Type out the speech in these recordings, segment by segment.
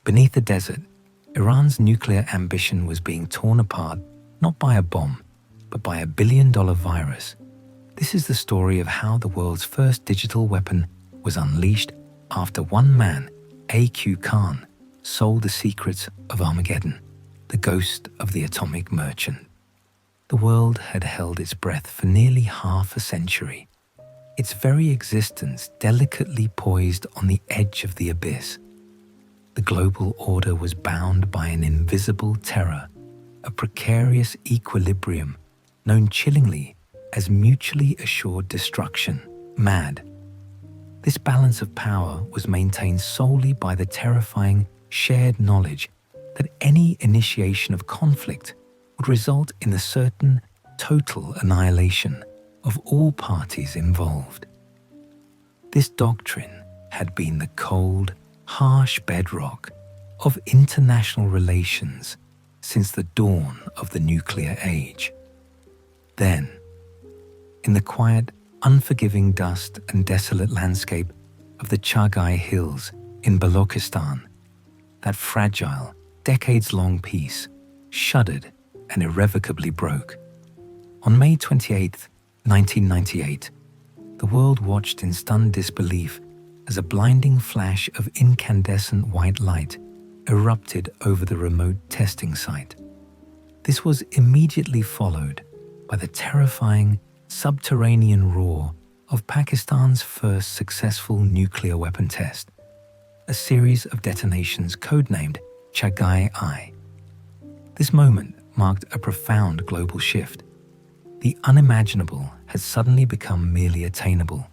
Beneath the desert, Iran's nuclear ambition was being torn apart not by a bomb, but by a billion-dollar virus. This is the story of how the world's first digital weapon was unleashed after one man, A.Q. Khan, sold the secrets of Armageddon, the ghost of the atomic merchant. The world had held its breath for nearly half a century, its very existence delicately poised on the edge of the abyss. The global order was bound by an invisible terror, a precarious equilibrium known chillingly as mutually assured destruction, MAD. This balance of power was maintained solely by the terrifying shared knowledge that any initiation of conflict would result in the certain total annihilation of all parties involved. This doctrine had been the cold, harsh bedrock of international relations since the dawn of the nuclear age. Then, in the quiet, unforgiving dust and desolate landscape of the Chagai Hills in Balochistan, that fragile, decades-long peace shuddered and irrevocably broke. On May 28, 1998, the world watched in stunned disbelief as a blinding flash of incandescent white light erupted over the remote testing site. This was immediately followed by the terrifying subterranean roar of Pakistan's first successful nuclear weapon test, a series of detonations codenamed Chagai-I. This moment marked a profound global shift. The unimaginable had suddenly become merely attainable,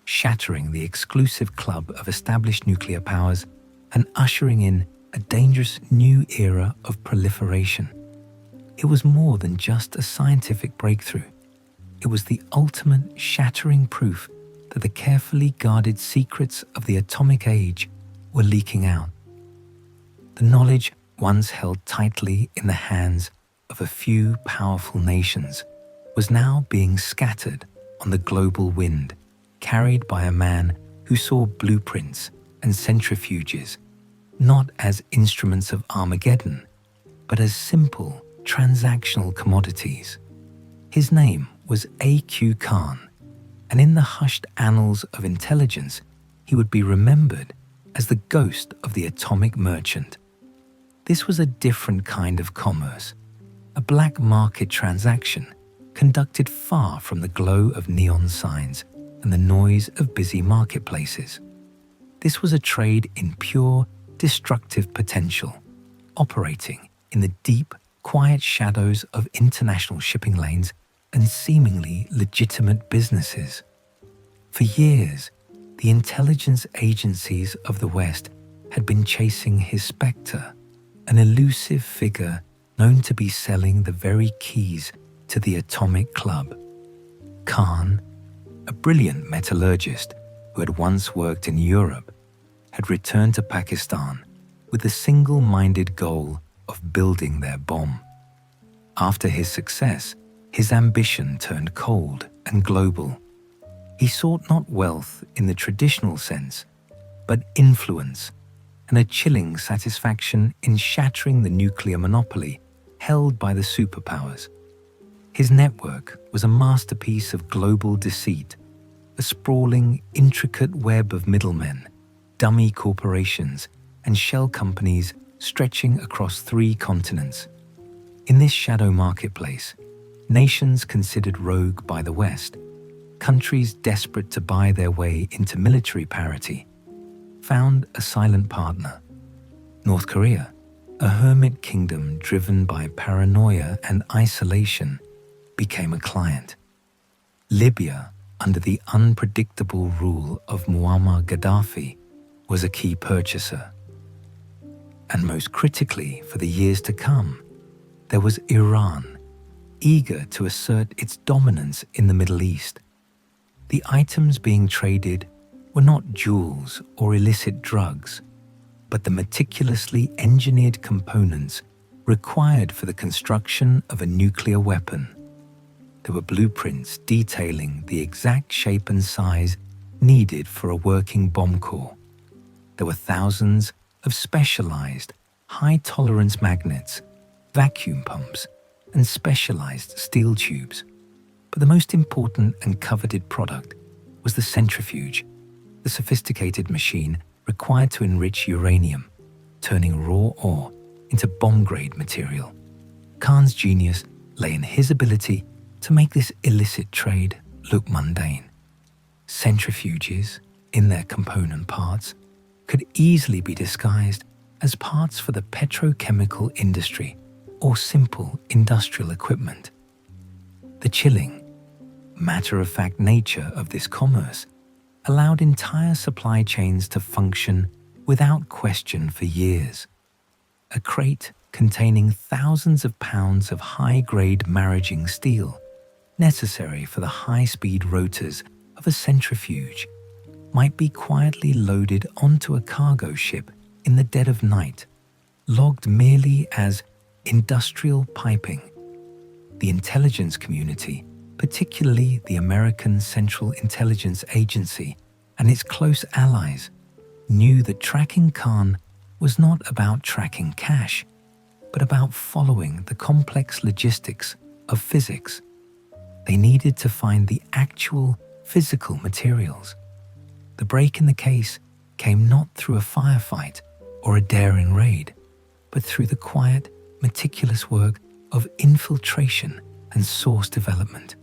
shattering the exclusive club of established nuclear powers and ushering in a dangerous new era of proliferation. It was more than just a scientific breakthrough. It was the ultimate shattering proof that the carefully guarded secrets of the atomic age were leaking out. The knowledge once held tightly in the hands of a few powerful nations was now being scattered on the global wind, carried by a man who saw blueprints and centrifuges not as instruments of Armageddon, but as simple transactional commodities. His name was A.Q. Khan, and in the hushed annals of intelligence, he would be remembered as the ghost of the atomic merchant. This was a different kind of commerce, a black market transaction conducted far from the glow of neon signs and the noise of busy marketplaces. This was a trade in pure, destructive potential, operating in the deep, quiet shadows of international shipping lanes and seemingly legitimate businesses. For years, the intelligence agencies of the West had been chasing his spectre, an elusive figure known to be selling the very keys to the atomic club. Khan, a brilliant metallurgist who had once worked in Europe, had returned to Pakistan with the single-minded goal of building their bomb. After his success, his ambition turned cold and global. He sought not wealth in the traditional sense, but influence and a chilling satisfaction in shattering the nuclear monopoly held by the superpowers. His network was a masterpiece of global deceit, a sprawling, intricate web of middlemen, dummy corporations, and shell companies stretching across 3 continents. In this shadow marketplace, nations considered rogue by the West, countries desperate to buy their way into military parity, found a silent partner. North Korea, a hermit kingdom driven by paranoia and isolation, became a client. Libya, under the unpredictable rule of Muammar Gaddafi, was a key purchaser. And most critically for the years to come, there was Iran, eager to assert its dominance in the Middle East. The items being traded were not jewels or illicit drugs, but the meticulously engineered components required for the construction of a nuclear weapon. There were blueprints detailing the exact shape and size needed for a working bomb core. There were thousands of specialized, high-tolerance magnets, vacuum pumps, and specialized steel tubes. But the most important and coveted product was the centrifuge, the sophisticated machine required to enrich uranium, turning raw ore into bomb-grade material. Khan's genius lay in his ability to make this illicit trade look mundane. Centrifuges, in their component parts, could easily be disguised as parts for the petrochemical industry or simple industrial equipment. The chilling, matter-of-fact nature of this commerce allowed entire supply chains to function without question for years. A crate containing thousands of pounds of high-grade maraging steel, necessary for the high-speed rotors of a centrifuge, might be quietly loaded onto a cargo ship in the dead of night, logged merely as industrial piping. The intelligence community, particularly the American Central Intelligence Agency and its close allies, knew that tracking Khan was not about tracking cash, but about following the complex logistics of physics. They needed to find the actual physical materials. The break in the case came not through a firefight or a daring raid, but through the quiet, meticulous work of infiltration and source development.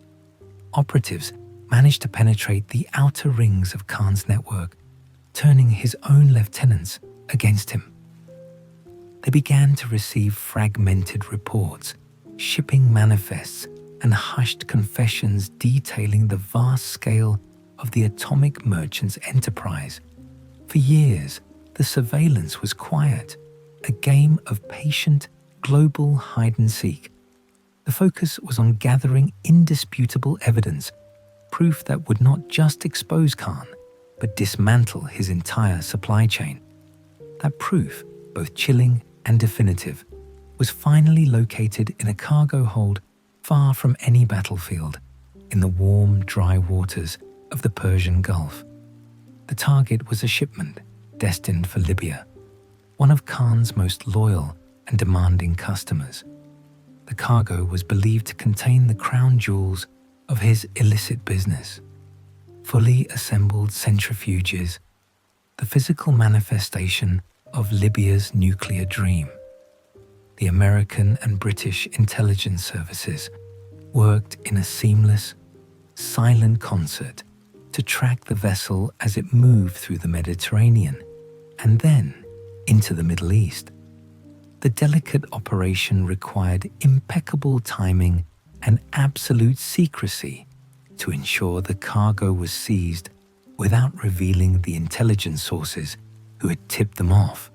Operatives managed to penetrate the outer rings of Khan's network, turning his own lieutenants against him. They began to receive fragmented reports, shipping manifests, and hushed confessions detailing the vast scale of the atomic merchant's enterprise. For years, the surveillance was quiet, a game of patient, global hide-and-seek. The focus was on gathering indisputable evidence, proof that would not just expose Khan, but dismantle his entire supply chain. That proof, both chilling and definitive, was finally located in a cargo hold far from any battlefield, in the warm, dry waters of the Persian Gulf. The target was a shipment destined for Libya, one of Khan's most loyal and demanding customers. The cargo was believed to contain the crown jewels of his illicit business: fully assembled centrifuges, the physical manifestation of Libya's nuclear dream. The American and British intelligence services worked in a seamless, silent concert to track the vessel as it moved through the Mediterranean and then into the Middle East. The delicate operation required impeccable timing and absolute secrecy to ensure the cargo was seized without revealing the intelligence sources who had tipped them off.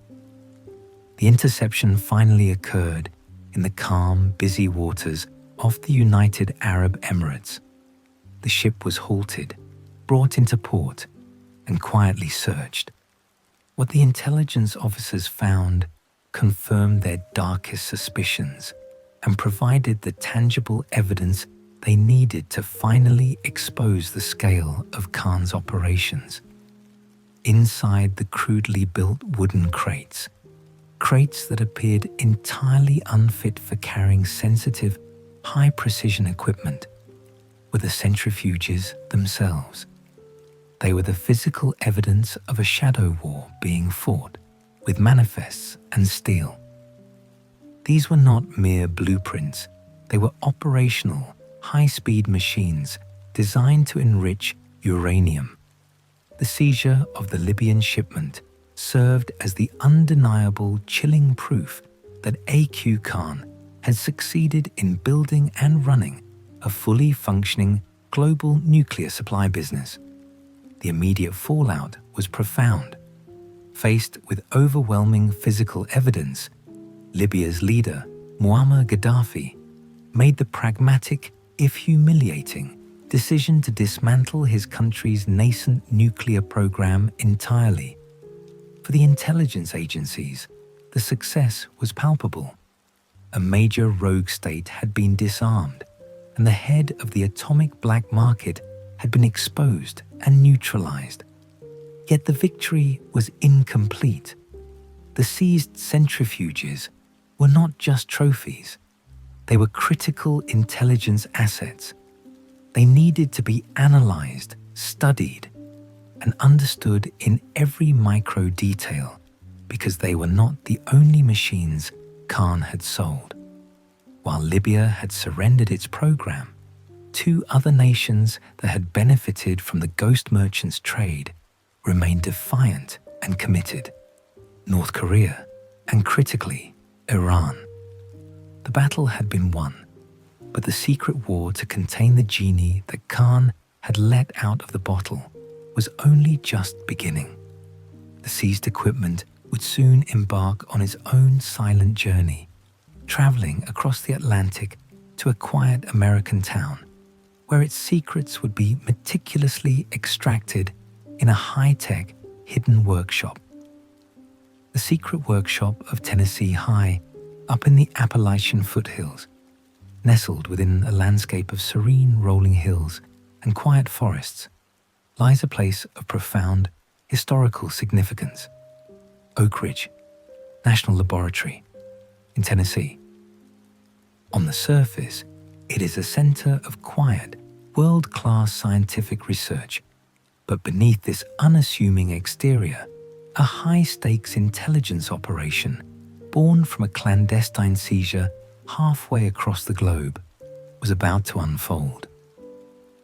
The interception finally occurred in the calm, busy waters off the United Arab Emirates. The ship was halted, brought into port, and quietly searched. What the intelligence officers found confirmed their darkest suspicions and provided the tangible evidence they needed to finally expose the scale of Khan's operations. Inside the crudely built wooden crates that appeared entirely unfit for carrying sensitive, high-precision equipment, were the centrifuges themselves. They were the physical evidence of a shadow war being fought, with manifests and steel. These were not mere blueprints. They were operational, high-speed machines designed to enrich uranium. The seizure of the Libyan shipment served as the undeniable, chilling proof that A.Q. Khan had succeeded in building and running a fully functioning global nuclear supply business. The immediate fallout was profound. Faced with overwhelming physical evidence, Libya's leader, Muammar Gaddafi, made the pragmatic, if humiliating, decision to dismantle his country's nascent nuclear program entirely. For the intelligence agencies, the success was palpable. A major rogue state had been disarmed, and the head of the atomic black market had been exposed and neutralized. Yet the victory was incomplete. The seized centrifuges were not just trophies. They were critical intelligence assets. They needed to be analyzed, studied, and understood in every micro detail because they were not the only machines Khan had sold. While Libya had surrendered its program, two other nations that had benefited from the ghost merchants' trade remained defiant and committed: North Korea and, critically, Iran. The battle had been won, but the secret war to contain the genie that Khan had let out of the bottle was only just beginning. The seized equipment would soon embark on its own silent journey, traveling across the Atlantic to a quiet American town where its secrets would be meticulously extracted in a high-tech, hidden workshop. The secret workshop of Tennessee High, up in the Appalachian foothills, nestled within a landscape of serene rolling hills and quiet forests, lies a place of profound historical significance: Oak Ridge National Laboratory in Tennessee. On the surface, it is a center of quiet, world-class scientific research, but beneath this unassuming exterior, a high-stakes intelligence operation born from a clandestine seizure halfway across the globe was about to unfold.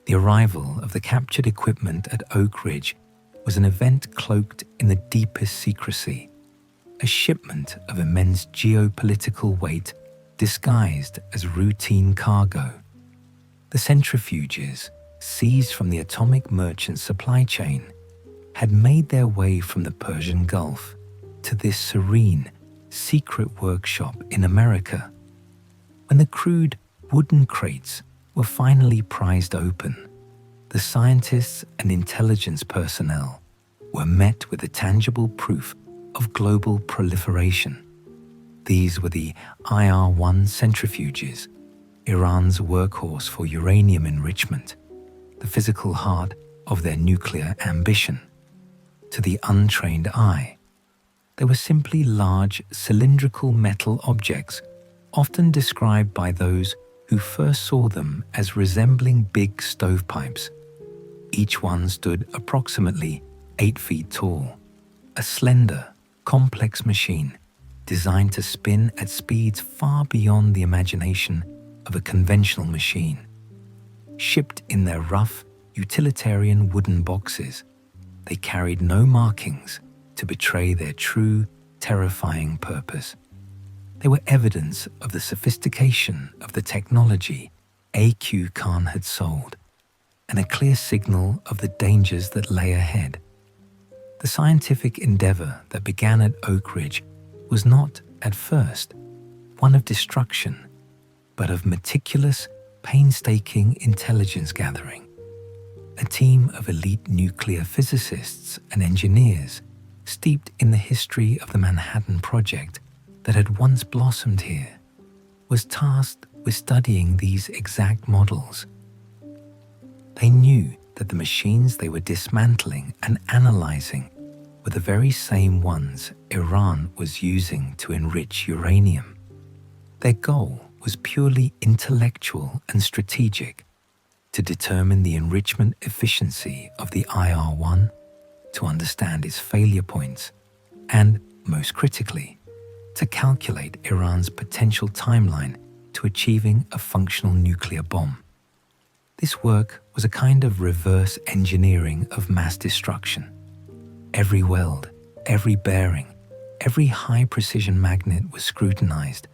The arrival of the captured equipment at Oak Ridge was an event cloaked in the deepest secrecy, a shipment of immense geopolitical weight disguised as routine cargo. The centrifuges, seized from the atomic merchant supply chain, had made their way from the Persian Gulf to this serene, secret workshop in America. When the crude wooden crates were finally prized open, the scientists and intelligence personnel were met with a tangible proof of global proliferation. These were the IR-1 centrifuges, Iran's workhorse for uranium enrichment, the physical heart of their nuclear ambition. To the untrained eye, they were simply large cylindrical metal objects, often described by those who first saw them as resembling big stovepipes. Each one stood approximately 8 feet tall, a slender, complex machine designed to spin at speeds far beyond the imagination of a conventional machine. Shipped in their rough, utilitarian wooden boxes, they carried no markings to betray their true, terrifying purpose. They were evidence of the sophistication of the technology A.Q. Khan had sold, and a clear signal of the dangers that lay ahead. The scientific endeavor that began at Oak Ridge was not, at first, one of destruction, but of meticulous, painstaking intelligence gathering. A team of elite nuclear physicists and engineers, steeped in the history of the Manhattan Project that had once blossomed here, was tasked with studying these exact models. They knew that the machines they were dismantling and analyzing were the very same ones Iran was using to enrich uranium. Their goal was purely intellectual and strategic: to determine the enrichment efficiency of the IR-1, to understand its failure points, and, most critically, to calculate Iran's potential timeline to achieving a functional nuclear bomb. This work was a kind of reverse engineering of mass destruction. Every weld, every bearing, every high-precision magnet was scrutinized.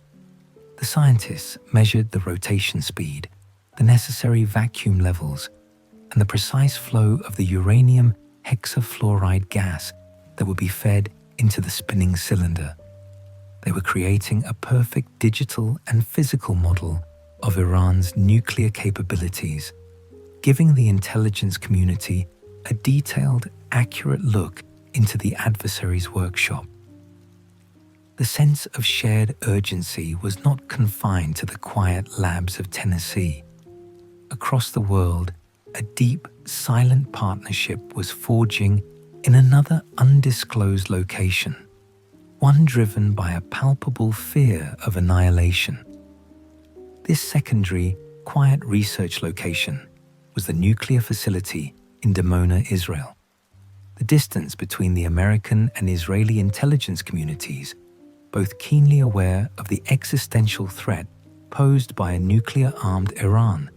The scientists measured the rotation speed, the necessary vacuum levels, and the precise flow of the uranium hexafluoride gas that would be fed into the spinning cylinder. They were creating a perfect digital and physical model of Iran's nuclear capabilities, giving the intelligence community a detailed, accurate look into the adversary's workshop. The sense of shared urgency was not confined to the quiet labs of Tennessee. Across the world, a deep, silent partnership was forging in another undisclosed location, one driven by a palpable fear of annihilation. This secondary, quiet research location was the nuclear facility in Dimona, Israel. The distance between the American and Israeli intelligence communities, both keenly aware of the existential threat posed by a nuclear-armed Iran,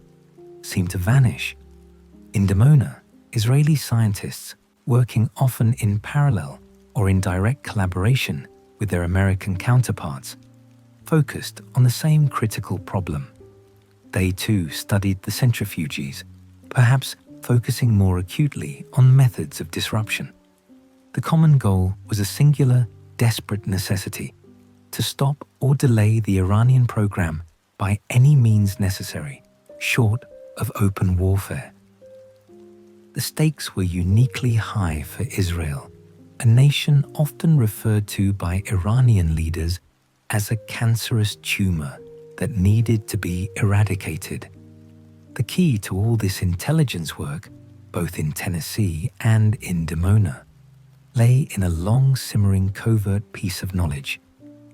seemed to vanish. In Dimona, Israeli scientists, working often in parallel or in direct collaboration with their American counterparts, focused on the same critical problem. They too studied the centrifuges, perhaps focusing more acutely on methods of disruption. The common goal was a singular, desperate necessity: to stop or delay the Iranian program by any means necessary, short of open warfare. The stakes were uniquely high for Israel, a nation often referred to by Iranian leaders as a cancerous tumor that needed to be eradicated. The key to all this intelligence work, both in Tennessee and in Dimona, lay in a long-simmering covert piece of knowledge: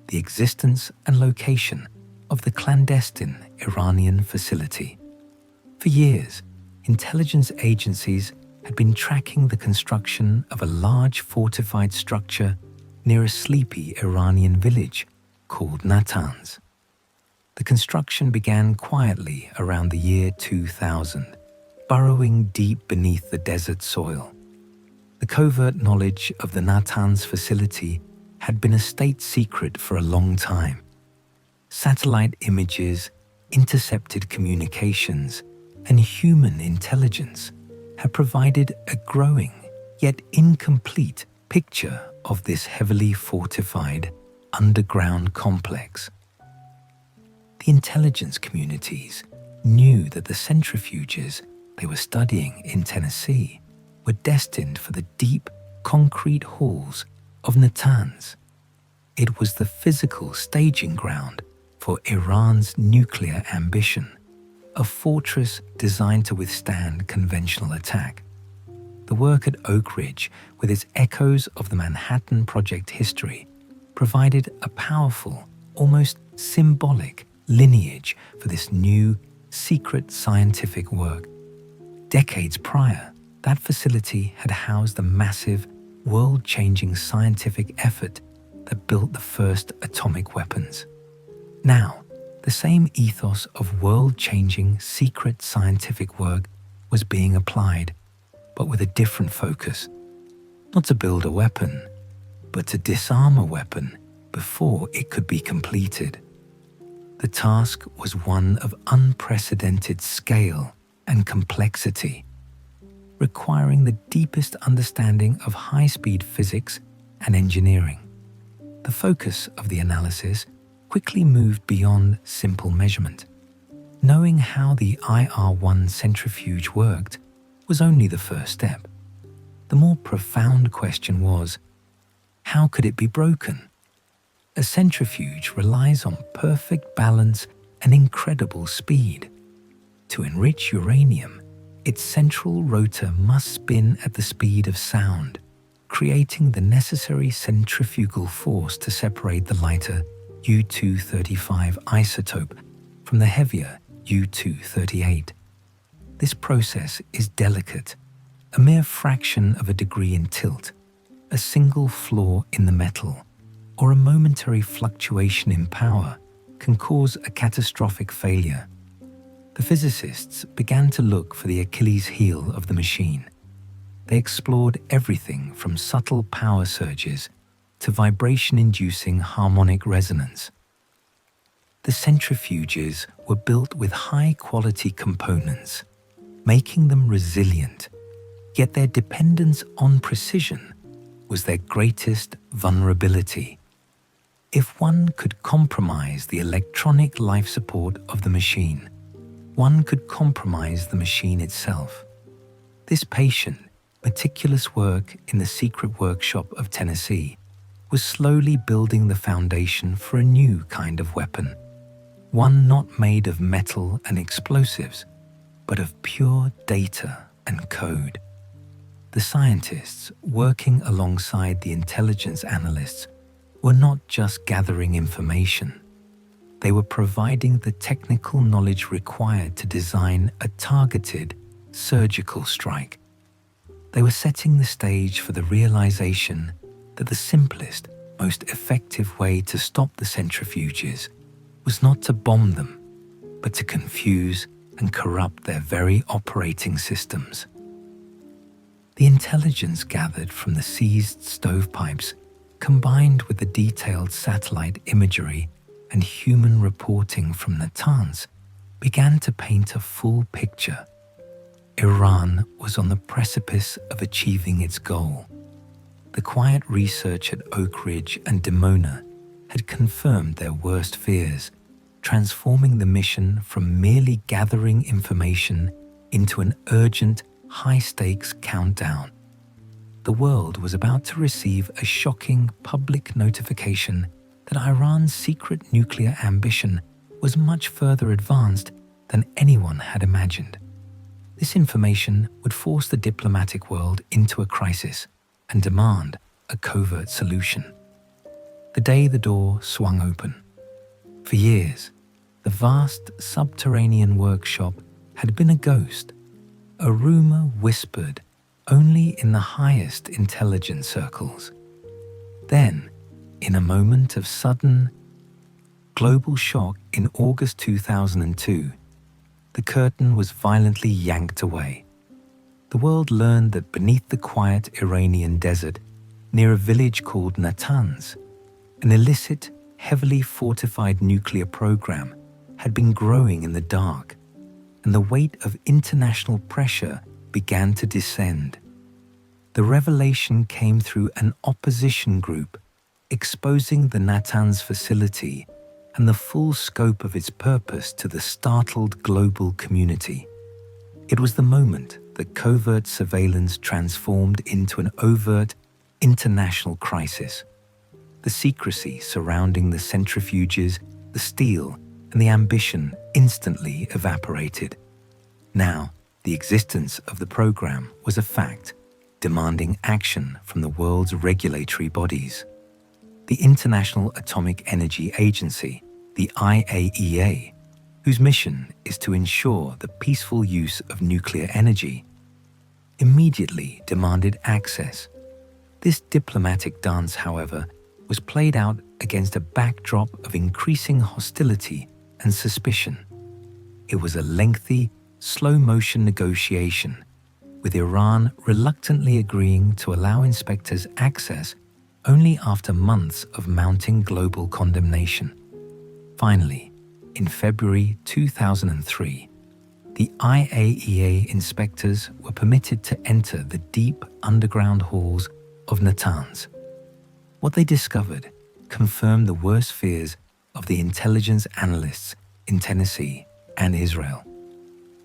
the existence and location of the clandestine Iranian facility. For years, intelligence agencies had been tracking the construction of a large fortified structure near a sleepy Iranian village called Natanz. The construction began quietly around the year 2000, burrowing deep beneath the desert soil. The covert knowledge of the Natanz facility had been a state secret for a long time. Satellite images, intercepted communications, and human intelligence had provided a growing, yet incomplete, picture of this heavily fortified underground complex. The intelligence communities knew that the centrifuges they were studying in Tennessee were destined for the deep, concrete halls of Natanz. It was the physical staging ground for Iran's nuclear ambition, a fortress designed to withstand conventional attack. The work at Oak Ridge, with its echoes of the Manhattan Project history, provided a powerful, almost symbolic lineage for this new, secret scientific work. Decades prior, that facility had housed the massive, world-changing scientific effort that built the first atomic weapons. Now, the same ethos of world-changing, secret scientific work was being applied, but with a different focus. Not to build a weapon, but to disarm a weapon before it could be completed. The task was one of unprecedented scale and complexity, requiring the deepest understanding of high-speed physics and engineering. The focus of the analysis quickly moved beyond simple measurement. Knowing how the IR-1 centrifuge worked was only the first step. The more profound question was, how could it be broken? A centrifuge relies on perfect balance and incredible speed. To enrich uranium, its central rotor must spin at the speed of sound, creating the necessary centrifugal force to separate the lighter U-235 isotope from the heavier U-238. This process is delicate. A mere fraction of a degree in tilt, a single flaw in the metal, or a momentary fluctuation in power can cause a catastrophic failure. The physicists began to look for the Achilles heel of the machine. They explored everything from subtle power surges to vibration-inducing harmonic resonance. The centrifuges were built with high-quality components, making them resilient, yet their dependence on precision was their greatest vulnerability. If one could compromise the electronic life support of the machine, one could compromise the machine itself. This patient, meticulous work in the secret workshop of Tennessee was slowly building the foundation for a new kind of weapon, one not made of metal and explosives, but of pure data and code. The scientists, working alongside the intelligence analysts, were not just gathering information. They were providing the technical knowledge required to design a targeted, surgical strike. They were setting the stage for the realization that the simplest, most effective way to stop the centrifuges was not to bomb them, but to confuse and corrupt their very operating systems. The intelligence gathered from the seized stovepipes, combined with the detailed satellite imagery and human reporting from Natanz, began to paint a full picture. Iran was on the precipice of achieving its goal. The quiet research at Oak Ridge and Dimona had confirmed their worst fears, transforming the mission from merely gathering information into an urgent, high-stakes countdown. The world was about to receive a shocking public notification that Iran's secret nuclear ambition was much further advanced than anyone had imagined. This information would force the diplomatic world into a crisis and demand a covert solution. The day the door swung open. For years, the vast subterranean workshop had been a ghost, a rumor whispered only in the highest intelligence circles. Then, in a moment of sudden global shock in August 2002, the curtain was violently yanked away. The world learned that beneath the quiet Iranian desert, near a village called Natanz, an illicit, heavily fortified nuclear program had been growing in the dark, and the weight of international pressure began to descend. The revelation came through an opposition group, exposing the Natanz facility and the full scope of its purpose to the startled global community. It was the moment that covert surveillance transformed into an overt international crisis. The secrecy surrounding the centrifuges, the steel, and the ambition instantly evaporated. Now, the existence of the program was a fact, demanding action from the world's regulatory bodies. The International Atomic Energy Agency, the IAEA, whose mission is to ensure the peaceful use of nuclear energy, immediately demanded access. This diplomatic dance, however, was played out against a backdrop of increasing hostility and suspicion. It was a lengthy, slow-motion negotiation, with Iran reluctantly agreeing to allow inspectors access only after months of mounting global condemnation. Finally, in February 2003, the IAEA inspectors were permitted to enter the deep underground halls of Natanz. What they discovered confirmed the worst fears of the intelligence analysts in Tennessee and Israel.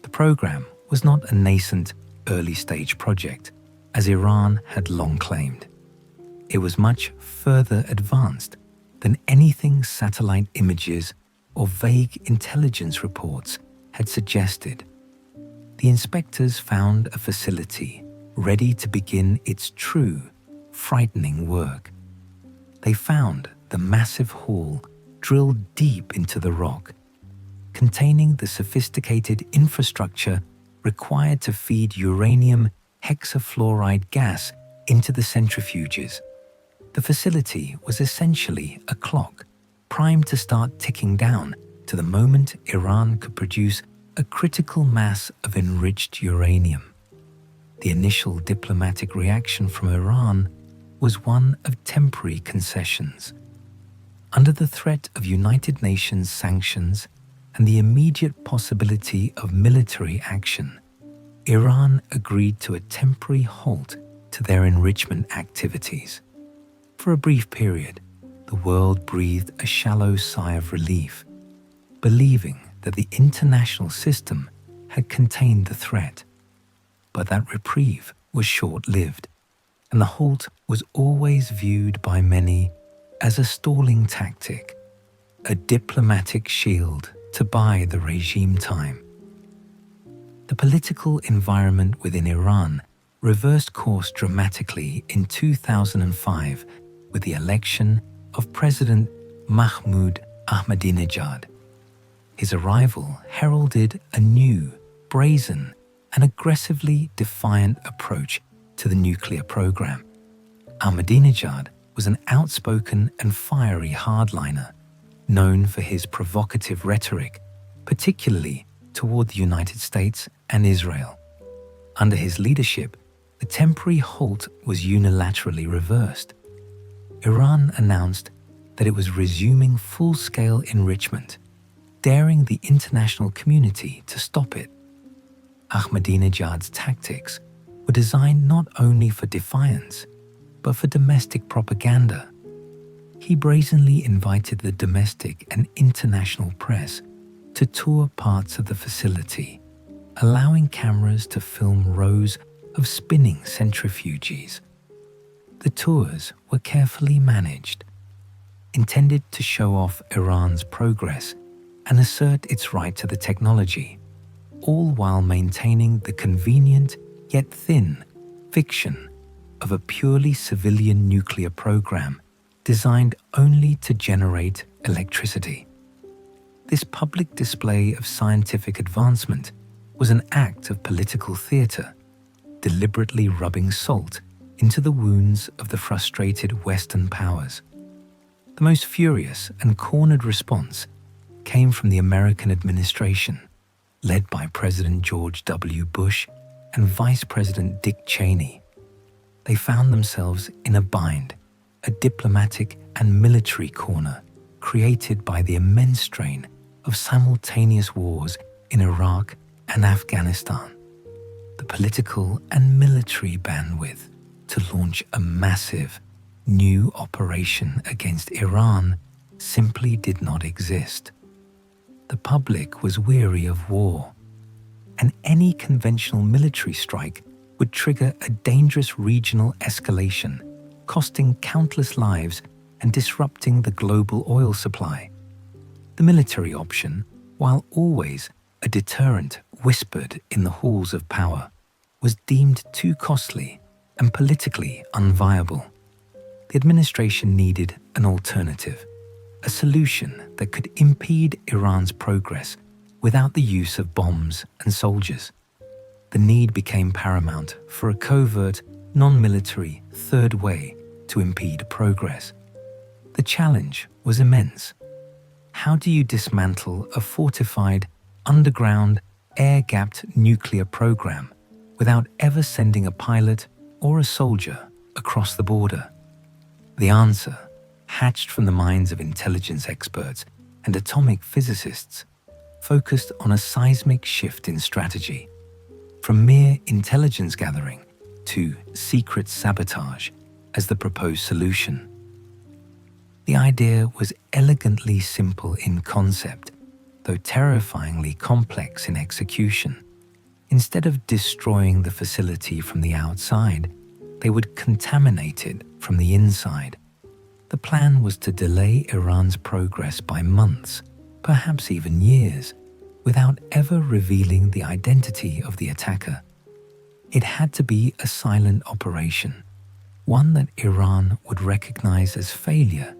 The program was not a nascent, early-stage project, as Iran had long claimed. It was much further advanced than anything satellite images or vague intelligence reports had suggested. The inspectors found a facility ready to begin its true, frightening work. They found the massive hall drilled deep into the rock, containing the sophisticated infrastructure required to feed uranium hexafluoride gas into the centrifuges. The facility was essentially a clock, primed to start ticking down to the moment Iran could produce a critical mass of enriched uranium. The initial diplomatic reaction from Iran was one of temporary concessions. Under the threat of United Nations sanctions and the immediate possibility of military action, Iran agreed to a temporary halt to their enrichment activities. For a brief period, the world breathed a shallow sigh of relief, believing that the international system had contained the threat. But that reprieve was short-lived, and the halt was always viewed by many as a stalling tactic, a diplomatic shield to buy the regime time. The political environment within Iran reversed course dramatically in 2005 with the election of President Mahmoud Ahmadinejad. His arrival heralded a new, brazen, and aggressively defiant approach to the nuclear program. Ahmadinejad was an outspoken and fiery hardliner, known for his provocative rhetoric, particularly toward the United States and Israel. Under his leadership, the temporary halt was unilaterally reversed. Iran announced that it was resuming full-scale enrichment, daring the international community to stop it. Ahmadinejad's tactics were designed not only for defiance, but for domestic propaganda. He brazenly invited the domestic and international press to tour parts of the facility, allowing cameras to film rows of spinning centrifuges. The tours were carefully managed, intended to show off Iran's progress and assert its right to the technology, all while maintaining the convenient yet thin fiction of a purely civilian nuclear program designed only to generate electricity. This public display of scientific advancement was an act of political theater, deliberately rubbing salt into the wounds of the frustrated Western powers. The most furious and cornered response came from the American administration, led by President George W. Bush and Vice President Dick Cheney. They found themselves in a bind, a diplomatic and military corner created by the immense strain of simultaneous wars in Iraq and Afghanistan. The political and military bandwidth to launch a massive, new operation against Iran simply did not exist. The public was weary of war, and any conventional military strike would trigger a dangerous regional escalation, costing countless lives and disrupting the global oil supply. The military option, while always a deterrent whispered in the halls of power, was deemed too costly and politically unviable. The administration needed an alternative, a solution that could impede Iran's progress without the use of bombs and soldiers. The need became paramount for a covert, non-military third way to impede progress. The challenge was immense. How do you dismantle a fortified, underground, air-gapped nuclear program without ever sending a pilot or a soldier across the border? The answer, hatched from the minds of intelligence experts and atomic physicists, focused on a seismic shift in strategy, from mere intelligence gathering to secret sabotage as the proposed solution. The idea was elegantly simple in concept, though terrifyingly complex in execution. Instead of destroying the facility from the outside, they would contaminate it from the inside. The plan was to delay Iran's progress by months, perhaps even years, without ever revealing the identity of the attacker. It had to be a silent operation, one that Iran would recognize as failure,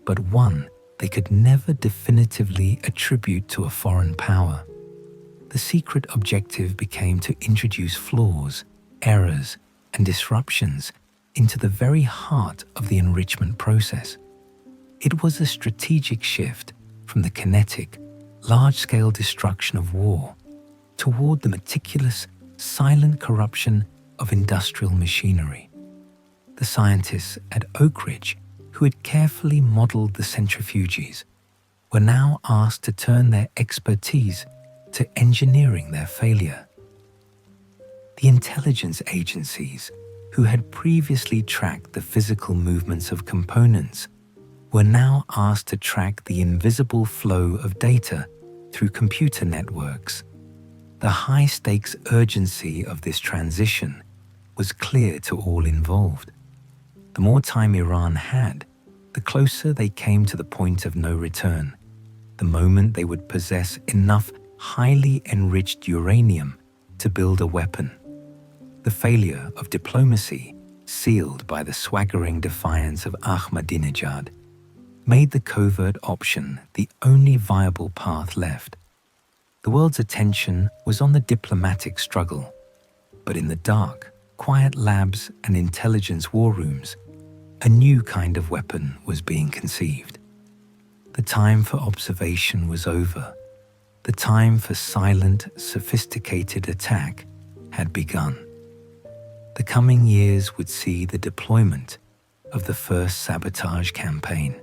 but one they could never definitively attribute to a foreign power. The secret objective became to introduce flaws, errors, and disruptions into the very heart of the enrichment process. It was a strategic shift from the kinetic, large-scale destruction of war toward the meticulous, silent corruption of industrial machinery. The scientists at Oak Ridge, who had carefully modeled the centrifuges, were now asked to turn their expertise to engineering their failure. The intelligence agencies, who had previously tracked the physical movements of components, were now asked to track the invisible flow of data through computer networks. The high-stakes urgency of this transition was clear to all involved. The more time Iran had, the closer they came to the point of no return, the moment they would possess enough highly enriched uranium to build a weapon. The failure of diplomacy, sealed by the swaggering defiance of Ahmadinejad, made the covert option the only viable path left. The world's attention was on the diplomatic struggle, but in the dark, quiet labs and intelligence war rooms, a new kind of weapon was being conceived. The time for observation was over. The time for silent, sophisticated attack had begun. The coming years would see the deployment of the first sabotage campaign,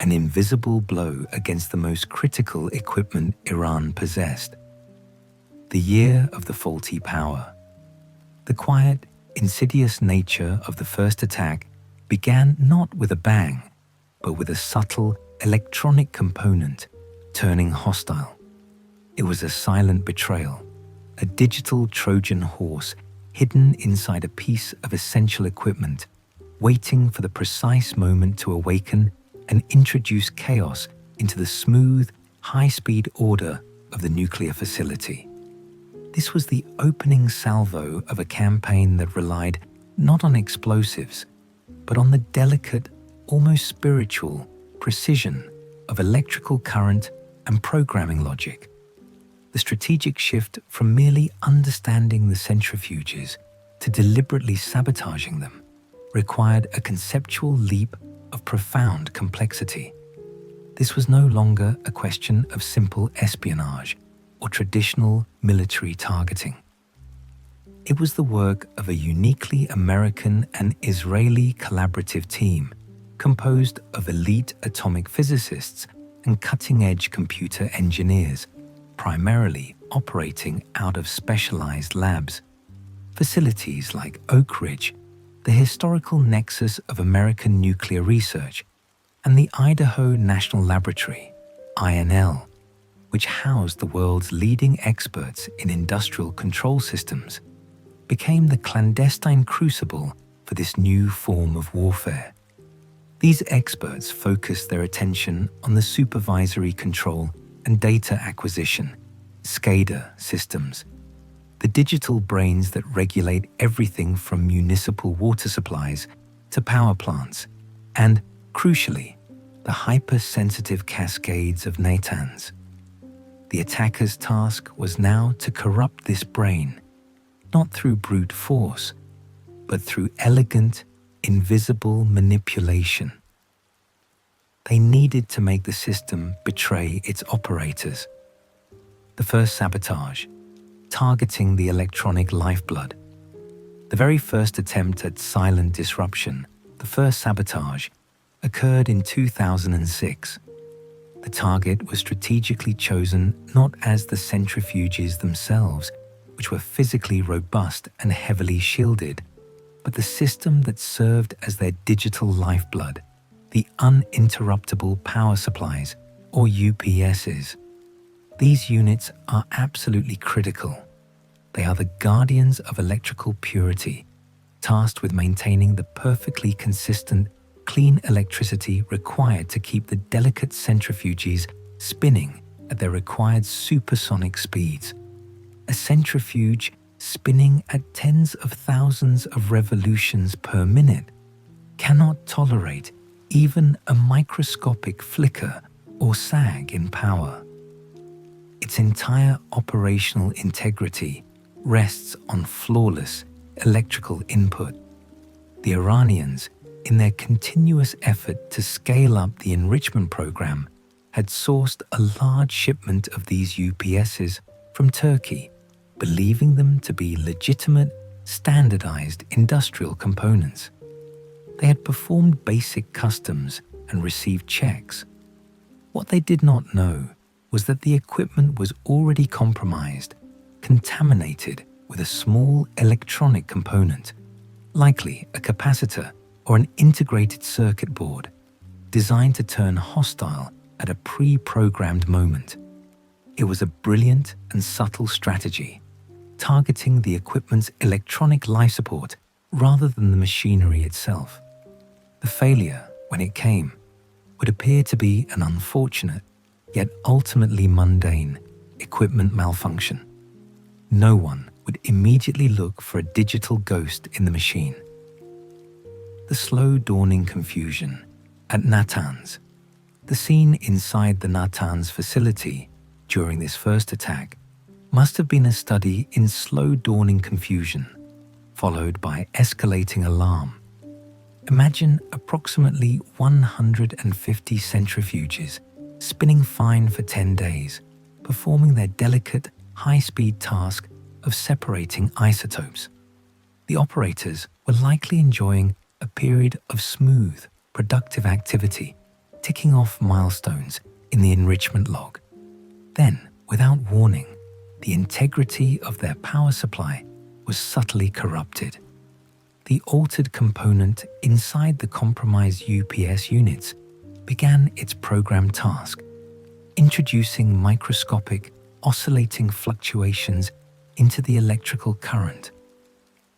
an invisible blow against the most critical equipment Iran possessed. The year of the faulty power. The quiet, insidious nature of the first attack began not with a bang, but with a subtle electronic component turning hostile. It was a silent betrayal, a digital Trojan horse hidden inside a piece of essential equipment, waiting for the precise moment to awaken and introduce chaos into the smooth, high-speed order of the nuclear facility. This was the opening salvo of a campaign that relied not on explosives, but on the delicate, almost spiritual precision of electrical current and programming logic. The strategic shift from merely understanding the centrifuges to deliberately sabotaging them required a conceptual leap of profound complexity. This was no longer a question of simple espionage or traditional military targeting. It was the work of a uniquely American and Israeli collaborative team composed of elite atomic physicists and cutting-edge computer engineers, primarily operating out of specialized labs. Facilities like Oak Ridge, the historical nexus of American nuclear research, and the Idaho National Laboratory, INL, which housed the world's leading experts in industrial control systems, became the clandestine crucible for this new form of warfare. These experts focused their attention on the supervisory control and data acquisition, SCADA systems, the digital brains that regulate everything from municipal water supplies to power plants, and, crucially, the hypersensitive cascades of Natanz. The attacker's task was now to corrupt this brain, not through brute force, but through elegant, invisible manipulation. They needed to make the system betray its operators. The first sabotage, targeting the electronic lifeblood. The very first attempt at silent disruption, the first sabotage, occurred in 2006. The target was strategically chosen not as the centrifuges themselves, which were physically robust and heavily shielded, but the system that served as their digital lifeblood, the uninterruptible power supplies, or UPSs. These units are absolutely critical. They are the guardians of electrical purity, tasked with maintaining the perfectly consistent, clean electricity required to keep the delicate centrifuges spinning at their required supersonic speeds. A centrifuge spinning at tens of thousands of revolutions per minute cannot tolerate even a microscopic flicker or sag in power. Its entire operational integrity rests on flawless electrical input. The Iranians, in their continuous effort to scale up the enrichment program, had sourced a large shipment of these UPSs from Turkey, believing them to be legitimate, standardized industrial components. They had performed basic customs and received checks. What they did not know was that the equipment was already compromised, contaminated with a small electronic component, likely a capacitor or an integrated circuit board, designed to turn hostile at a pre-programmed moment. It was a brilliant and subtle strategy, targeting the equipment's electronic life support rather than the machinery itself. The failure, when it came, would appear to be an unfortunate, yet ultimately mundane, equipment malfunction. No one would immediately look for a digital ghost in the machine. The slow dawning confusion, At Natanz, the scene inside the Natanz facility during this first attack must have been a study in slow dawning confusion, followed by escalating alarm. Imagine approximately 150 centrifuges spinning fine for 10 days, performing their delicate, high-speed task of separating isotopes. The operators were likely enjoying a period of smooth, productive activity, ticking off milestones in the enrichment log. Then, without warning, the integrity of their power supply was subtly corrupted. The altered component inside the compromised UPS units began its programmed task, introducing microscopic, oscillating fluctuations into the electrical current.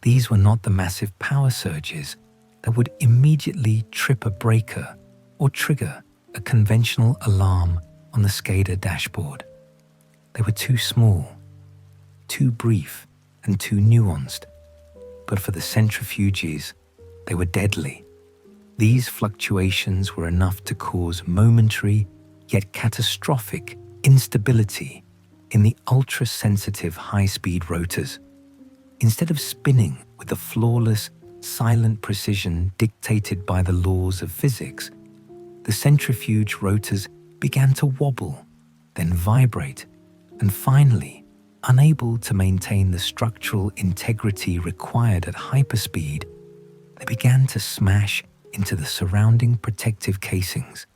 These were not the massive power surges that would immediately trip a breaker or trigger a conventional alarm on the SCADA dashboard. They were too small, too brief, and too nuanced. But for the centrifuges, they were deadly. These fluctuations were enough to cause momentary yet catastrophic instability in the ultra-sensitive high-speed rotors. Instead of spinning with the flawless, silent precision dictated by the laws of physics, the centrifuge rotors began to wobble, then vibrate, and finally, unable to maintain the structural integrity required at hyperspeed, they began to smash into the surrounding protective casings.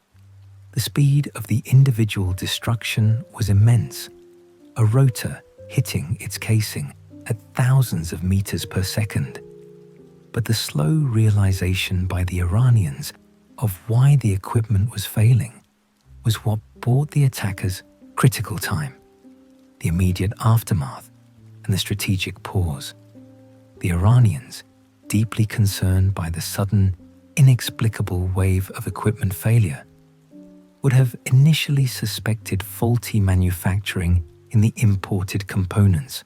The speed of the individual destruction was immense, a rotor hitting its casing at thousands of meters per second. But the slow realization by the Iranians of why the equipment was failing was what bought the attackers critical time, the immediate aftermath, and the strategic pause. The Iranians, deeply concerned by the sudden, inexplicable wave of equipment failure, would have initially suspected faulty manufacturing in the imported components,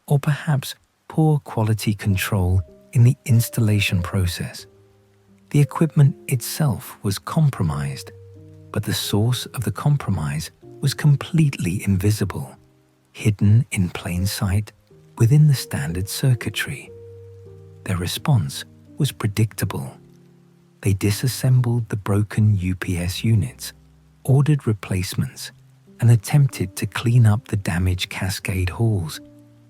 or perhaps poor quality control in the installation process. The equipment itself was compromised, but the source of the compromise was completely invisible, hidden in plain sight within the standard circuitry. Their response was predictable. They disassembled the broken UPS units, ordered replacements, and attempted to clean up the damaged cascade halls,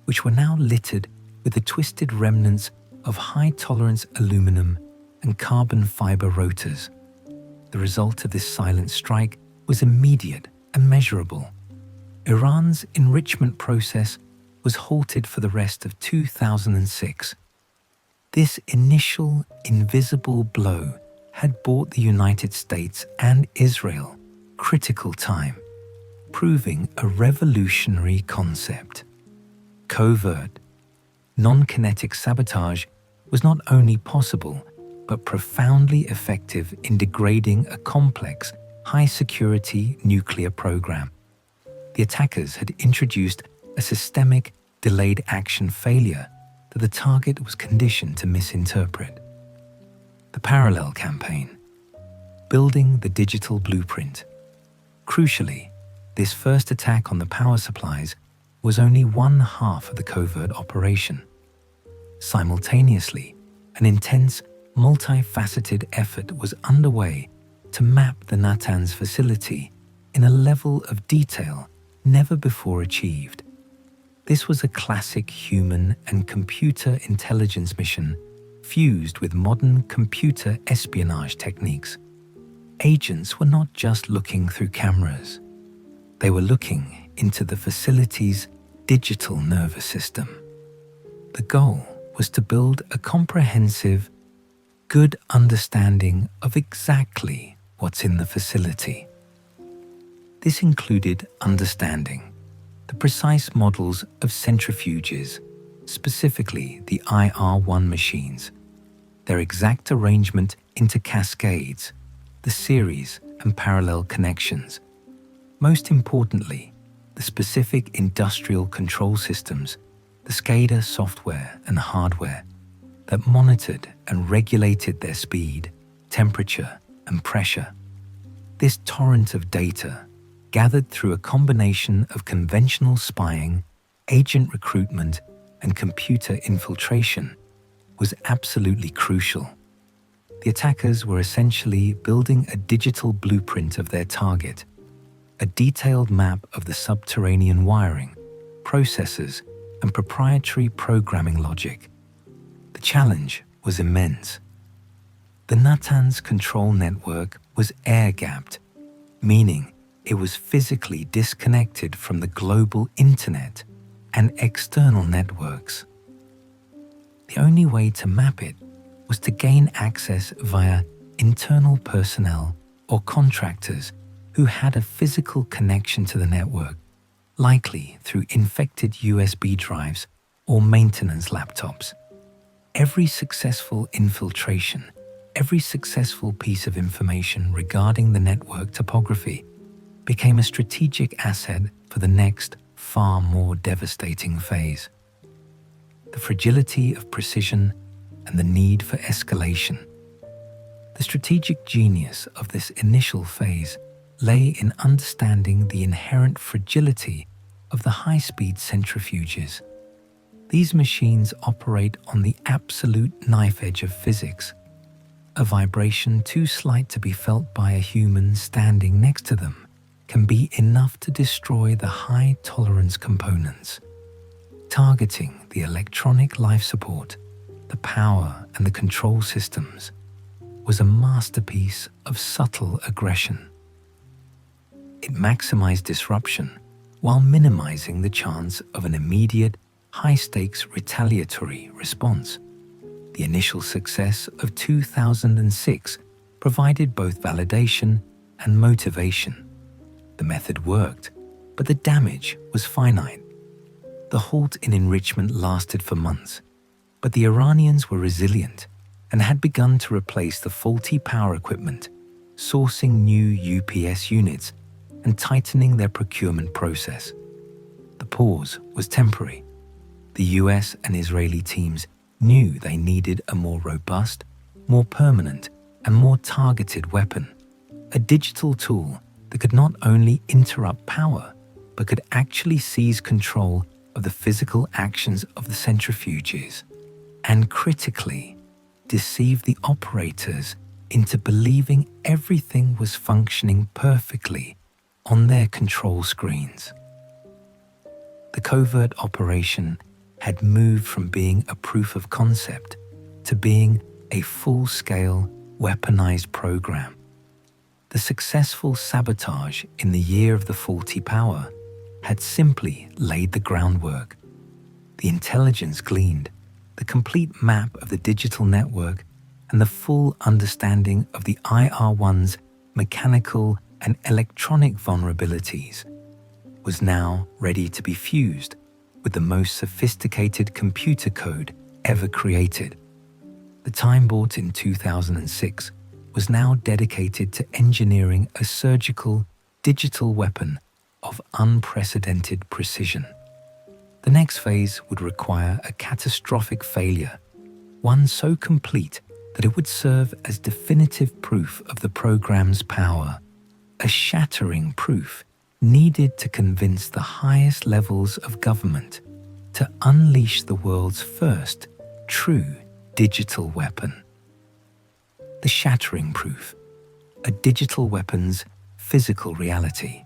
which were now littered with the twisted remnants of high-tolerance aluminum and carbon fiber rotors. The result of this silent strike was immediate and measurable. Iran's enrichment process was halted for the rest of 2006. This initial invisible blow had bought the United States and Israel critical time, proving a revolutionary concept. Covert, non-kinetic sabotage was not only possible, but profoundly effective in degrading a complex, high-security nuclear program. The attackers had introduced a systemic, delayed action failure that the target was conditioned to misinterpret. The parallel campaign, building the digital blueprint. Crucially, this first attack on the power supplies was only one half of the covert operation. Simultaneously, an intense, multifaceted effort was underway to map the Natanz facility in a level of detail never before achieved. This was a classic human and computer intelligence mission fused with modern computer espionage techniques. Agents were not just looking through cameras. They were looking into the facility's digital nervous system. The goal was to build a comprehensive, good understanding of exactly what's in the facility. This included understanding the precise models of centrifuges, specifically the IR-1 machines, their exact arrangement into cascades, the series and parallel connections. Most importantly, the specific industrial control systems, the SCADA software and hardware that monitored and regulated their speed, temperature, and pressure. This torrent of data, gathered through a combination of conventional spying, agent recruitment, and computer infiltration, was absolutely crucial. The attackers were essentially building a digital blueprint of their target, a detailed map of the subterranean wiring, processors, and proprietary programming logic. The challenge was immense. The Natanz control network was air-gapped, meaning it was physically disconnected from the global internet and external networks. The only way to map it was to gain access via internal personnel or contractors who had a physical connection to the network, likely through infected USB drives or maintenance laptops. Every successful infiltration, every successful piece of information regarding the network topography became a strategic asset for the next, far more devastating phase. The fragility of precision and the need for escalation. The strategic genius of this initial phase lay in understanding the inherent fragility of the high-speed centrifuges. These machines operate on the absolute knife edge of physics. A vibration too slight to be felt by a human standing next to them can be enough to destroy the high-tolerance components. Targeting the electronic life support, the power and the control systems was a masterpiece of subtle aggression. It maximized disruption while minimizing the chance of an immediate, high-stakes retaliatory response. The initial success of 2006 provided both validation and motivation. The method worked, but the damage was finite. The halt in enrichment lasted for months, but the Iranians were resilient and had begun to replace the faulty power equipment, sourcing new UPS units and tightening their procurement process. The pause was temporary. The US and Israeli teams knew they needed a more robust, more permanent, and more targeted weapon, a digital tool that could not only interrupt power, but could actually seize control of the physical actions of the centrifuges, and critically, deceive the operators into believing everything was functioning perfectly on their control screens. The covert operation had moved from being a proof of concept to being a full-scale, weaponized program. The successful sabotage in the year of the faulty power had simply laid the groundwork. The intelligence gleaned, the complete map of the digital network, and the full understanding of the IR-1's mechanical and electronic vulnerabilities was now ready to be fused with the most sophisticated computer code ever created. The time bought in 2006 was now dedicated to engineering a surgical, digital weapon of unprecedented precision. The next phase would require a catastrophic failure, one so complete that it would serve as definitive proof of the program's power, a shattering proof needed to convince the highest levels of government to unleash the world's first true digital weapon. The shattering proof, a digital weapon's physical reality.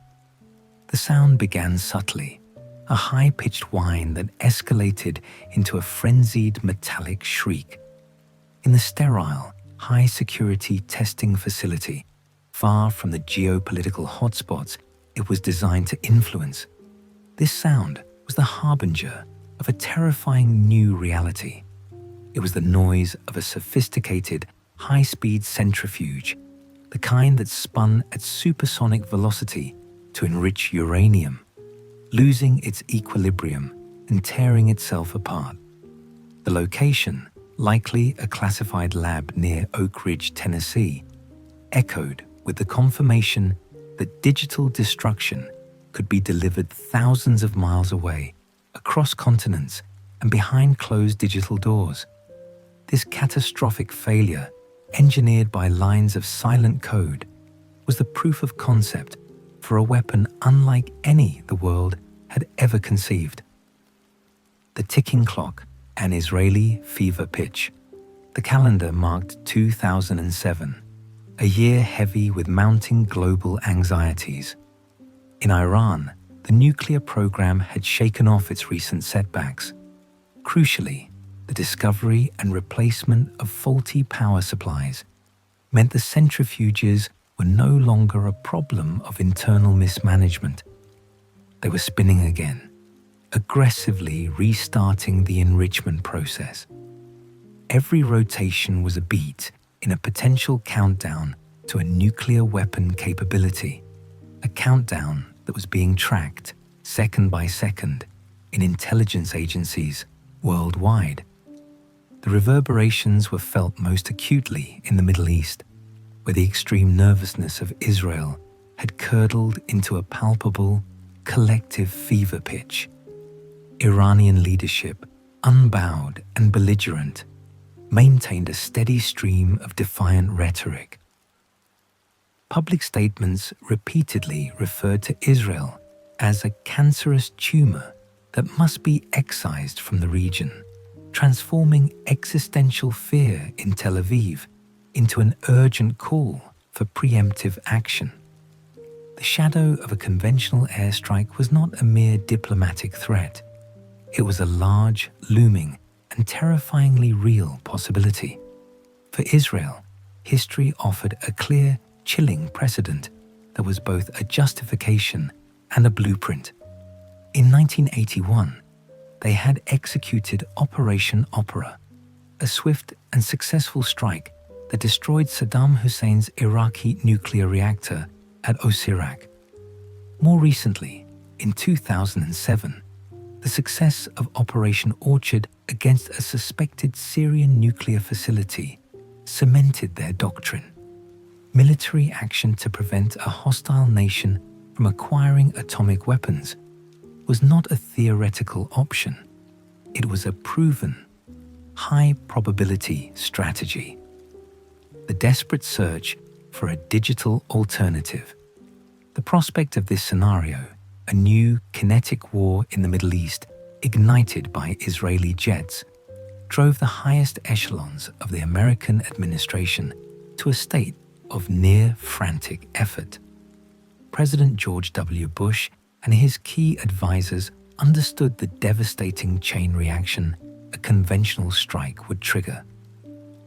The sound began subtly, a high-pitched whine that escalated into a frenzied metallic shriek. In the sterile, high-security testing facility, far from the geopolitical hotspots it was designed to influence, this sound was the harbinger of a terrifying new reality. It was the noise of a sophisticated, high-speed centrifuge, the kind that spun at supersonic velocity to enrich uranium, losing its equilibrium and tearing itself apart. The location, likely a classified lab near Oak Ridge, Tennessee, echoed with the confirmation that digital destruction could be delivered thousands of miles away, across continents, and behind closed digital doors. This catastrophic failure engineered by lines of silent code, was the proof of concept for a weapon unlike any the world had ever conceived. The ticking clock, an Israeli fever pitch. The calendar marked 2007, a year heavy with mounting global anxieties. In Iran, the nuclear program had shaken off its recent setbacks. Crucially, the discovery and replacement of faulty power supplies meant the centrifuges were no longer a problem of internal mismanagement. They were spinning again, aggressively restarting the enrichment process. Every rotation was a beat in a potential countdown to a nuclear weapon capability, a countdown that was being tracked second by second in intelligence agencies worldwide. The reverberations were felt most acutely in the Middle East, where the extreme nervousness of Israel had curdled into a palpable, collective fever pitch. Iranian leadership, unbowed and belligerent, maintained a steady stream of defiant rhetoric. Public statements repeatedly referred to Israel as a cancerous tumor that must be excised from the region, transforming existential fear in Tel Aviv into an urgent call for preemptive action. The shadow of a conventional airstrike was not a mere diplomatic threat. It was a large, looming, and terrifyingly real possibility. For Israel, history offered a clear, chilling precedent that was both a justification and a blueprint. In 1981, they had executed Operation Opera, a swift and successful strike that destroyed Saddam Hussein's Iraqi nuclear reactor at Osirak. More recently, in 2007, the success of Operation Orchard against a suspected Syrian nuclear facility cemented their doctrine. Military action to prevent a hostile nation from acquiring atomic weapons was not a theoretical option. It was a proven, high-probability strategy. The desperate search for a digital alternative. The prospect of this scenario, a new kinetic war in the Middle East ignited by Israeli jets, drove the highest echelons of the American administration to a state of near-frantic effort. President George W. Bush and his key advisors understood the devastating chain reaction a conventional strike would trigger.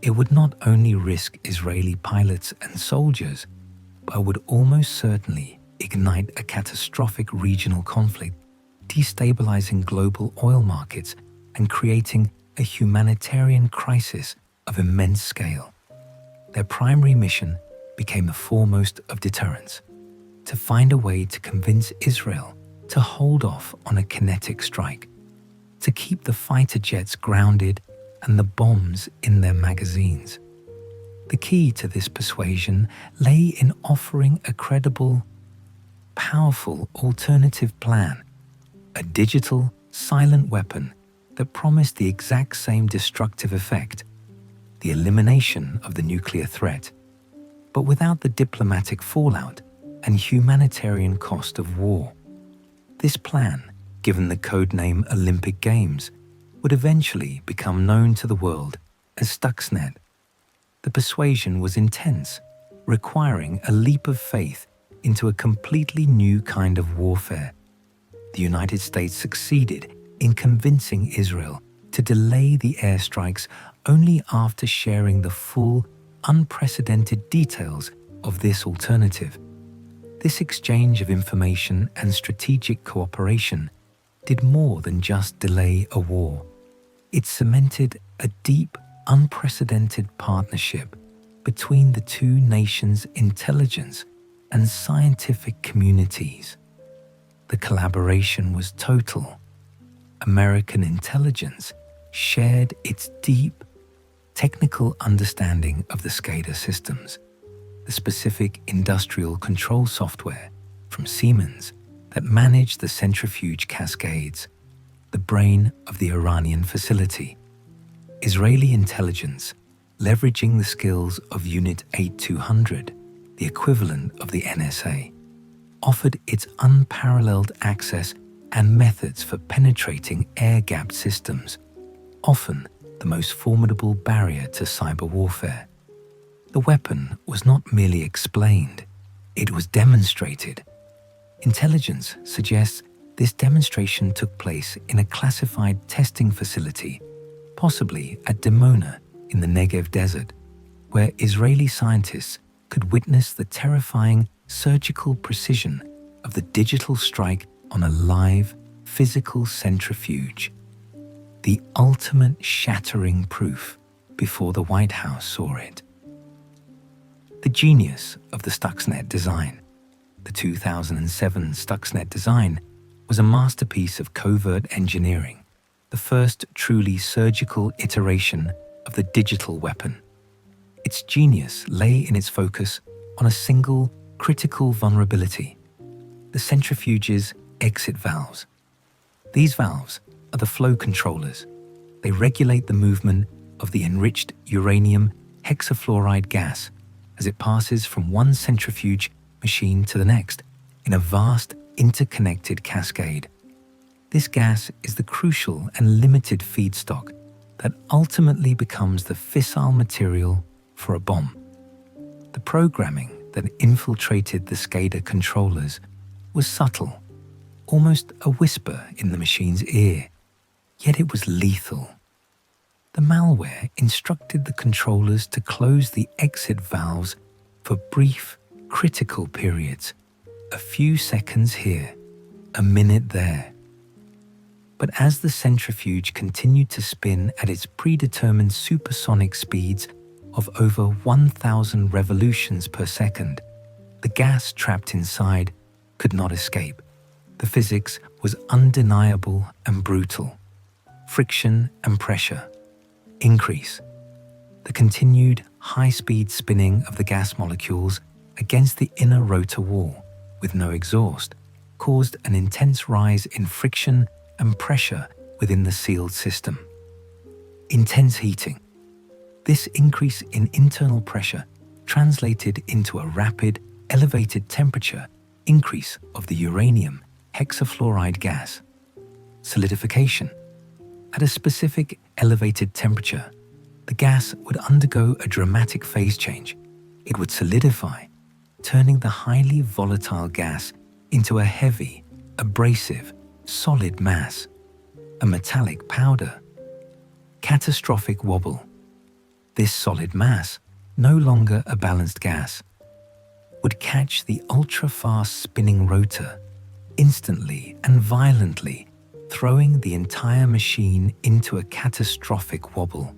It would not only risk Israeli pilots and soldiers, but would almost certainly ignite a catastrophic regional conflict, destabilizing global oil markets and creating a humanitarian crisis of immense scale. Their primary mission became the foremost of deterrence: to find a way to convince Israel to hold off on a kinetic strike, to keep the fighter jets grounded and the bombs in their magazines. The key to this persuasion lay in offering a credible, powerful alternative plan, a digital, silent weapon that promised the exact same destructive effect, the elimination of the nuclear threat, but without the diplomatic fallout and humanitarian cost of war. This plan, given the codename Olympic Games, would eventually become known to the world as Stuxnet. The persuasion was intense, requiring a leap of faith into a completely new kind of warfare. The United States succeeded in convincing Israel to delay the airstrikes only after sharing the full, unprecedented details of this alternative. This exchange of information and strategic cooperation did more than just delay a war. It cemented a deep, unprecedented partnership between the two nations' intelligence and scientific communities. The collaboration was total. American intelligence shared its deep, technical understanding of the SCADA systems, the specific industrial control software from Siemens that managed the centrifuge cascades, the brain of the Iranian facility. Israeli intelligence leveraging the skills of Unit 8200, the equivalent of the NSA, offered its unparalleled access and methods for penetrating air-gapped systems, often the most formidable barrier to cyber warfare. The weapon was not merely explained, it was demonstrated. Intelligence suggests this demonstration took place in a classified testing facility, possibly at Dimona in the Negev desert, where Israeli scientists could witness the terrifying surgical precision of the digital strike on a live, physical centrifuge. The ultimate shattering proof before the White House saw it. The genius of the Stuxnet design. The 2007 Stuxnet design was a masterpiece of covert engineering, the first truly surgical iteration of the digital weapon. Its genius lay in its focus on a single critical vulnerability: the centrifuge's exit valves. These valves are the flow controllers. They regulate the movement of the enriched uranium hexafluoride gas as it passes from one centrifuge machine to the next in a vast interconnected cascade. This gas is the crucial and limited feedstock that ultimately becomes the fissile material for a bomb. The programming that infiltrated the SCADA controllers was subtle, almost a whisper in the machine's ear, yet it was lethal. The malware instructed the controllers to close the exit valves for brief, critical periods, a few seconds here, a minute there. But as the centrifuge continued to spin at its predetermined supersonic speeds of over 1,000 revolutions per second, the gas trapped inside could not escape. The physics was undeniable and brutal. Friction and pressure increase. The continued high-speed spinning of the gas molecules against the inner rotor wall, with no exhaust, caused an intense rise in friction and pressure within the sealed system. Intense heating. This increase in internal pressure translated into a rapid, elevated temperature increase of the uranium hexafluoride gas. Solidification. At a specific elevated temperature, the gas would undergo a dramatic phase change. It would solidify, turning the highly volatile gas into a heavy, abrasive, solid mass, a metallic powder. Catastrophic wobble. This solid mass, no longer a balanced gas, would catch the ultra-fast spinning rotor, instantly and violently throwing the entire machine into a catastrophic wobble.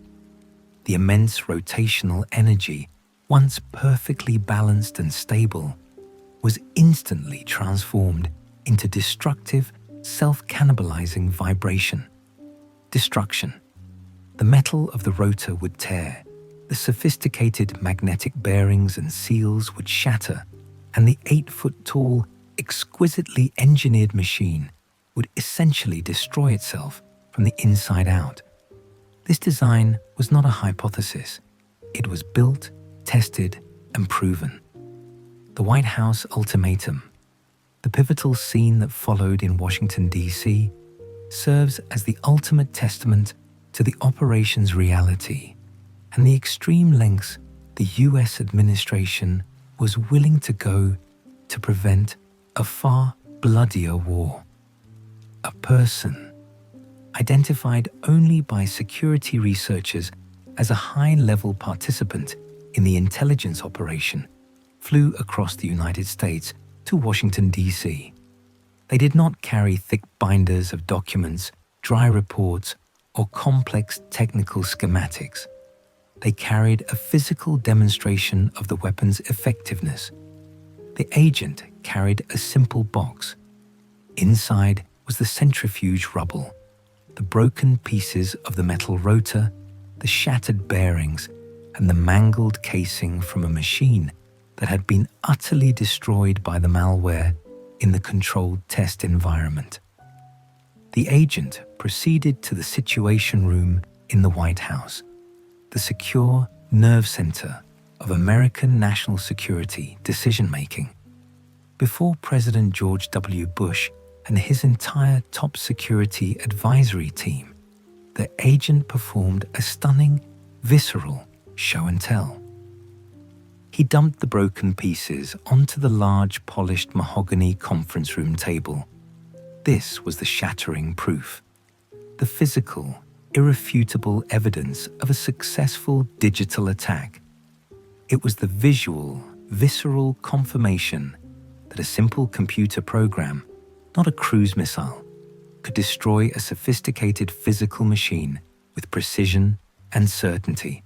The immense rotational energy, once perfectly balanced and stable, was instantly transformed into destructive, self-cannibalizing vibration. Destruction. The metal of the rotor would tear, the sophisticated magnetic bearings and seals would shatter, and the 8-foot-tall, exquisitely engineered machine would essentially destroy itself from the inside out. This design was not a hypothesis. It was built, tested, and proven. The White House ultimatum, the pivotal scene that followed in Washington, D.C., serves as the ultimate testament to the operation's reality and the extreme lengths the U.S. administration was willing to go to prevent a far bloodier war. A person, identified only by security researchers as a high-level participant in the intelligence operation, flew across the United States to Washington, D.C. They did not carry thick binders of documents, dry reports, or complex technical schematics. They carried a physical demonstration of the weapon's effectiveness. The agent carried a simple box. Inside was the centrifuge rubble, the broken pieces of the metal rotor, the shattered bearings, and the mangled casing from a machine that had been utterly destroyed by the malware in the controlled test environment. The agent proceeded to the Situation Room in the White House, the secure, nerve center of American national security decision-making. Before President George W. Bush and his entire top security advisory team, the agent performed a stunning, visceral show and tell. He dumped the broken pieces onto the large polished mahogany conference room table. This was the shattering proof, the physical, irrefutable evidence of a successful digital attack. It was the visual, visceral confirmation that a simple computer program, not a cruise missile, could destroy a sophisticated physical machine with precision and certainty.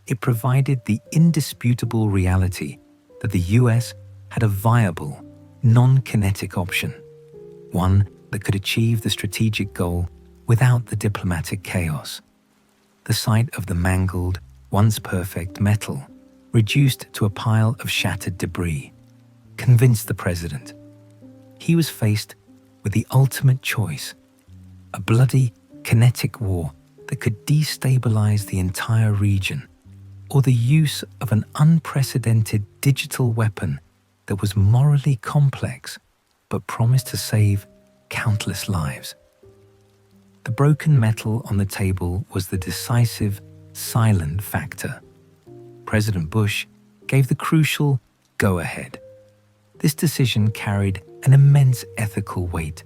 It provided the indisputable reality that the US had a viable, non-kinetic option, one that could achieve the strategic goal without the diplomatic chaos. The sight of the mangled, once perfect metal, reduced to a pile of shattered debris, convinced the president. He was faced with the ultimate choice, a bloody, kinetic war that could destabilize the entire region, or the use of an unprecedented digital weapon that was morally complex but promised to save countless lives. The broken metal on the table was the decisive, silent factor. President Bush gave the crucial go-ahead. This decision carried an immense ethical weight.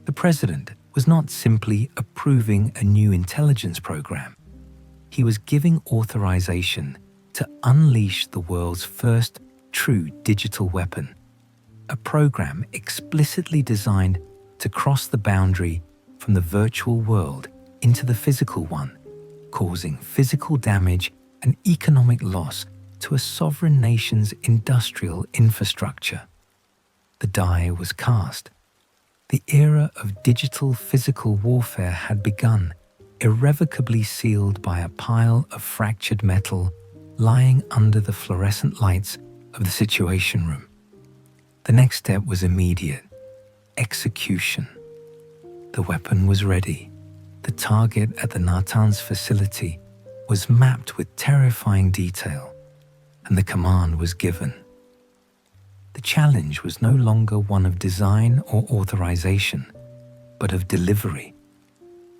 The president was not simply approving a new intelligence program. He was giving authorization to unleash the world's first true digital weapon, a program explicitly designed to cross the boundary from the virtual world into the physical one, causing physical damage and economic loss to a sovereign nation's industrial infrastructure. The die was cast. The era of digital physical warfare had begun, irrevocably sealed by a pile of fractured metal lying under the fluorescent lights of the Situation Room. The next step was immediate: execution. The weapon was ready. The target at the Natanz facility was mapped with terrifying detail, and the command was given. The challenge was no longer one of design or authorization, but of delivery.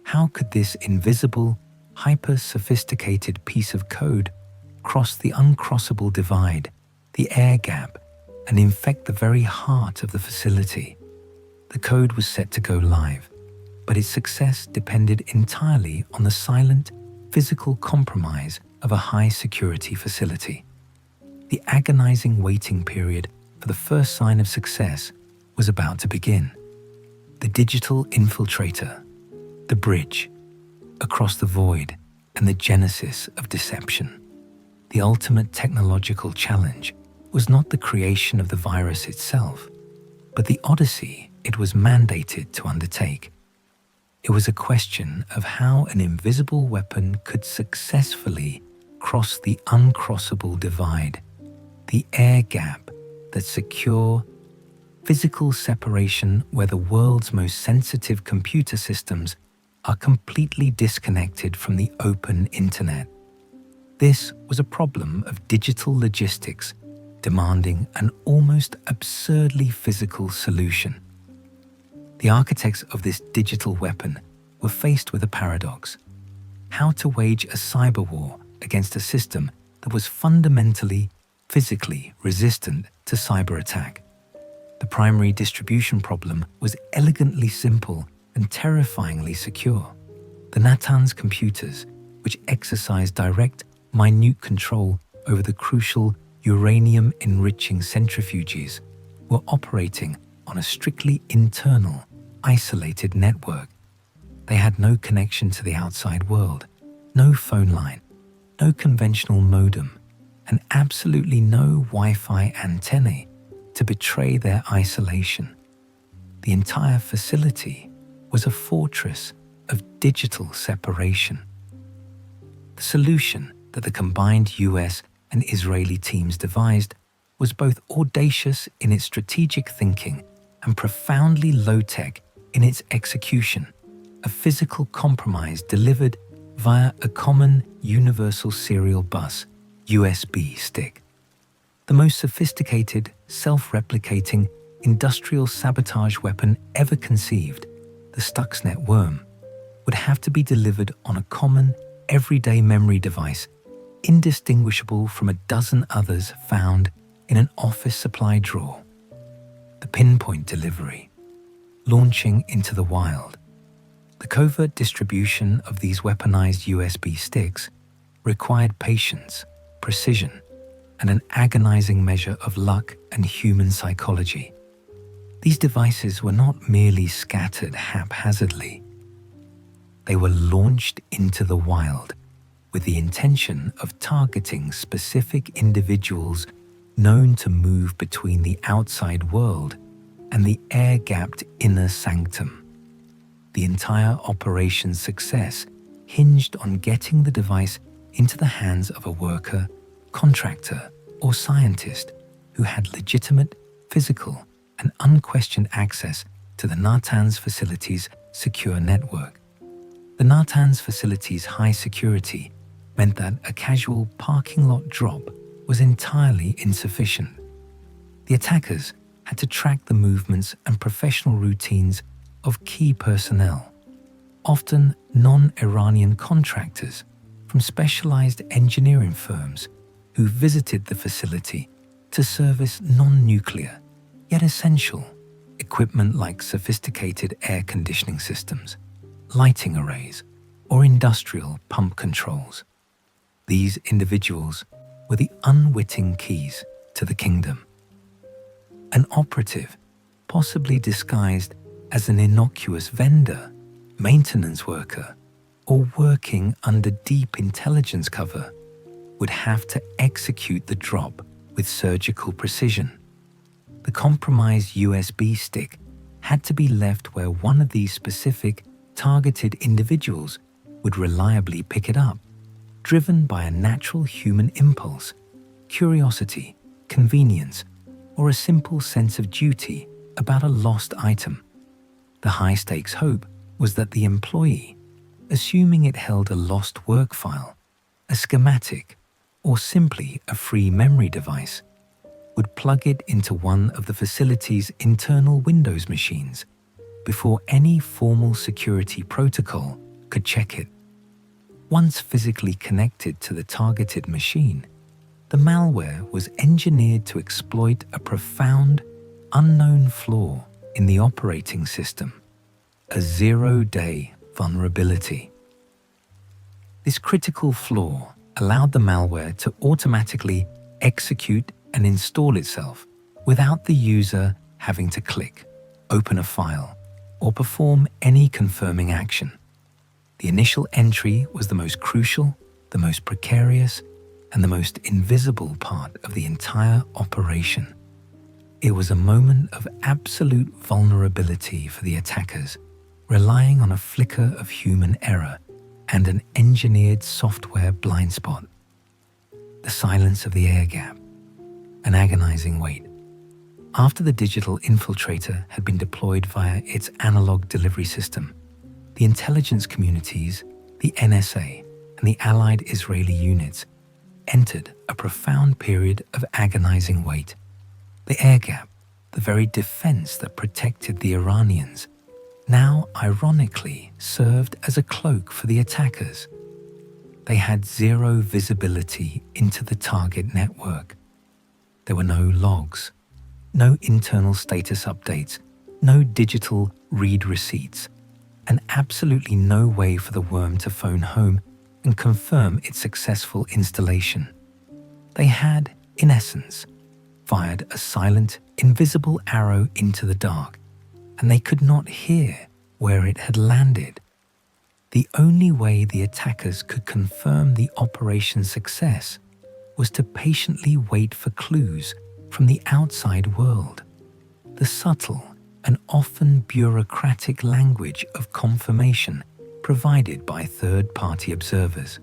How could this invisible, hyper-sophisticated piece of code cross the uncrossable divide, the air gap, and infect the very heart of the facility? The code was set to go live, but its success depended entirely on the silent, physical compromise of a high-security facility. The agonizing waiting period for the first sign of success was about to begin. The digital infiltrator, the bridge, across the void and the genesis of deception. The ultimate technological challenge was not the creation of the virus itself, but the odyssey it was mandated to undertake. It was a question of how an invisible weapon could successfully cross the uncrossable divide, the air gap that secure physical separation where the world's most sensitive computer systems are completely disconnected from the open internet. This was a problem of digital logistics, demanding an almost absurdly physical solution. The architects of this digital weapon were faced with a paradox: how to wage a cyber war against a system that was fundamentally, physically resistant to cyber attack. The primary distribution problem was elegantly simple and terrifyingly secure. The Natanz computers, which exercised direct, minute control over the crucial uranium-enriching centrifuges, were operating on a strictly internal, isolated network. They had no connection to the outside world, no phone line, no conventional modem, and absolutely no Wi-Fi antennae to betray their isolation. The entire facility was a fortress of digital separation. The solution that the combined US and Israeli teams devised was both audacious in its strategic thinking and profoundly low-tech in its execution, a physical compromise delivered via a common universal serial bus USB stick. The most sophisticated, self-replicating, industrial sabotage weapon ever conceived, the Stuxnet worm, would have to be delivered on a common, everyday memory device, indistinguishable from a dozen others found in an office supply drawer. The pinpoint delivery, launching into the wild. The covert distribution of these weaponized USB sticks required patience, precision, and an agonizing measure of luck and human psychology. These devices were not merely scattered haphazardly. They were launched into the wild with the intention of targeting specific individuals known to move between the outside world and the air-gapped inner sanctum. The entire operation's success hinged on getting the device into the hands of a worker, contractor, or scientist who had legitimate, physical, and unquestioned access to the Natanz facility's secure network. The Natanz facility's high security meant that a casual parking lot drop was entirely insufficient. The attackers had to track the movements and professional routines of key personnel, often non-Iranian contractors from specialized engineering firms who visited the facility to service non-nuclear, yet essential, equipment like sophisticated air conditioning systems, lighting arrays, or industrial pump controls. These individuals were the unwitting keys to the kingdom. An operative, possibly disguised as an innocuous vendor, maintenance worker, or working under deep intelligence cover, would have to execute the drop with surgical precision. The compromised USB stick had to be left where one of these specific, targeted individuals would reliably pick it up, driven by a natural human impulse, curiosity, convenience, or a simple sense of duty about a lost item. The high-stakes hope was that the employee, assuming it held a lost work file, a schematic, or simply a free memory device, would plug it into one of the facility's internal Windows machines before any formal security protocol could check it. Once physically connected to the targeted machine, the malware was engineered to exploit a profound, unknown flaw in the operating system, a zero-day vulnerability. This critical flaw allowed the malware to automatically execute and install itself without the user having to click, open a file, or perform any confirming action. The initial entry was the most crucial, the most precarious, and the most invisible part of the entire operation. It was a moment of absolute vulnerability for the attackers, relying on a flicker of human error and an engineered software blind spot. The silence of the air gap, an agonizing wait. After the digital infiltrator had been deployed via its analog delivery system, the intelligence communities, the NSA, and the allied Israeli units entered a profound period of agonizing wait. The air gap, the very defense that protected the Iranians, now ironically served as a cloak for the attackers. They had zero visibility into the target network. There were no logs, no internal status updates, no digital read receipts, and absolutely no way for the worm to phone home and confirm its successful installation. They had, in essence, fired a silent, invisible arrow into the dark, and they could not hear where it had landed. The only way the attackers could confirm the operation's success was to patiently wait for clues from the outside world. The subtle and often bureaucratic language of confirmation provided by third-party observers.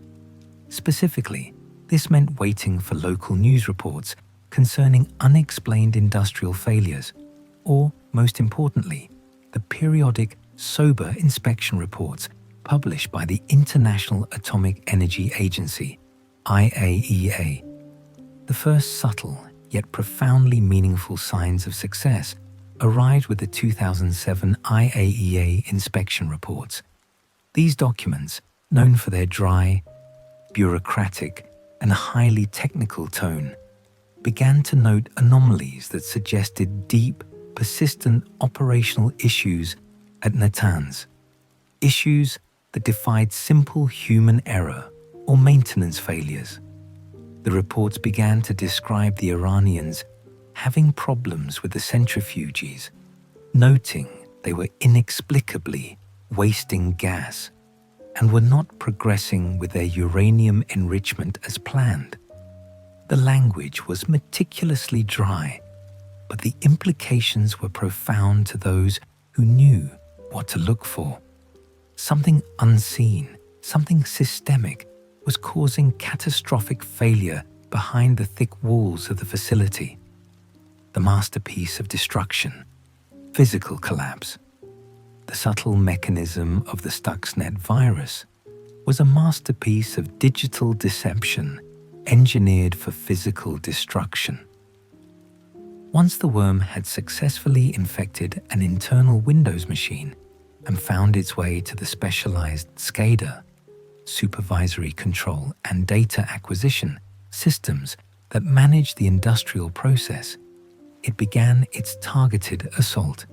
Specifically, this meant waiting for local news reports concerning unexplained industrial failures, or, most importantly, the periodic, sober inspection reports published by the International Atomic Energy Agency, IAEA. The first subtle yet profoundly meaningful signs of success arrived with the 2007 IAEA inspection reports. These documents, known for their dry, bureaucratic, and highly technical tone, began to note anomalies that suggested deep, persistent operational issues at Natanz. Issues that defied simple human error or maintenance failures. The reports began to describe the Iranians having problems with the centrifuges, noting they were inexplicably wasting gas and were not progressing with their uranium enrichment as planned. The language was meticulously dry, but the implications were profound to those who knew what to look for. Something unseen, something systemic, was causing catastrophic failure behind the thick walls of the facility. The masterpiece of destruction, physical collapse. The subtle mechanism of the Stuxnet virus was a masterpiece of digital deception engineered for physical destruction. Once the worm had successfully infected an internal Windows machine and found its way to the specialized SCADA, supervisory control and data acquisition systems that manage the industrial process, it began its targeted assault.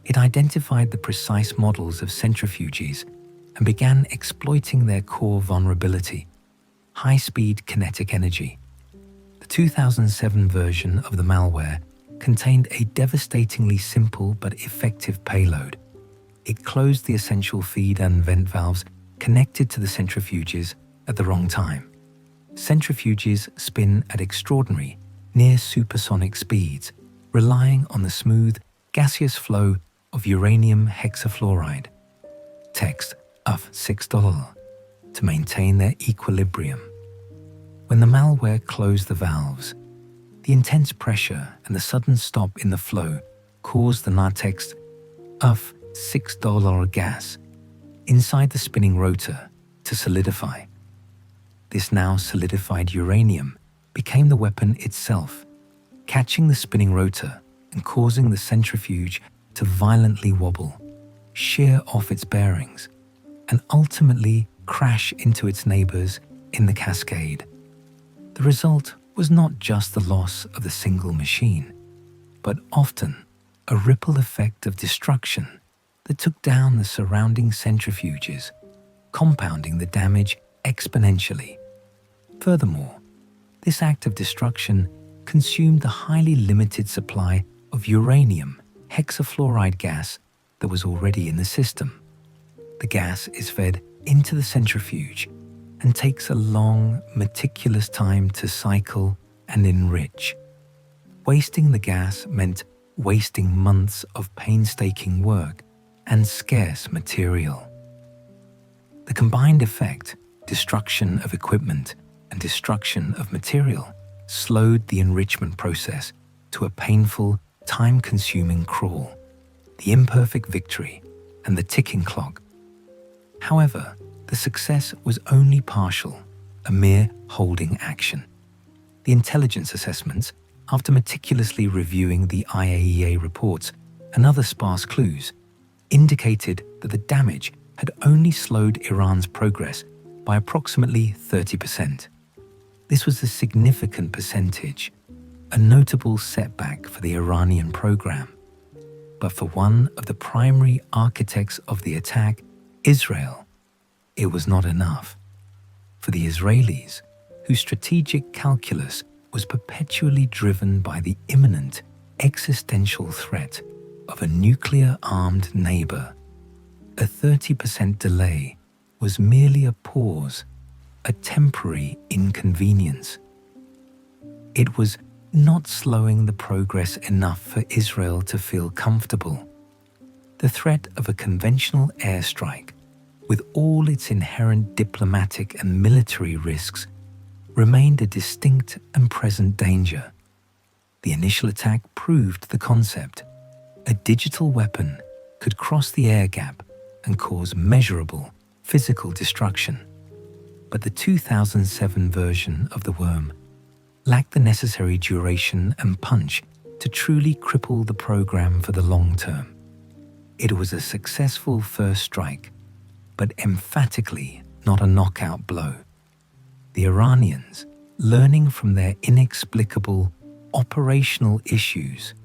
It identified the precise models of centrifuges and began exploiting their core vulnerability, high-speed kinetic energy. The 2007 version of the malware contained a devastatingly simple but effective payload. It closed the essential feed and vent valves connected to the centrifuges at the wrong time. Centrifuges spin at extraordinary, near supersonic speeds, relying on the smooth, gaseous flow of uranium hexafluoride, text of $6, to maintain their equilibrium. When the malware closed the valves, the intense pressure and the sudden stop in the flow caused the nartext of $6 gas inside the spinning rotor to solidify. This now solidified uranium became the weapon itself, catching the spinning rotor and causing the centrifuge to violently wobble, shear off its bearings, and ultimately crash into its neighbors in the cascade. The result was not just the loss of the single machine, but often a ripple effect of destruction that took down the surrounding centrifuges, compounding the damage exponentially. Furthermore, this act of destruction consumed the highly limited supply of uranium hexafluoride gas that was already in the system. The gas is fed into the centrifuge and takes a long, meticulous time to cycle and enrich. Wasting the gas meant wasting months of painstaking work and scarce material. The combined effect, destruction of equipment and destruction of material, slowed the enrichment process to a painful, time-consuming crawl, the imperfect victory, and the ticking clock. However, the success was only partial, a mere holding action. The intelligence assessments, after meticulously reviewing the IAEA reports and other sparse clues, indicated that the damage had only slowed Iran's progress by approximately 30%. This was a significant percentage, a notable setback for the Iranian program. But for one of the primary architects of the attack, Israel, it was not enough. For the Israelis, whose strategic calculus was perpetually driven by the imminent existential threat of a nuclear-armed neighbor, a 30% delay was merely a pause, a temporary inconvenience. It was not slowing the progress enough for Israel to feel comfortable. The threat of a conventional airstrike, with all its inherent diplomatic and military risks, remained a distinct and present danger. The initial attack proved the concept. A digital weapon could cross the air gap and cause measurable, physical destruction. But the 2007 version of the worm lacked the necessary duration and punch to truly cripple the program for the long term. It was a successful first strike, but emphatically not a knockout blow. The Iranians, learning from their inexplicable operational issues,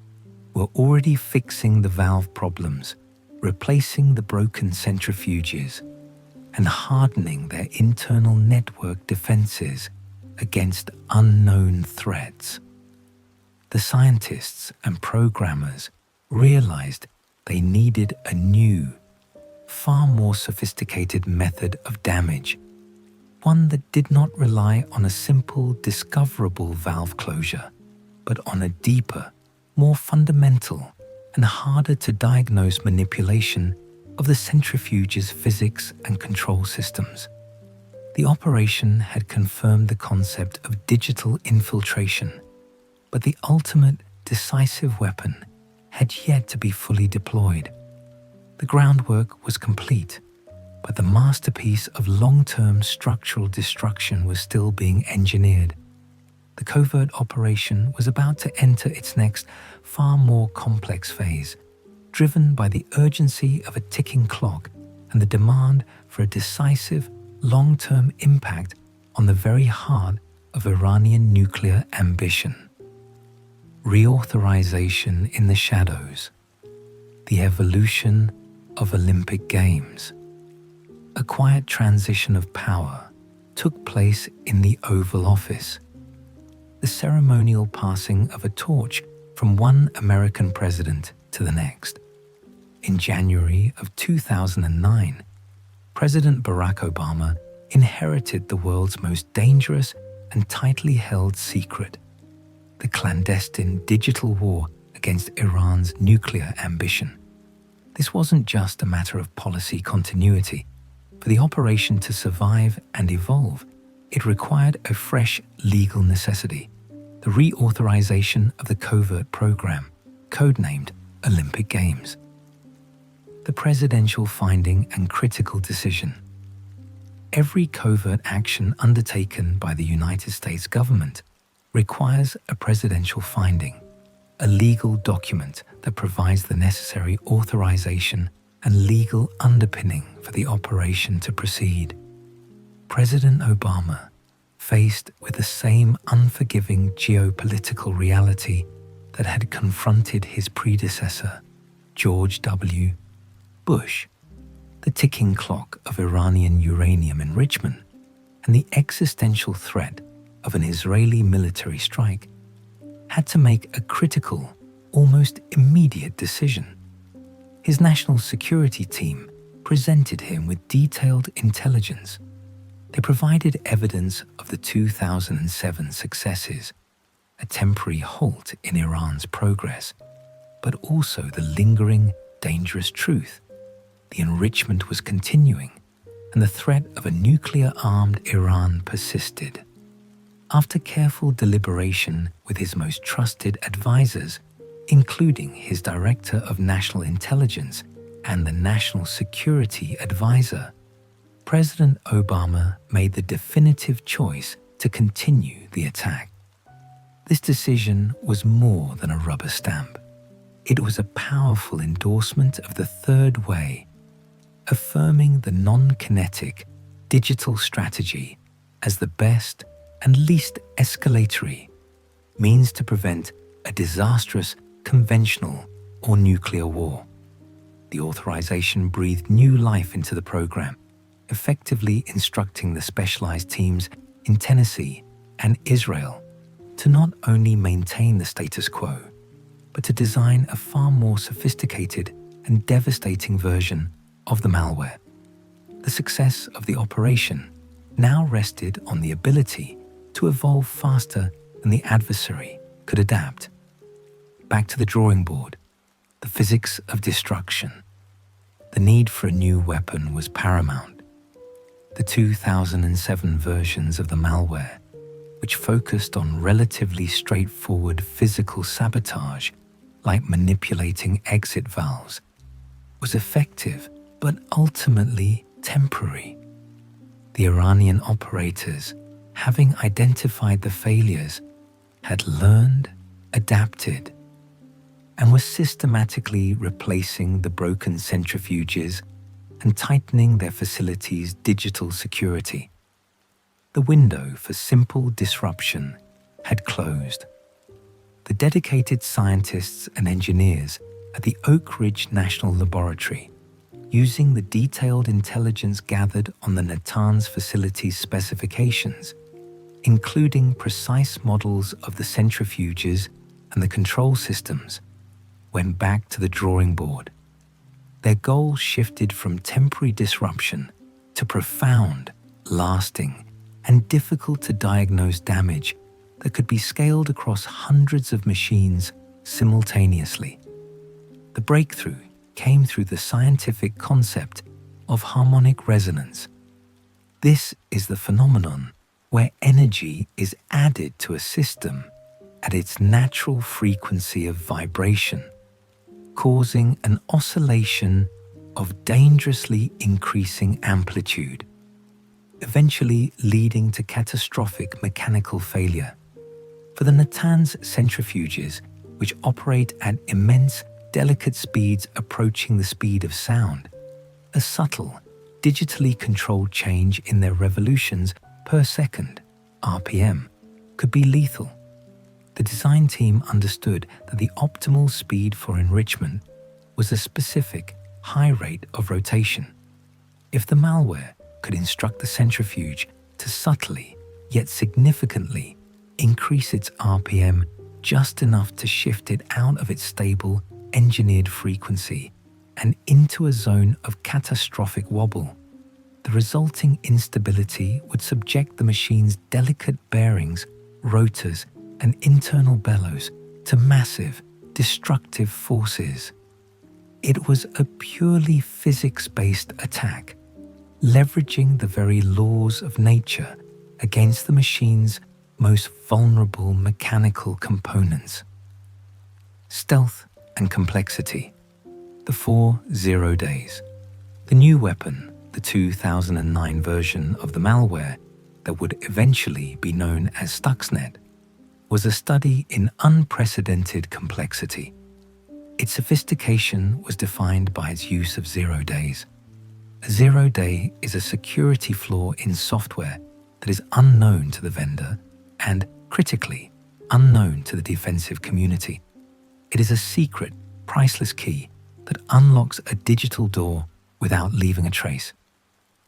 were already fixing the valve problems, replacing the broken centrifuges, and hardening their internal network defenses against unknown threats. The scientists and programmers realized they needed a new, far more sophisticated method of damage, one that did not rely on a simple, discoverable valve closure, but on a deeper, more fundamental and harder to diagnose manipulation of the centrifuge's physics and control systems. The operation had confirmed the concept of digital infiltration, but the ultimate decisive weapon had yet to be fully deployed. The groundwork was complete, but the masterpiece of long-term structural destruction was still being engineered. The covert operation was about to enter its next, far more complex phase, driven by the urgency of a ticking clock and the demand for a decisive, long-term impact on the very heart of Iranian nuclear ambition. Reauthorization in the shadows. The evolution of Olympic Games. A quiet transition of power took place in the Oval Office. The ceremonial passing of a torch from one American president to the next. In January of 2009, President Barack Obama inherited the world's most dangerous and tightly held secret, the clandestine digital war against Iran's nuclear ambition. This wasn't just a matter of policy continuity. For the operation to survive and evolve, it required a fresh legal necessity, the reauthorization of the covert program, codenamed Olympic Games. The presidential finding and critical decision. Every covert action undertaken by the United States government requires a presidential finding, a legal document that provides the necessary authorization and legal underpinning for the operation to proceed. President Obama, faced with the same unforgiving geopolitical reality that had confronted his predecessor, George W. Bush, the ticking clock of Iranian uranium enrichment, and the existential threat of an Israeli military strike, had to make a critical, almost immediate decision. His national security team presented him with detailed intelligence. They provided evidence of the 2007 successes, a temporary halt in Iran's progress, but also the lingering, dangerous truth. The enrichment was continuing, and the threat of a nuclear-armed Iran persisted. After careful deliberation with his most trusted advisors, including his Director of National Intelligence and the National Security Advisor, President Obama made the definitive choice to continue the attack. This decision was more than a rubber stamp. It was a powerful endorsement of the third way, affirming the non-kinetic digital strategy as the best and least escalatory means to prevent a disastrous conventional or nuclear war. The authorization breathed new life into the program, effectively instructing the specialized teams in Tennessee and Israel to not only maintain the status quo, but to design a far more sophisticated and devastating version of the malware. The success of the operation now rested on the ability to evolve faster than the adversary could adapt. Back to the drawing board, the physics of destruction. The need for a new weapon was paramount. The 2007 versions of the malware, which focused on relatively straightforward physical sabotage like manipulating exit valves, was effective but ultimately temporary. The Iranian operators, having identified the failures, had learned, adapted, and were systematically replacing the broken centrifuges and tightening their facilities' digital security. The window for simple disruption had closed. The dedicated scientists and engineers at the Oak Ridge National Laboratory, using the detailed intelligence gathered on the Natanz facility's specifications, including precise models of the centrifuges and the control systems, went back to the drawing board. Their goal shifted from temporary disruption to profound, lasting, and difficult to diagnose damage that could be scaled across hundreds of machines simultaneously. The breakthrough came through the scientific concept of harmonic resonance. This is the phenomenon where energy is added to a system at its natural frequency of vibration, causing an oscillation of dangerously increasing amplitude, eventually leading to catastrophic mechanical failure. For the Natanz centrifuges, which operate at immense, delicate speeds approaching the speed of sound, a subtle, digitally controlled change in their revolutions per second, RPM, could be lethal. The design team understood that the optimal speed for enrichment was a specific, high rate of rotation. If the malware could instruct the centrifuge to subtly, yet significantly, increase its RPM just enough to shift it out of its stable, engineered frequency and into a zone of catastrophic wobble, the resulting instability would subject the machine's delicate bearings, rotors, and internal bellows to massive, destructive forces. It was a purely physics-based attack, leveraging the very laws of nature against the machine's most vulnerable mechanical components. Stealth and complexity. The 4 days. The new weapon, the 2009 version of the malware that would eventually be known as Stuxnet, was a study in unprecedented complexity. Its sophistication was defined by its use of 0 days. A 0 day is a security flaw in software that is unknown to the vendor and, critically, unknown to the defensive community. It is a secret, priceless key that unlocks a digital door without leaving a trace.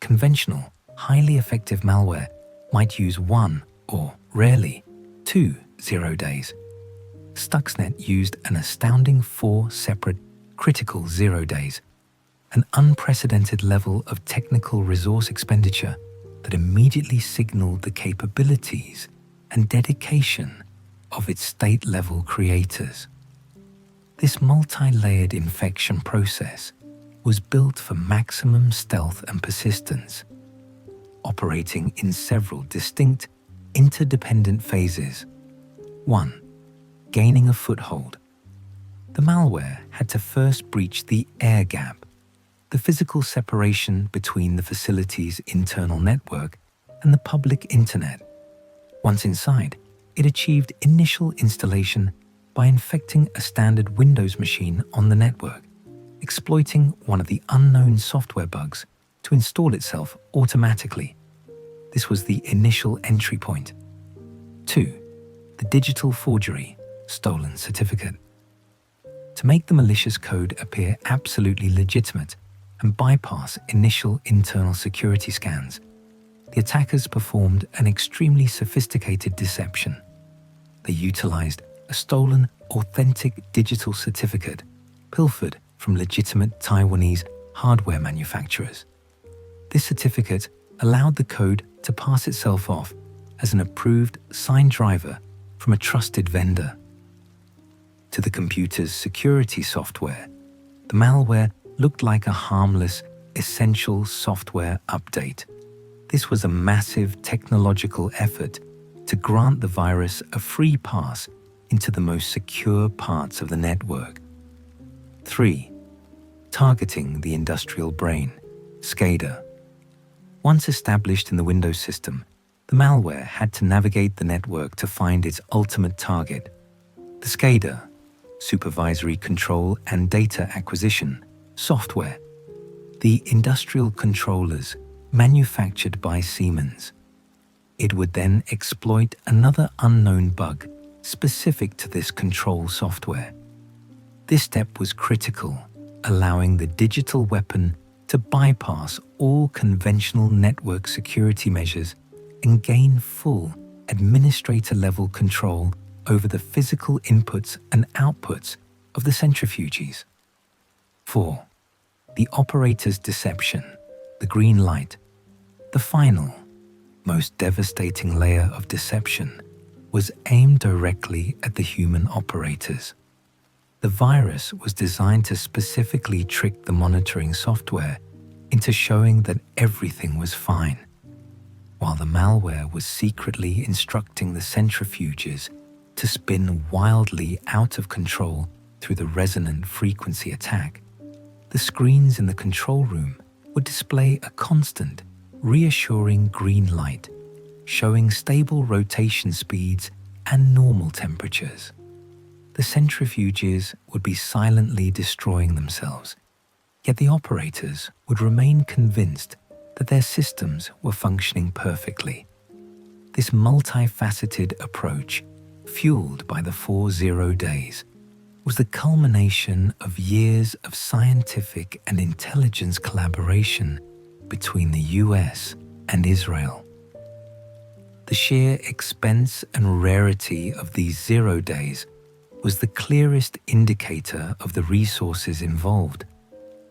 Conventional, highly effective malware might use 1 or, rarely, 2 0 days. Stuxnet used an astounding 4 separate, critical 0 days, an unprecedented level of technical resource expenditure that immediately signaled the capabilities and dedication of its state-level creators. This multi-layered infection process was built for maximum stealth and persistence, operating in several distinct, interdependent phases. 1. Gaining a foothold. The malware had to first breach the air gap, the physical separation between the facility's internal network and the public internet. Once inside, it achieved initial installation by infecting a standard Windows machine on the network, exploiting one of the unknown software bugs to install itself automatically. This was the initial entry point. 2. The digital forgery, stolen certificate. To make the malicious code appear absolutely legitimate and bypass initial internal security scans, the attackers performed an extremely sophisticated deception. They utilized a stolen, authentic digital certificate pilfered from legitimate Taiwanese hardware manufacturers. This certificate allowed the code to pass itself off as an approved signed driver from a trusted vendor. To the computer's security software, the malware looked like a harmless, essential software update. This was a massive technological effort to grant the virus a free pass into the most secure parts of the network. 3. Targeting the industrial brain, SCADA. Once established in the Windows system, the malware had to navigate the network to find its ultimate target, the SCADA, Supervisory Control and Data Acquisition, software, the industrial controllers manufactured by Siemens. It would then exploit another unknown bug specific to this control software. This step was critical, allowing the digital weapon to bypass all conventional network security measures and gain full administrator-level control over the physical inputs and outputs of the centrifuges. 4. The operator's deception, the green light. The final, most devastating layer of deception was aimed directly at the human operators. The virus was designed to specifically trick the monitoring software into showing that everything was fine, while the malware was secretly instructing the centrifuges to spin wildly out of control through the resonant frequency attack. The screens in the control room would display a constant, reassuring green light, showing stable rotation speeds and normal temperatures. The centrifuges would be silently destroying themselves, yet the operators would remain convinced that their systems were functioning perfectly. This multifaceted approach, fueled by the 4 days, was the culmination of years of scientific and intelligence collaboration between the US and Israel. The sheer expense and rarity of these 0 days was the clearest indicator of the resources involved.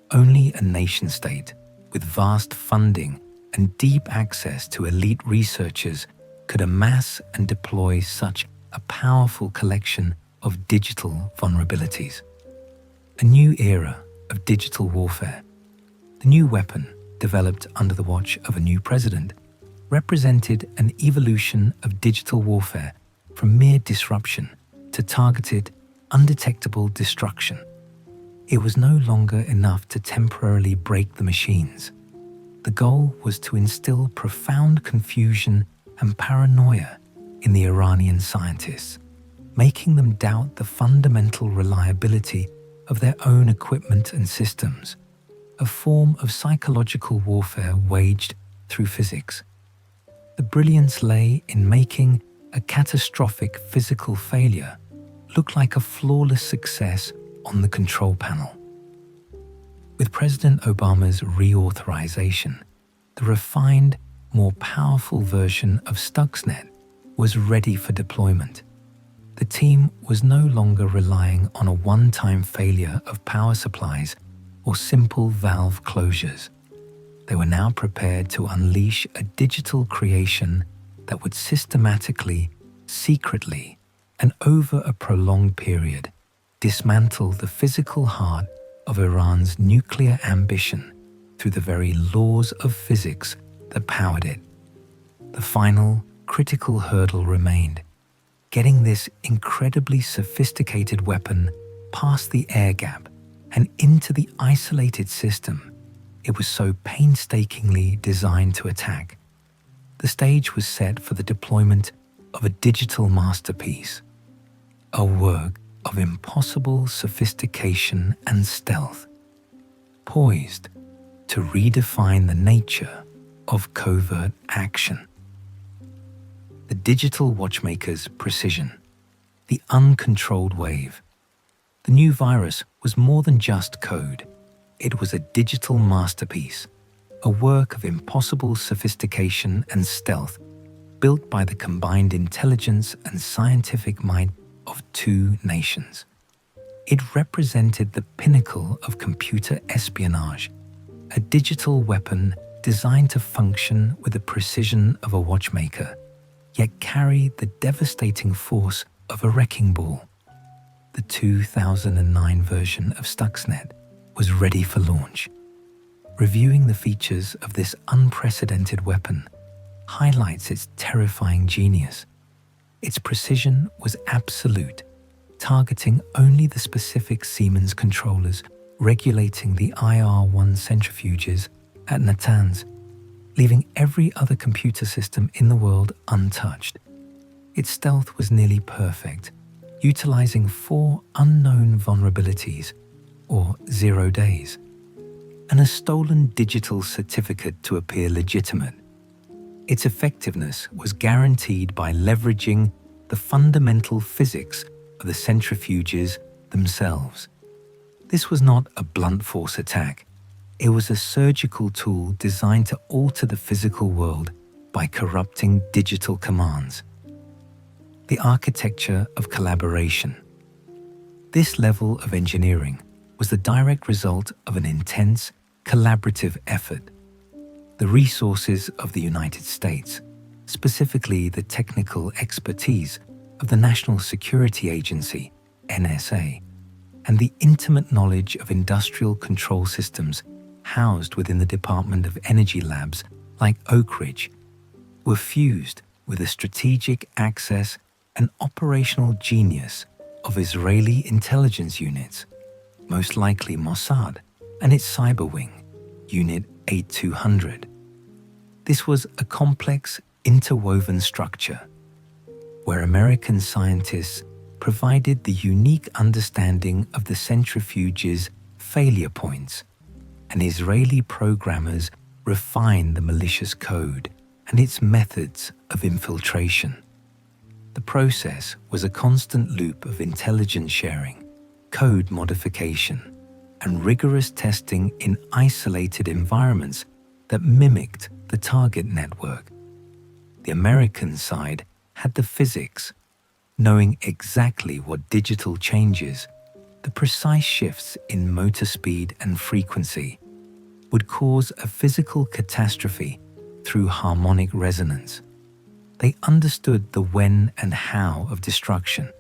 Only a nation-state with vast funding and deep access to elite researchers could amass and deploy such a powerful collection of digital vulnerabilities. A new era of digital warfare. The new weapon, developed under the watch of a new president, represented an evolution of digital warfare from mere disruption to targeted, undetectable destruction. It was no longer enough to temporarily break the machines. The goal was to instill profound confusion and paranoia in the Iranian scientists, making them doubt the fundamental reliability of their own equipment and systems, a form of psychological warfare waged through physics. The brilliance lay in making a catastrophic physical failure look like a flawless success on the control panel. With President Obama's reauthorization, the refined, more powerful version of Stuxnet was ready for deployment. The team was no longer relying on a one-time failure of power supplies or simple valve closures. They were now prepared to unleash a digital creation that would systematically, secretly, and over a prolonged period, dismantle the physical heart of Iran's nuclear ambition through the very laws of physics that powered it. The final, critical hurdle remained: getting this incredibly sophisticated weapon past the air gap and into the isolated system it was so painstakingly designed to attack. The stage was set for the deployment of a digital masterpiece, a work of impossible sophistication and stealth, poised to redefine the nature of covert action. The digital watchmaker's precision, the uncontrolled wave. The new virus was more than just code. It was a digital masterpiece, a work of impossible sophistication and stealth, built by the combined intelligence and scientific might of two nations. It represented the pinnacle of computer espionage, a digital weapon designed to function with the precision of a watchmaker, yet carry the devastating force of a wrecking ball. The 2009 version of Stuxnet was ready for launch. Reviewing the features of this unprecedented weapon highlights its terrifying genius. Its precision was absolute, targeting only the specific Siemens controllers regulating the IR-1 centrifuges at Natanz, leaving every other computer system in the world untouched. Its stealth was nearly perfect, utilizing 4 unknown vulnerabilities, or 0 days, and a stolen digital certificate to appear legitimate. Its effectiveness was guaranteed by leveraging the fundamental physics of the centrifuges themselves. This was not a blunt force attack. It was a surgical tool designed to alter the physical world by corrupting digital commands. The architecture of collaboration. This level of engineering was the direct result of an intense, collaborative effort. The resources of the United States, specifically the technical expertise of the National Security Agency, NSA, and the intimate knowledge of industrial control systems housed within the Department of Energy labs like Oak Ridge, were fused with the strategic access and operational genius of Israeli intelligence units, most likely Mossad and its cyber wing, Unit 8200. This was a complex, interwoven structure where American scientists provided the unique understanding of the centrifuge's failure points, and Israeli programmers refined the malicious code and its methods of infiltration. The process was a constant loop of intelligence sharing, code modification, and rigorous testing in isolated environments that mimicked the target network. The American side had the physics, knowing exactly what digital changes, the precise shifts in motor speed and frequency, would cause a physical catastrophe through harmonic resonance. They understood the when and how of destruction.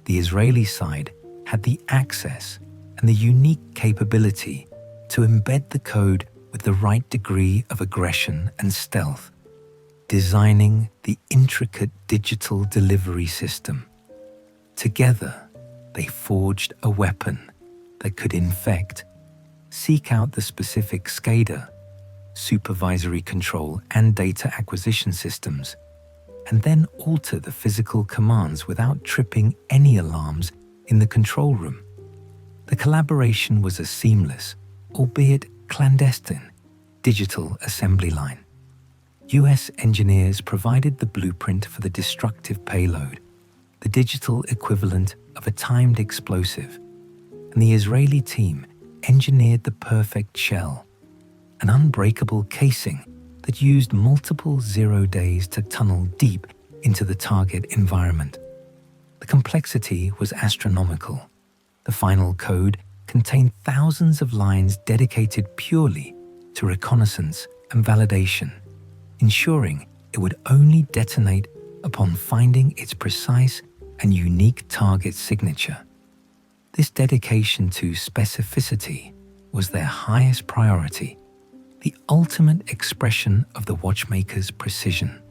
The Israeli side had the access and the unique capability to embed the code with the right degree of aggression and stealth, designing the intricate digital delivery system. Together, they forged a weapon that could infect, seek out the specific SCADA, supervisory control and data acquisition systems, and then alter the physical commands without tripping any alarms in the control room. The collaboration was a seamless, albeit clandestine, digital assembly line. US engineers provided the blueprint for the destructive payload, the digital equivalent of a timed explosive, and the Israeli team engineered the perfect shell, an unbreakable casing that used multiple 0 days to tunnel deep into the target environment. The complexity was astronomical. The final code contained thousands of lines dedicated purely to reconnaissance and validation, ensuring it would only detonate upon finding its precise and unique target signature. This dedication to specificity was their highest priority, the ultimate expression of the watchmaker's precision.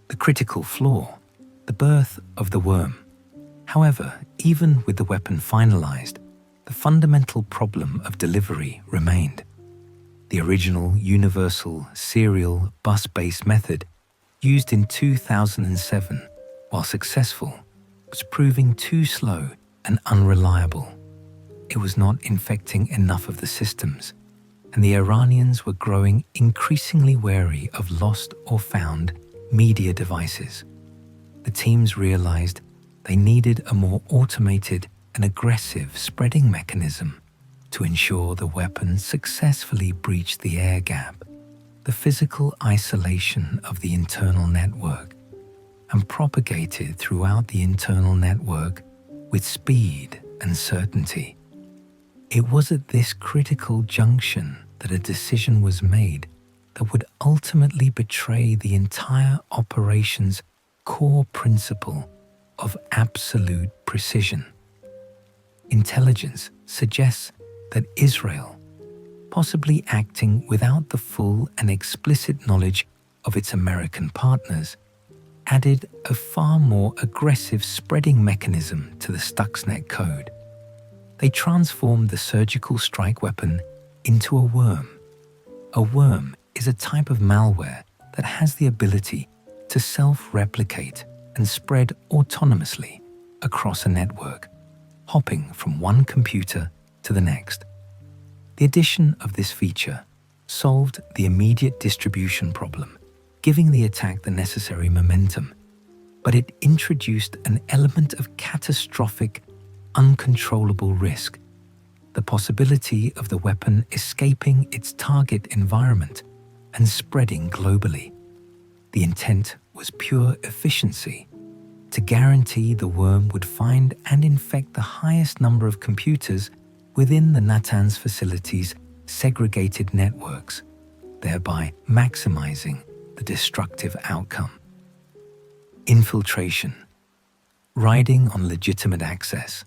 The critical flaw, the birth of the worm. However, even with the weapon finalized, the fundamental problem of delivery remained. The original universal serial bus-based method used in 2007, while successful, was proving too slow and unreliable. It was not infecting enough of the systems, and the Iranians were growing increasingly wary of lost or found media devices. The teams realized they needed a more automated and aggressive spreading mechanism to ensure the weapon successfully breached the air gap, the physical isolation of the internal network, and propagated throughout the internal network with speed and certainty. It was at this critical junction that a decision was made that would ultimately betray the entire operation's core principle of absolute precision. Intelligence suggests that Israel, possibly acting without the full and explicit knowledge of its American partners, added a far more aggressive spreading mechanism to the Stuxnet code. They transformed the surgical strike weapon into a worm is a type of malware that has the ability to self-replicate and spread autonomously across a network, hopping from one computer to the next. The addition of this feature solved the immediate distribution problem, giving the attack the necessary momentum, but it introduced an element of catastrophic, uncontrollable risk, the possibility of the weapon escaping its target environment and spreading globally. The intent was pure efficiency, to guarantee the worm would find and infect the highest number of computers within the Natanz facility's segregated networks, thereby maximizing the destructive outcome. Infiltration. Riding on legitimate access.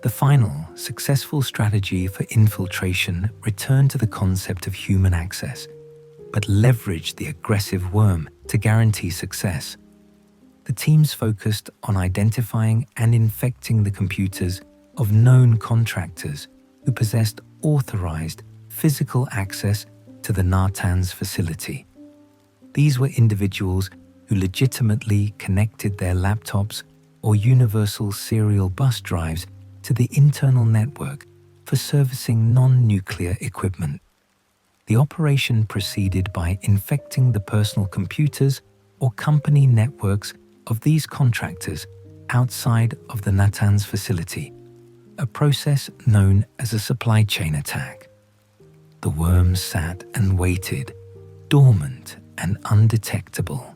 The final, successful strategy for infiltration returned to the concept of human access, but leveraged the aggressive worm to guarantee success. The teams focused on identifying and infecting the computers of known contractors who possessed authorized physical access to the Natanz facility. These were individuals who legitimately connected their laptops or universal serial bus drives to the internal network for servicing non-nuclear equipment. The operation proceeded by infecting the personal computers or company networks of these contractors outside of the Natanz facility, a process known as a supply chain attack. The worms sat and waited, dormant and undetectable,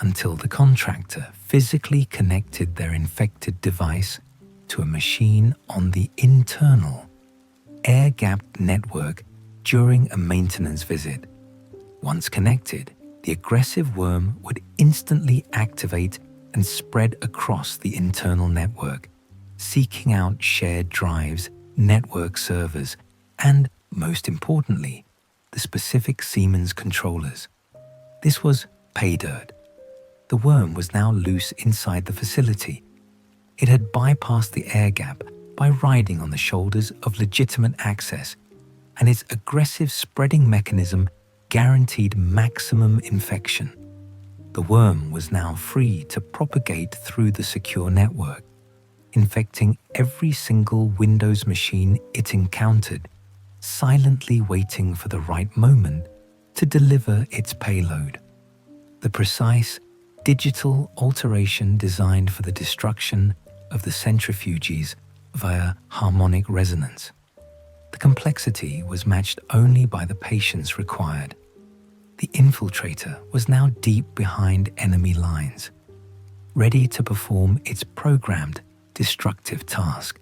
until the contractor physically connected their infected device to a machine on the internal, air-gapped network during a maintenance visit. Once connected, the aggressive worm would instantly activate and spread across the internal network, seeking out shared drives, network servers, and, most importantly, the specific Siemens controllers. This was pay dirt. The worm was now loose inside the facility. It had bypassed the air gap by riding on the shoulders of legitimate access, and its aggressive spreading mechanism guaranteed maximum infection. The worm was now free to propagate through the secure network, infecting every single Windows machine it encountered, silently waiting for the right moment to deliver its payload. The precise, digital alteration designed for the destruction of the centrifuges via harmonic resonance. The complexity was matched only by the patience required. The infiltrator was now deep behind enemy lines, ready to perform its programmed destructive task.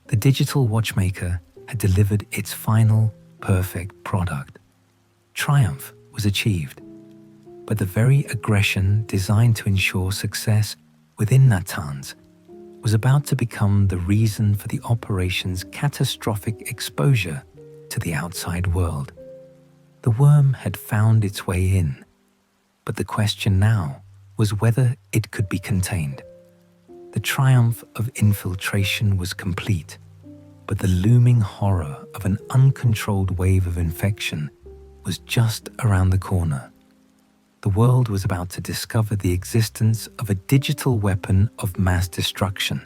The digital watchmaker had delivered its final, perfect product. Triumph was achieved, but the very aggression designed to ensure success within Natanz was about to become the reason for the operation's catastrophic exposure to the outside world. The worm had found its way in, but the question now was whether it could be contained. The triumph of infiltration was complete, but the looming horror of an uncontrolled wave of infection was just around the corner. The world was about to discover the existence of a digital weapon of mass destruction,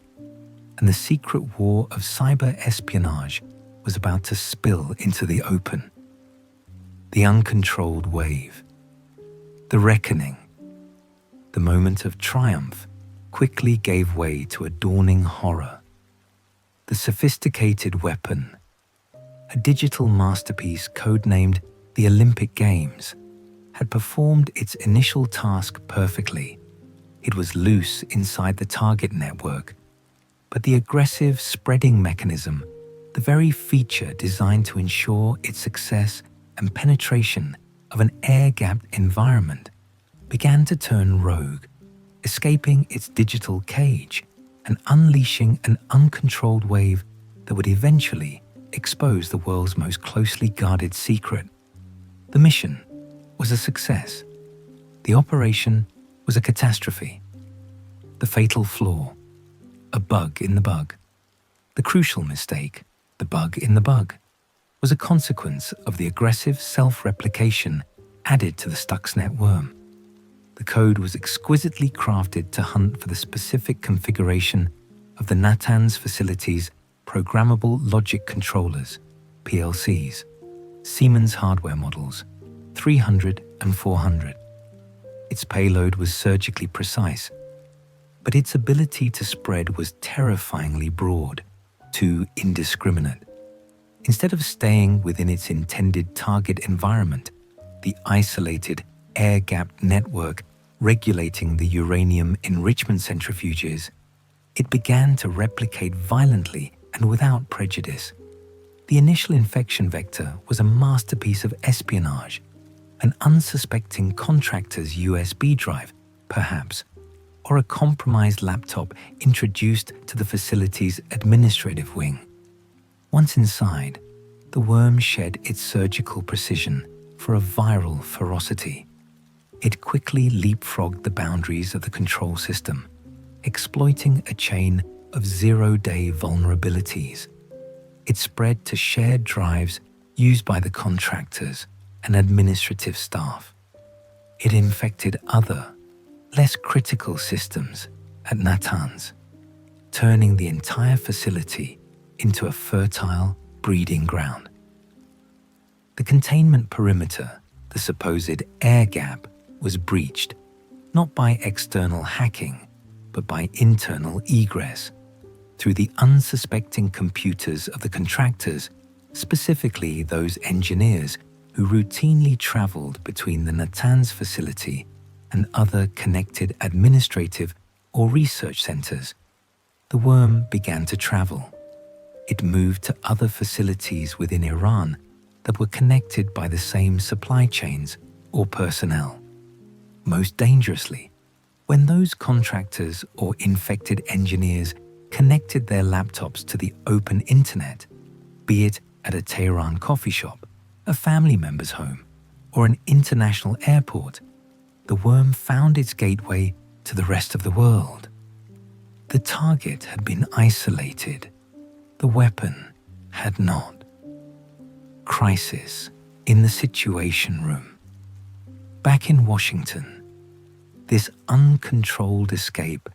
and the secret war of cyber espionage was about to spill into the open. The uncontrolled wave. The reckoning. The moment of triumph quickly gave way to a dawning horror. The sophisticated weapon, a digital masterpiece codenamed the Olympic Games, had performed its initial task perfectly. It was loose inside the target network, but the aggressive spreading mechanism, the very feature designed to ensure its success and penetration of an air-gapped environment, began to turn rogue, escaping its digital cage and unleashing an uncontrolled wave that would eventually expose the world's most closely guarded secret. The mission was a success. The operation was a catastrophe. The fatal flaw, a bug in the bug. The crucial mistake, the bug in the bug. was a consequence of the aggressive self-replication added to the Stuxnet worm. The code was exquisitely crafted to hunt for the specific configuration of the Natanz facility's programmable logic controllers, PLCs, Siemens hardware models 300 and 400. Its payload was surgically precise, but its ability to spread was terrifyingly broad, too indiscriminate. Instead of staying within its intended target environment, the isolated, air-gapped network regulating the uranium enrichment centrifuges, it began to replicate violently and without prejudice. The initial infection vector was a masterpiece of espionage, an unsuspecting contractor's USB drive, perhaps, or a compromised laptop introduced to the facility's administrative wing. Once inside, the worm shed its surgical precision for a viral ferocity. It quickly leapfrogged the boundaries of the control system, exploiting a chain of zero-day vulnerabilities. It spread to shared drives used by the contractors and administrative staff. It infected other, less critical systems at Natanz, turning the entire facility into a fertile breeding ground. The containment perimeter, the supposed air gap, was breached, not by external hacking, but by internal egress, through the unsuspecting computers of the contractors, specifically those engineers who routinely traveled between the Natanz facility and other connected administrative or research centers. The worm began to travel. It moved to other facilities within Iran that were connected by the same supply chains or personnel. Most dangerously, when those contractors or infected engineers connected their laptops to the open internet, be it at a Tehran coffee shop, a family member's home, or an international airport, the worm found its gateway to the rest of the world. The target had been isolated. The weapon had not. Crisis in the Situation Room. Back in Washington, this uncontrolled escape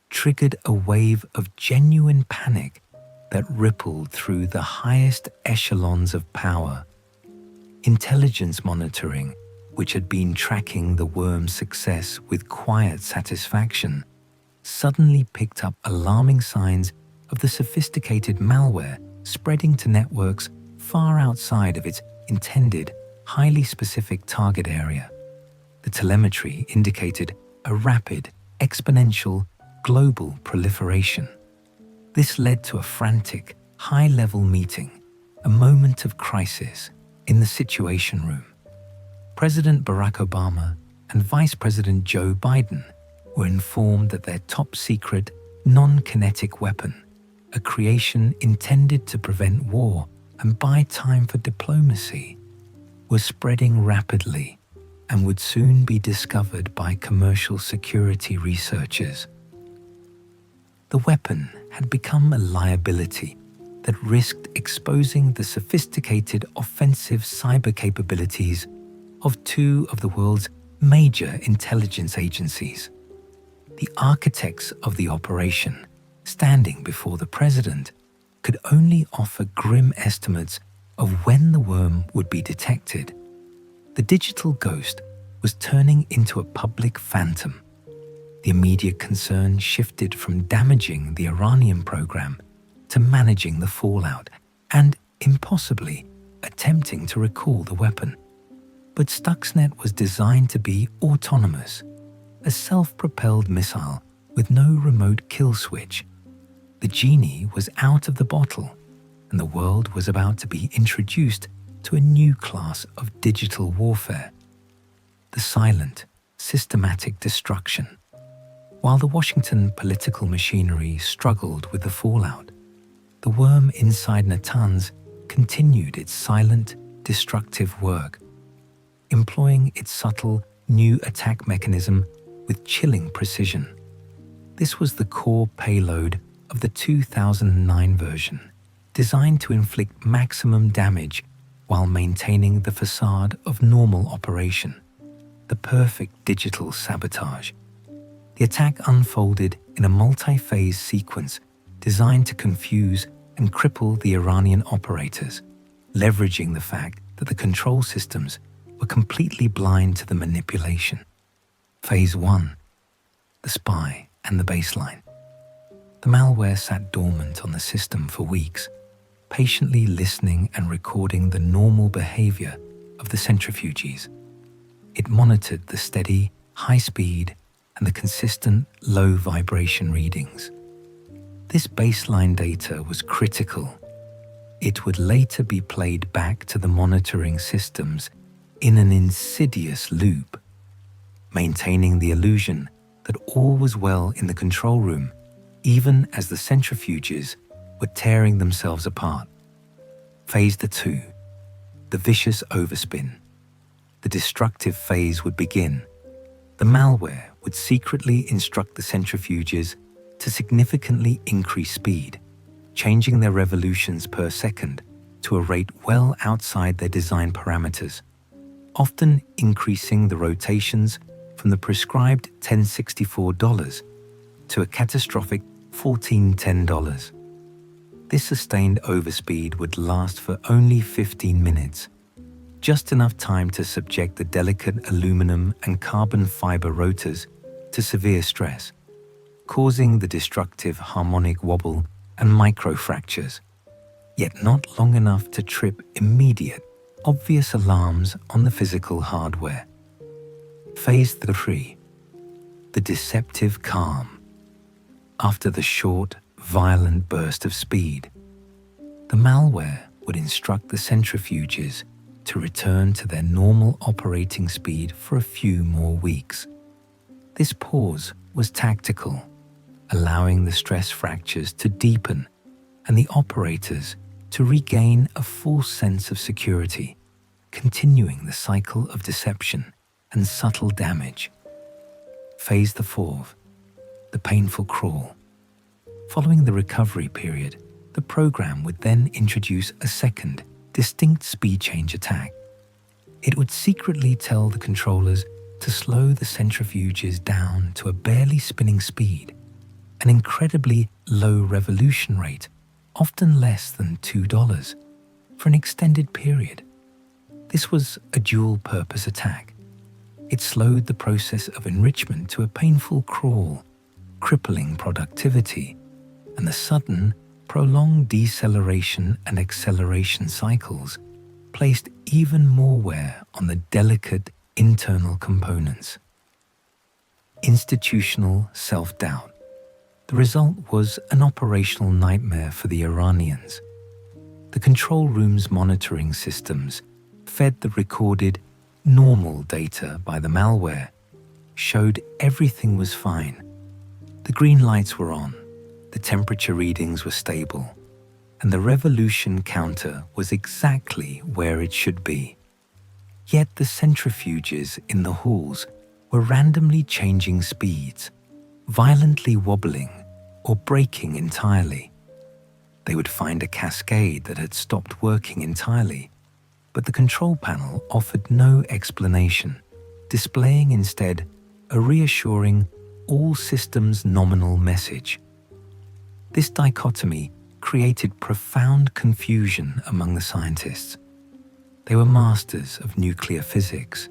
triggered a wave of genuine panic that rippled through the highest echelons of power. Intelligence monitoring, which had been tracking the worm's success with quiet satisfaction, suddenly picked up alarming signs of the sophisticated malware spreading to networks far outside of its intended, highly specific target area. The telemetry indicated a rapid, exponential, global proliferation. This led to a frantic, high-level meeting, a moment of crisis in the Situation Room. President Barack Obama and Vice President Joe Biden were informed that their top-secret, non-kinetic weapon, a creation intended to prevent war and buy time for diplomacy, was spreading rapidly and would soon be discovered by commercial security researchers. The weapon had become a liability that risked exposing the sophisticated offensive cyber capabilities of two of the world's major intelligence agencies. The architects of the operation, standing before the president, could only offer grim estimates of when the worm would be detected. The digital ghost was turning into a public phantom. The immediate concern shifted from damaging the Iranian program to managing the fallout and, impossibly, attempting to recall the weapon. But Stuxnet was designed to be autonomous, a self-propelled missile with no remote kill switch. The genie was out of the bottle, and the world was about to be introduced to a new class of digital warfare: the silent, systematic destruction. While the Washington political machinery struggled with the fallout, the worm inside Natanz continued its silent, destructive work, employing its subtle, new attack mechanism with chilling precision. This was the core payload of the 2009 version, designed to inflict maximum damage while maintaining the facade of normal operation, the perfect digital sabotage. The attack unfolded in a multi-phase sequence designed to confuse and cripple the Iranian operators, leveraging the fact that the control systems were completely blind to the manipulation. Phase 1. The spy and the baseline. The malware sat dormant on the system for weeks, patiently listening and recording the normal behavior of the centrifuges. It monitored the steady, high speed and the consistent, low vibration readings. This baseline data was critical. It would later be played back to the monitoring systems in an insidious loop, maintaining the illusion that all was well in the control room, even as the centrifuges were tearing themselves apart. Phase 2. The vicious overspin. The destructive phase would begin. The malware would secretly instruct the centrifuges to significantly increase speed, changing their revolutions per second to a rate well outside their design parameters, often increasing the rotations from the prescribed $1064 to a catastrophic $1410. This sustained overspeed would last for only 15 minutes, just enough time to subject the delicate aluminum and carbon fiber rotors to severe stress, causing the destructive harmonic wobble and microfractures, yet not long enough to trip immediate, obvious alarms on the physical hardware. Phase 3. The deceptive calm. After the short, violent burst of speed, the malware would instruct the centrifuges to return to their normal operating speed for a few more weeks. This pause was tactical, allowing the stress fractures to deepen and the operators to regain a false sense of security, continuing the cycle of deception and subtle damage. Phase 4. The painful crawl. Following the recovery period, the program would then introduce a second, distinct speed change attack. It would secretly tell the controllers to slow the centrifuges down to a barely spinning speed, an incredibly low revolution rate, often less than $2, for an extended period. This was a dual-purpose attack. It slowed the process of enrichment to a painful crawl, crippling productivity, and the sudden, prolonged deceleration and acceleration cycles placed even more wear on the delicate internal components. Institutional self-doubt. The result was an operational nightmare for the Iranians. The control room's monitoring systems fed the recorded normal data by the malware, showed everything was fine. The green lights were on, the temperature readings were stable, and the revolution counter was exactly where it should be. Yet the centrifuges in the halls were randomly changing speeds, violently wobbling or breaking entirely. They would find a cascade that had stopped working entirely, but the control panel offered no explanation, displaying instead a reassuring all systems nominal message. This dichotomy created profound confusion among the scientists. They were masters of nuclear physics,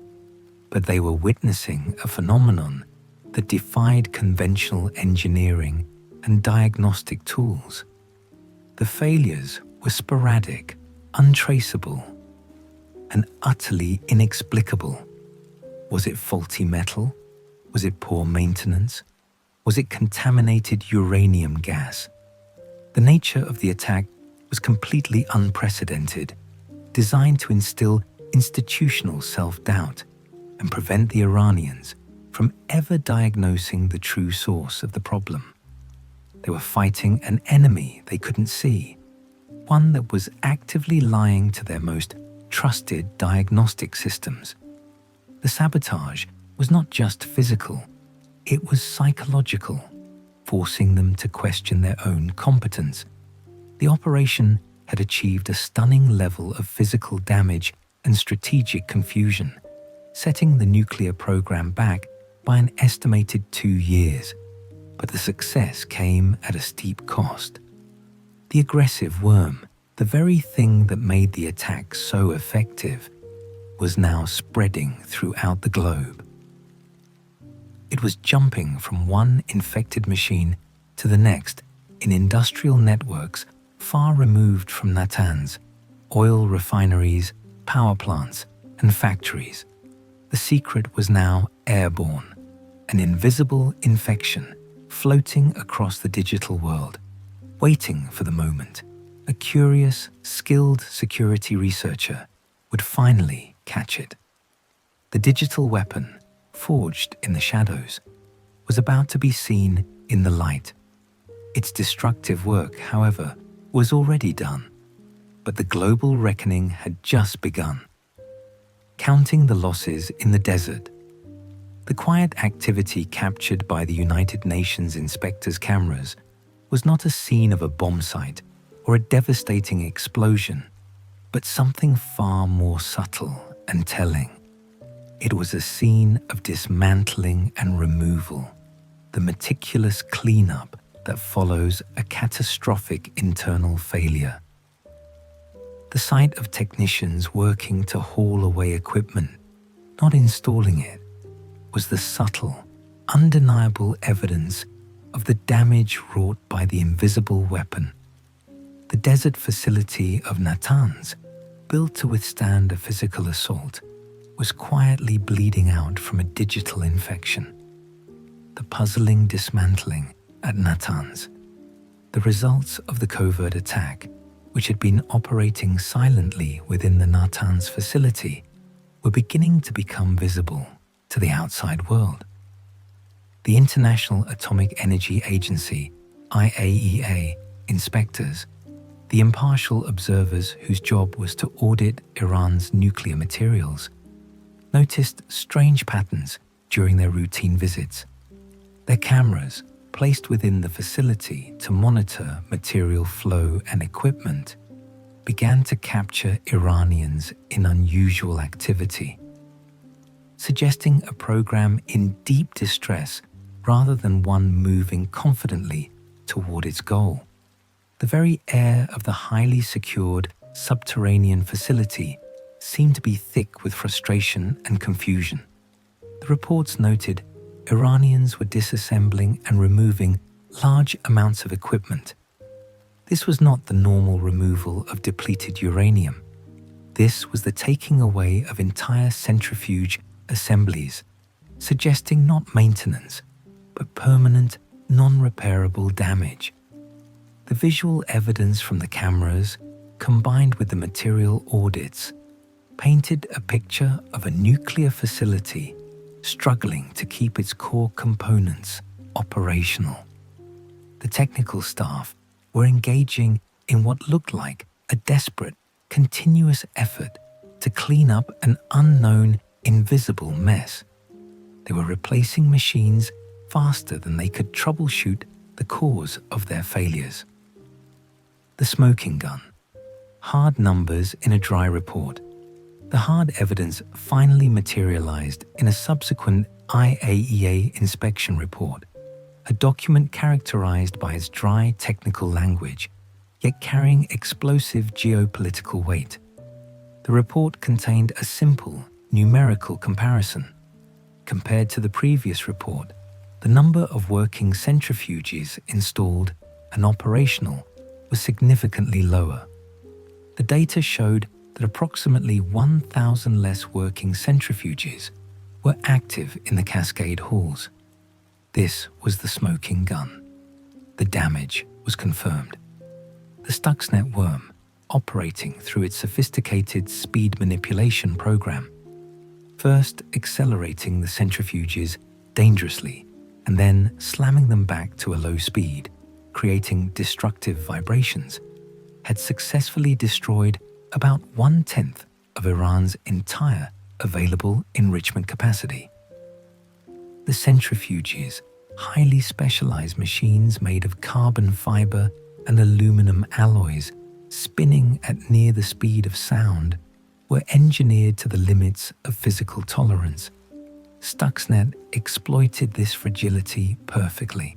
but they were witnessing a phenomenon that defied conventional engineering and diagnostic tools. The failures were sporadic, untraceable, and utterly inexplicable. Was it faulty metal? Was it poor maintenance? Was it contaminated uranium gas? The nature of the attack was completely unprecedented, designed to instill institutional self-doubt and prevent the Iranians from ever diagnosing the true source of the problem. They were fighting an enemy they couldn't see, one that was actively lying to their most trusted diagnostic systems. The sabotage was not just physical, it was psychological, forcing them to question their own competence. The operation had achieved a stunning level of physical damage and strategic confusion, setting the nuclear program back by an estimated 2 years. But the success came at a steep cost. The aggressive worm, the very thing that made the attack so effective, was now spreading throughout the globe. It was jumping from one infected machine to the next in industrial networks far removed from Natanz, oil refineries, power plants, and factories. The secret was now airborne, an invisible infection floating across the digital world, waiting for the moment a curious, skilled security researcher would finally catch it. The digital weapon, forged in the shadows, was about to be seen in the light. Its destructive work, however, was already done, but the global reckoning had just begun. Counting the losses in the desert, the quiet activity captured by the United Nations inspectors' cameras was not a scene of a bomb site or a devastating explosion, but something far more subtle and telling. It was a scene of dismantling and removal, the meticulous cleanup that follows a catastrophic internal failure. The sight of technicians working to haul away equipment, not installing it, was the subtle, undeniable evidence of the damage wrought by the invisible weapon. The desert facility of Natanz, built to withstand a physical assault, was quietly bleeding out from a digital infection. The puzzling dismantling at Natanz, the results of the covert attack, which had been operating silently within the Natanz facility, were beginning to become visible to the outside world. The International Atomic Energy Agency, IAEA, inspectors, the impartial observers whose job was to audit Iran's nuclear materials, noticed strange patterns during their routine visits. Their cameras, placed within the facility to monitor material flow and equipment, began to capture Iranians in unusual activity, suggesting a program in deep distress rather than one moving confidently toward its goal. The very air of the highly secured subterranean facility seemed to be thick with frustration and confusion. The reports noted Iranians were disassembling and removing large amounts of equipment. This was not the normal removal of depleted uranium. This was the taking away of entire centrifuge assemblies, suggesting not maintenance, but permanent, non-repairable damage. The visual evidence from the cameras, combined with the material audits, painted a picture of a nuclear facility struggling to keep its core components operational. The technical staff were engaging in what looked like a desperate, continuous effort to clean up an unknown, invisible mess. They were replacing machines faster than they could troubleshoot the cause of their failures. The smoking gun. Hard numbers in a dry report. The hard evidence finally materialized in a subsequent IAEA inspection report, a document characterized by its dry technical language, yet carrying explosive geopolitical weight. The report contained a simple, numerical comparison. Compared to the previous report, the number of working centrifuges installed and operational was significantly lower. The data showed that approximately 1,000 less working centrifuges were active in the cascade halls. This was the smoking gun. The damage was confirmed. The Stuxnet worm, operating through its sophisticated speed manipulation program, first accelerating the centrifuges dangerously and then slamming them back to a low speed, creating destructive vibrations, had successfully destroyed about 1/10 of Iran's entire available enrichment capacity. The centrifuges, highly specialized machines made of carbon fiber and aluminum alloys, spinning at near the speed of sound, were engineered to the limits of physical tolerance. Stuxnet exploited this fragility perfectly.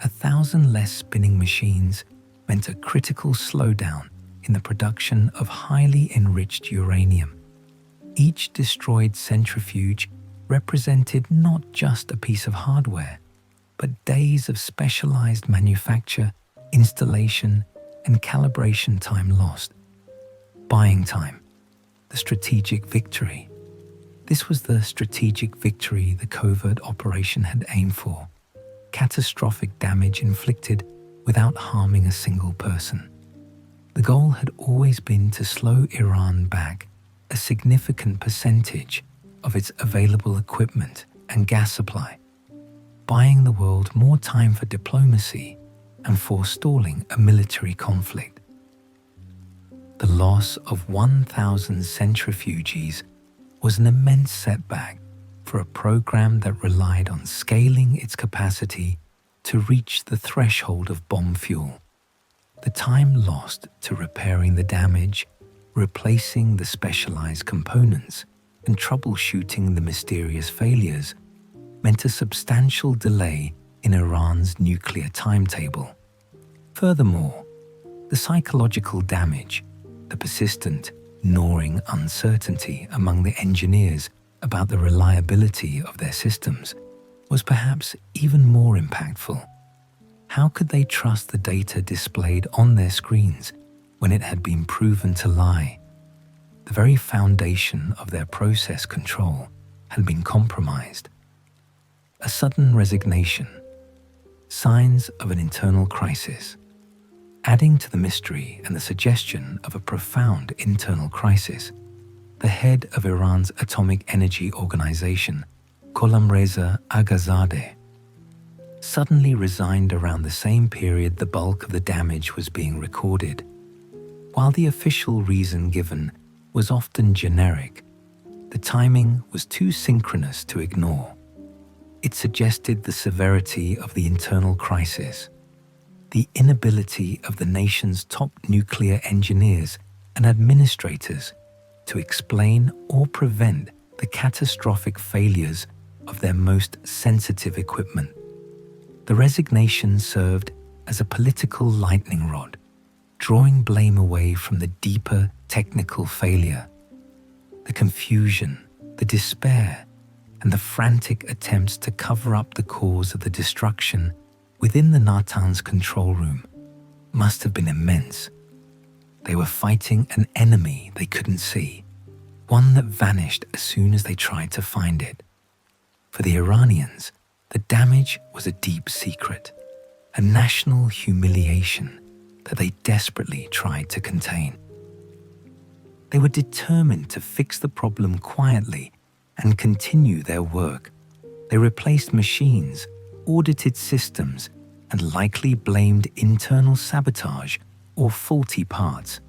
1,000 less spinning machines meant a critical slowdown in the production of highly enriched uranium. Each destroyed centrifuge represented not just a piece of hardware, but days of specialized manufacture, installation, and calibration time lost. Buying time, the strategic victory. This was the strategic victory the covert operation had aimed for. Catastrophic damage inflicted without harming a single person. The goal had always been to slow Iran back a significant percentage of its available equipment and gas supply, buying the world more time for diplomacy and forestalling a military conflict. The loss of 1,000 centrifuges was an immense setback for a program that relied on scaling its capacity to reach the threshold of bomb fuel. The time lost to repairing the damage, replacing the specialized components, and troubleshooting the mysterious failures meant a substantial delay in Iran's nuclear timetable. Furthermore, the psychological damage, the persistent, gnawing uncertainty among the engineers about the reliability of their systems, was perhaps even more impactful. How could they trust the data displayed on their screens when it had been proven to lie? The very foundation of their process control had been compromised. A sudden resignation, signs of an internal crisis. Adding to the mystery and the suggestion of a profound internal crisis, the head of Iran's Atomic Energy Organization, Gholamreza Aghazadeh, suddenly resigned around the same period the bulk of the damage was being recorded. While the official reason given was often generic, the timing was too synchronous to ignore. It suggested the severity of the internal crisis, the inability of the nation's top nuclear engineers and administrators to explain or prevent the catastrophic failures of their most sensitive equipment. The resignation served as a political lightning rod, drawing blame away from the deeper technical failure. The confusion, the despair, and the frantic attempts to cover up the cause of the destruction within the Natanz control room must have been immense. They were fighting an enemy they couldn't see, one that vanished as soon as they tried to find it. For the Iranians, the damage was a deep secret, a national humiliation that they desperately tried to contain. They were determined to fix the problem quietly and continue their work. They replaced machines, audited systems, and likely blamed internal sabotage or faulty parts.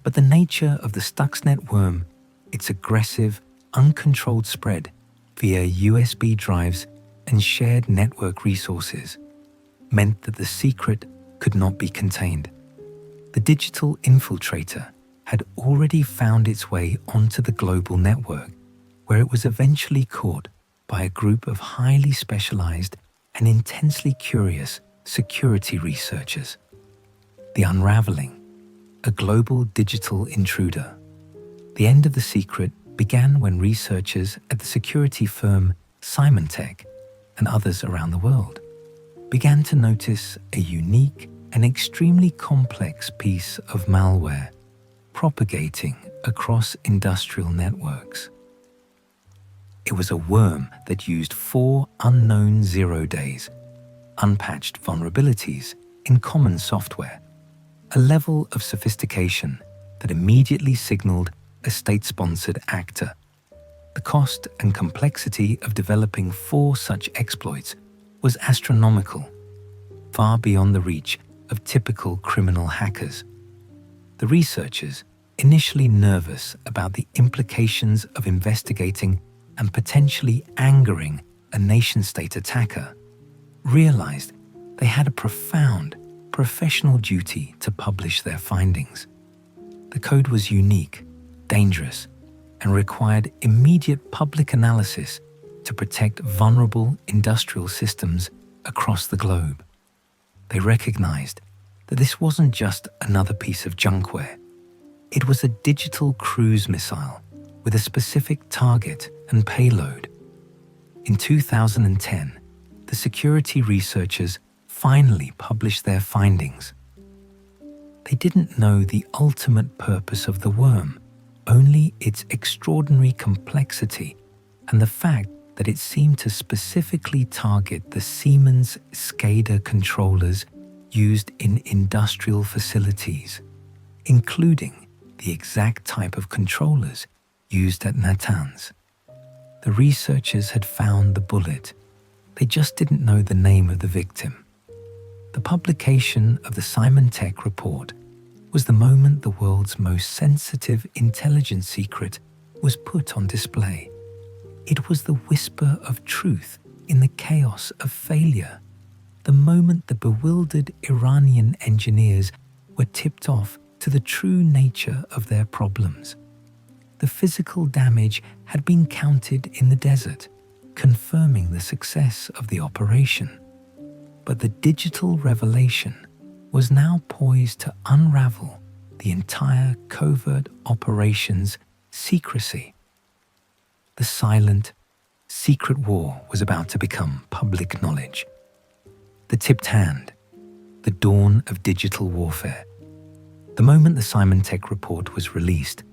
But the nature of the Stuxnet worm, its aggressive, uncontrolled spread via USB drives and shared network resources, meant that the secret could not be contained. The digital infiltrator had already found its way onto the global network, where it was eventually caught by a group of highly specialized and intensely curious security researchers. The unraveling, a global digital intruder. The end of the secret began when researchers at the security firm Symantec and others around the world began to notice a unique and extremely complex piece of malware propagating across industrial networks. It was a worm that used 4 unknown 0 days, unpatched vulnerabilities in common software, a level of sophistication that immediately signaled a state-sponsored actor. The cost and complexity of developing 4 such exploits was astronomical, far beyond the reach of typical criminal hackers. The researchers, initially nervous about the implications of investigating and potentially angering a nation-state attacker, realized they had a profound professional duty to publish their findings. The code was unique, dangerous, and required immediate public analysis to protect vulnerable industrial systems across the globe. They recognized that this wasn't just another piece of junkware. It was a digital cruise missile with a specific target and payload. In 2010, the security researchers finally published their findings. They didn't know the ultimate purpose of the worm, only its extraordinary complexity and the fact that it seemed to specifically target the Siemens SCADA controllers used in industrial facilities, including the exact type of controllers used at Natanz. The researchers had found the bullet. They just didn't know the name of the victim. The publication of the Symantec report was the moment the world's most sensitive intelligence secret was put on display. It was the whisper of truth in the chaos of failure, the moment the bewildered Iranian engineers were tipped off to the true nature of their problems. The physical damage had been counted in the desert, confirming the success of the operation. But the digital revelation was now poised to unravel the entire covert operation's secrecy. The silent, secret war was about to become public knowledge. The tipped hand, the dawn of digital warfare. The moment the Symantec report was released,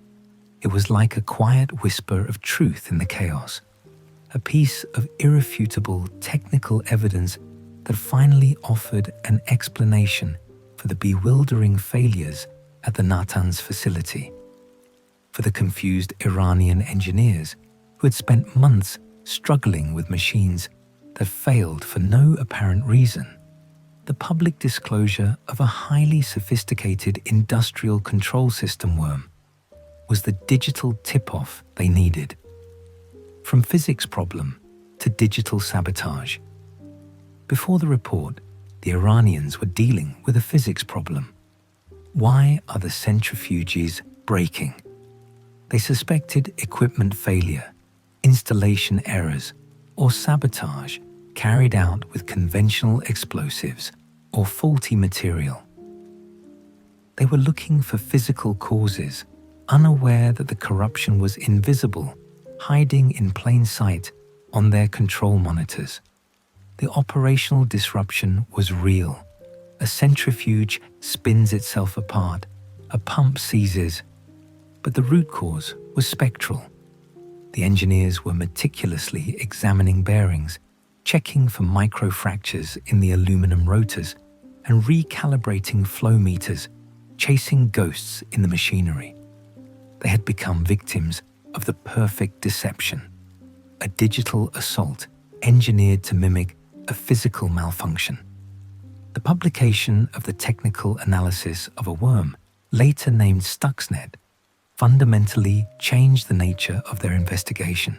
it was like a quiet whisper of truth in the chaos, a piece of irrefutable technical evidence that finally offered an explanation for the bewildering failures at the Natanz facility. For the confused Iranian engineers who had spent months struggling with machines that failed for no apparent reason, the public disclosure of a highly sophisticated industrial control system worm was the digital tip-off they needed. From physics problem to digital sabotage. Before the report, the Iranians were dealing with a physics problem. Why are the centrifuges breaking? They suspected equipment failure, installation errors, or sabotage carried out with conventional explosives or faulty material. They were looking for physical causes, unaware that the corruption was invisible, hiding in plain sight on their control monitors. The operational disruption was real. A centrifuge spins itself apart, a pump seizes, but the root cause was spectral. The engineers were meticulously examining bearings, checking for microfractures in the aluminum rotors, and recalibrating flow meters, chasing ghosts in the machinery. They had become victims of the perfect deception, a digital assault engineered to mimic a physical malfunction. The publication of the technical analysis of a worm, later named Stuxnet, fundamentally changed the nature of their investigation.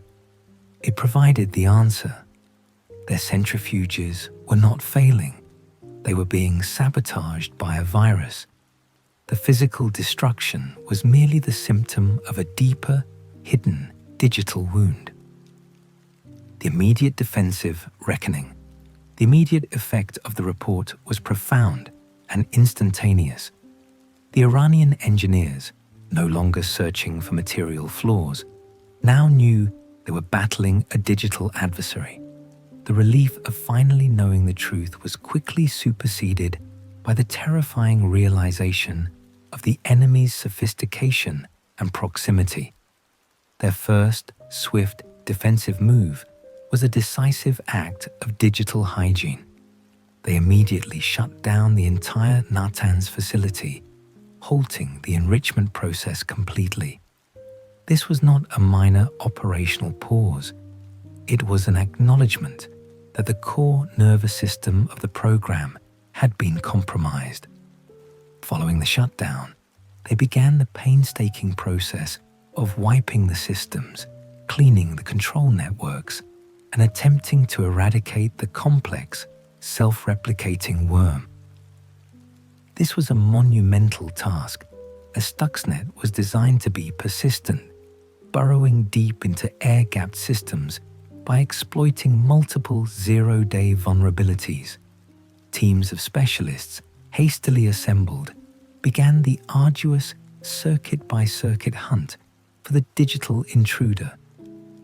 It provided the answer. Their centrifuges were not failing. They were being sabotaged by a virus. The physical destruction was merely the symptom of a deeper, hidden digital wound. The immediate defensive reckoning. The immediate effect of the report was profound and instantaneous. The Iranian engineers, no longer searching for material flaws, now knew they were battling a digital adversary. The relief of finally knowing the truth was quickly superseded by the terrifying realization of the enemy's sophistication and proximity. Their first, swift, defensive move was a decisive act of digital hygiene. They immediately shut down the entire Natanz facility, halting the enrichment process completely. This was not a minor operational pause. It was an acknowledgement that the core nervous system of the program had been compromised. Following the shutdown, they began the painstaking process of wiping the systems, cleaning the control networks, and attempting to eradicate the complex, self-replicating worm. This was a monumental task, as Stuxnet was designed to be persistent, burrowing deep into air-gapped systems by exploiting multiple zero-day vulnerabilities. Teams of specialists, hastily assembled, began the arduous circuit-by-circuit hunt for the digital intruder,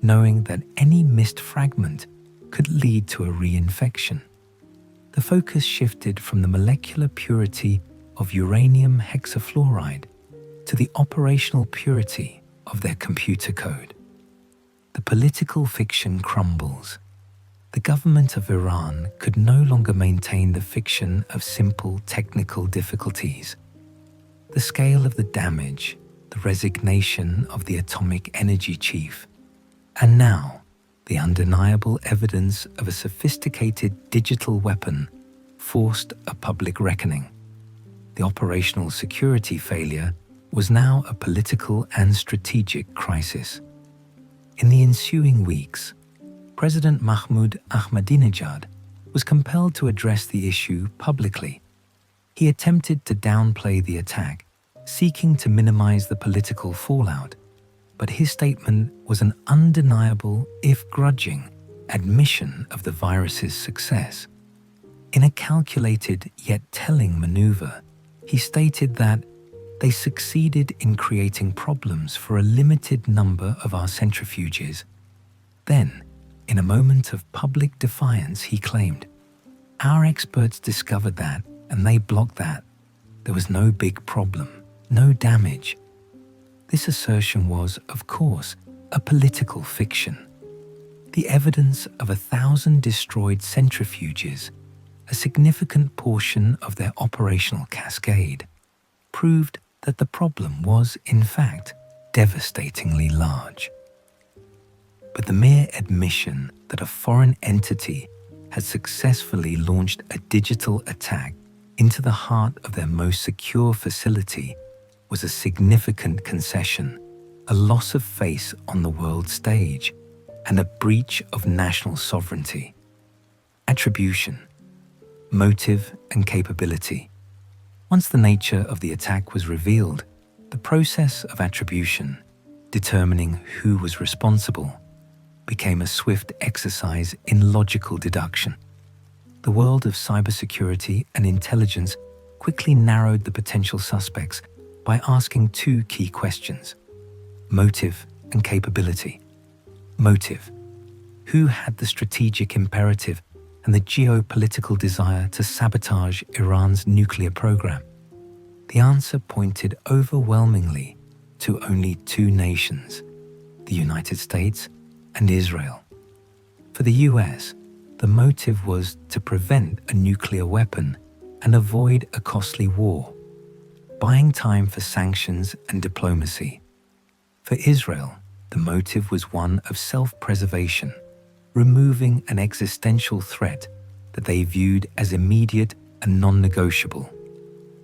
knowing that any missed fragment could lead to a reinfection. The focus shifted from the molecular purity of uranium hexafluoride to the operational purity of their computer code. The political fiction crumbles. The government of Iran could no longer maintain the fiction of simple technical difficulties. The scale of the damage, the resignation of the atomic energy chief, and now the undeniable evidence of a sophisticated digital weapon forced a public reckoning. The operational security failure was now a political and strategic crisis. In the ensuing weeks, President Mahmoud Ahmadinejad was compelled to address the issue publicly. He attempted to downplay the attack, seeking to minimize the political fallout, but his statement was an undeniable, if grudging, admission of the virus's success. In a calculated yet telling maneuver, he stated that they succeeded in creating problems for a limited number of our centrifuges. Then, in a moment of public defiance, he claimed, "Our experts discovered that, and they blocked that. There was no big problem, no damage." This assertion was, of course, a political fiction. The evidence of 1,000 destroyed centrifuges, a significant portion of their operational cascade, proved that the problem was, in fact, devastatingly large. But the mere admission that a foreign entity had successfully launched a digital attack into the heart of their most secure facility was a significant concession, a loss of face on the world stage, and a breach of national sovereignty. Attribution, motive, and capability. Once the nature of the attack was revealed, the process of attribution, determining who was responsible, became a swift exercise in logical deduction. The world of cybersecurity and intelligence quickly narrowed the potential suspects by asking two key questions: motive and capability. Motive: who had the strategic imperative and the geopolitical desire to sabotage Iran's nuclear program? The answer pointed overwhelmingly to only two nations, the United States and Israel. For the US, the motive was to prevent a nuclear weapon and avoid a costly war, buying time for sanctions and diplomacy. For Israel, the motive was one of self-preservation, removing an existential threat that they viewed as immediate and non-negotiable.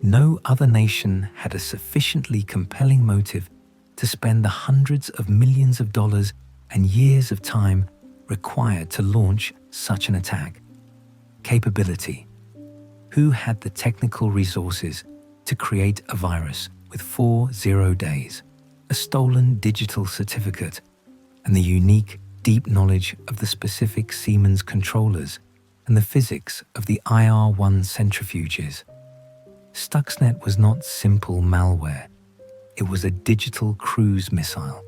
No other nation had a sufficiently compelling motive to spend the hundreds of millions of dollars and years of time required to launch such an attack. Capability: who had the technical resources to create a virus with 4 0 days, a stolen digital certificate, and the unique, deep knowledge of the specific Siemens controllers and the physics of the IR-1 centrifuges? Stuxnet was not simple malware. It was a digital cruise missile.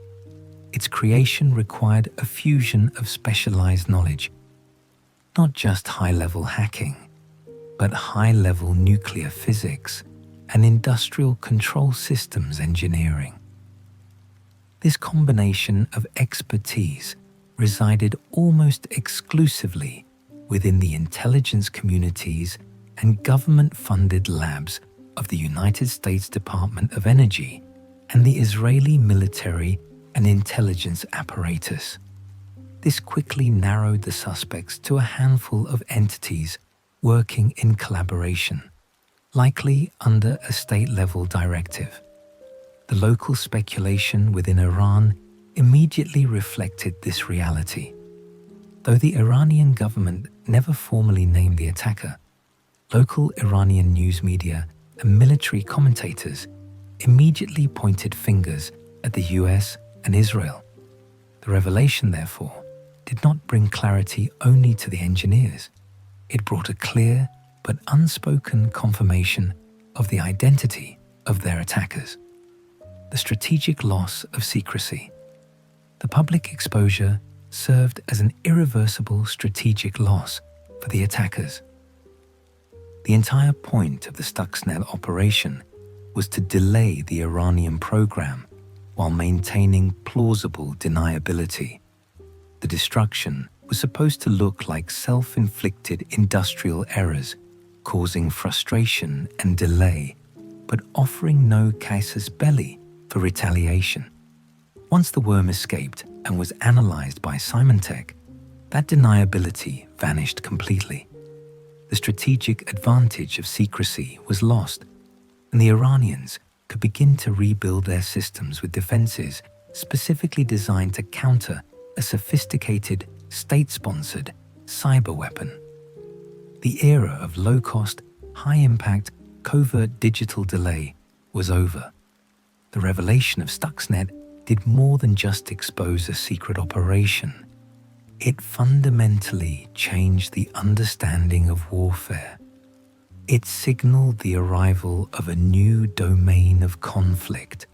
Its creation required a fusion of specialized knowledge, not just high-level hacking, but high-level nuclear physics and industrial control systems engineering. This combination of expertise resided almost exclusively within the intelligence communities and government-funded labs of the United States Department of Energy and the Israeli military and intelligence apparatus. This quickly narrowed the suspects to a handful of entities working in collaboration, likely under a state-level directive. The local speculation within Iran immediately reflected this reality. Though the Iranian government never formally named the attacker, local Iranian news media and military commentators immediately pointed fingers at the US and Israel. The revelation, therefore, did not bring clarity only to the engineers. It brought a clear but unspoken confirmation of the identity of their attackers. The strategic loss of secrecy. The public exposure served as an irreversible strategic loss for the attackers. The entire point of the Stuxnet operation was to delay the Iranian program while maintaining plausible deniability. The destruction was supposed to look like self-inflicted industrial errors, causing frustration and delay, but offering no casus belli for retaliation. Once the worm escaped and was analyzed by Symantec, that deniability vanished completely. The strategic advantage of secrecy was lost, and the Iranians could begin to rebuild their systems with defenses specifically designed to counter a sophisticated, state-sponsored cyber weapon. The era of low-cost, high-impact, covert digital delay was over. The revelation of Stuxnet did more than just expose a secret operation. It fundamentally changed the understanding of warfare. It signaled the arrival of a new domain of conflict,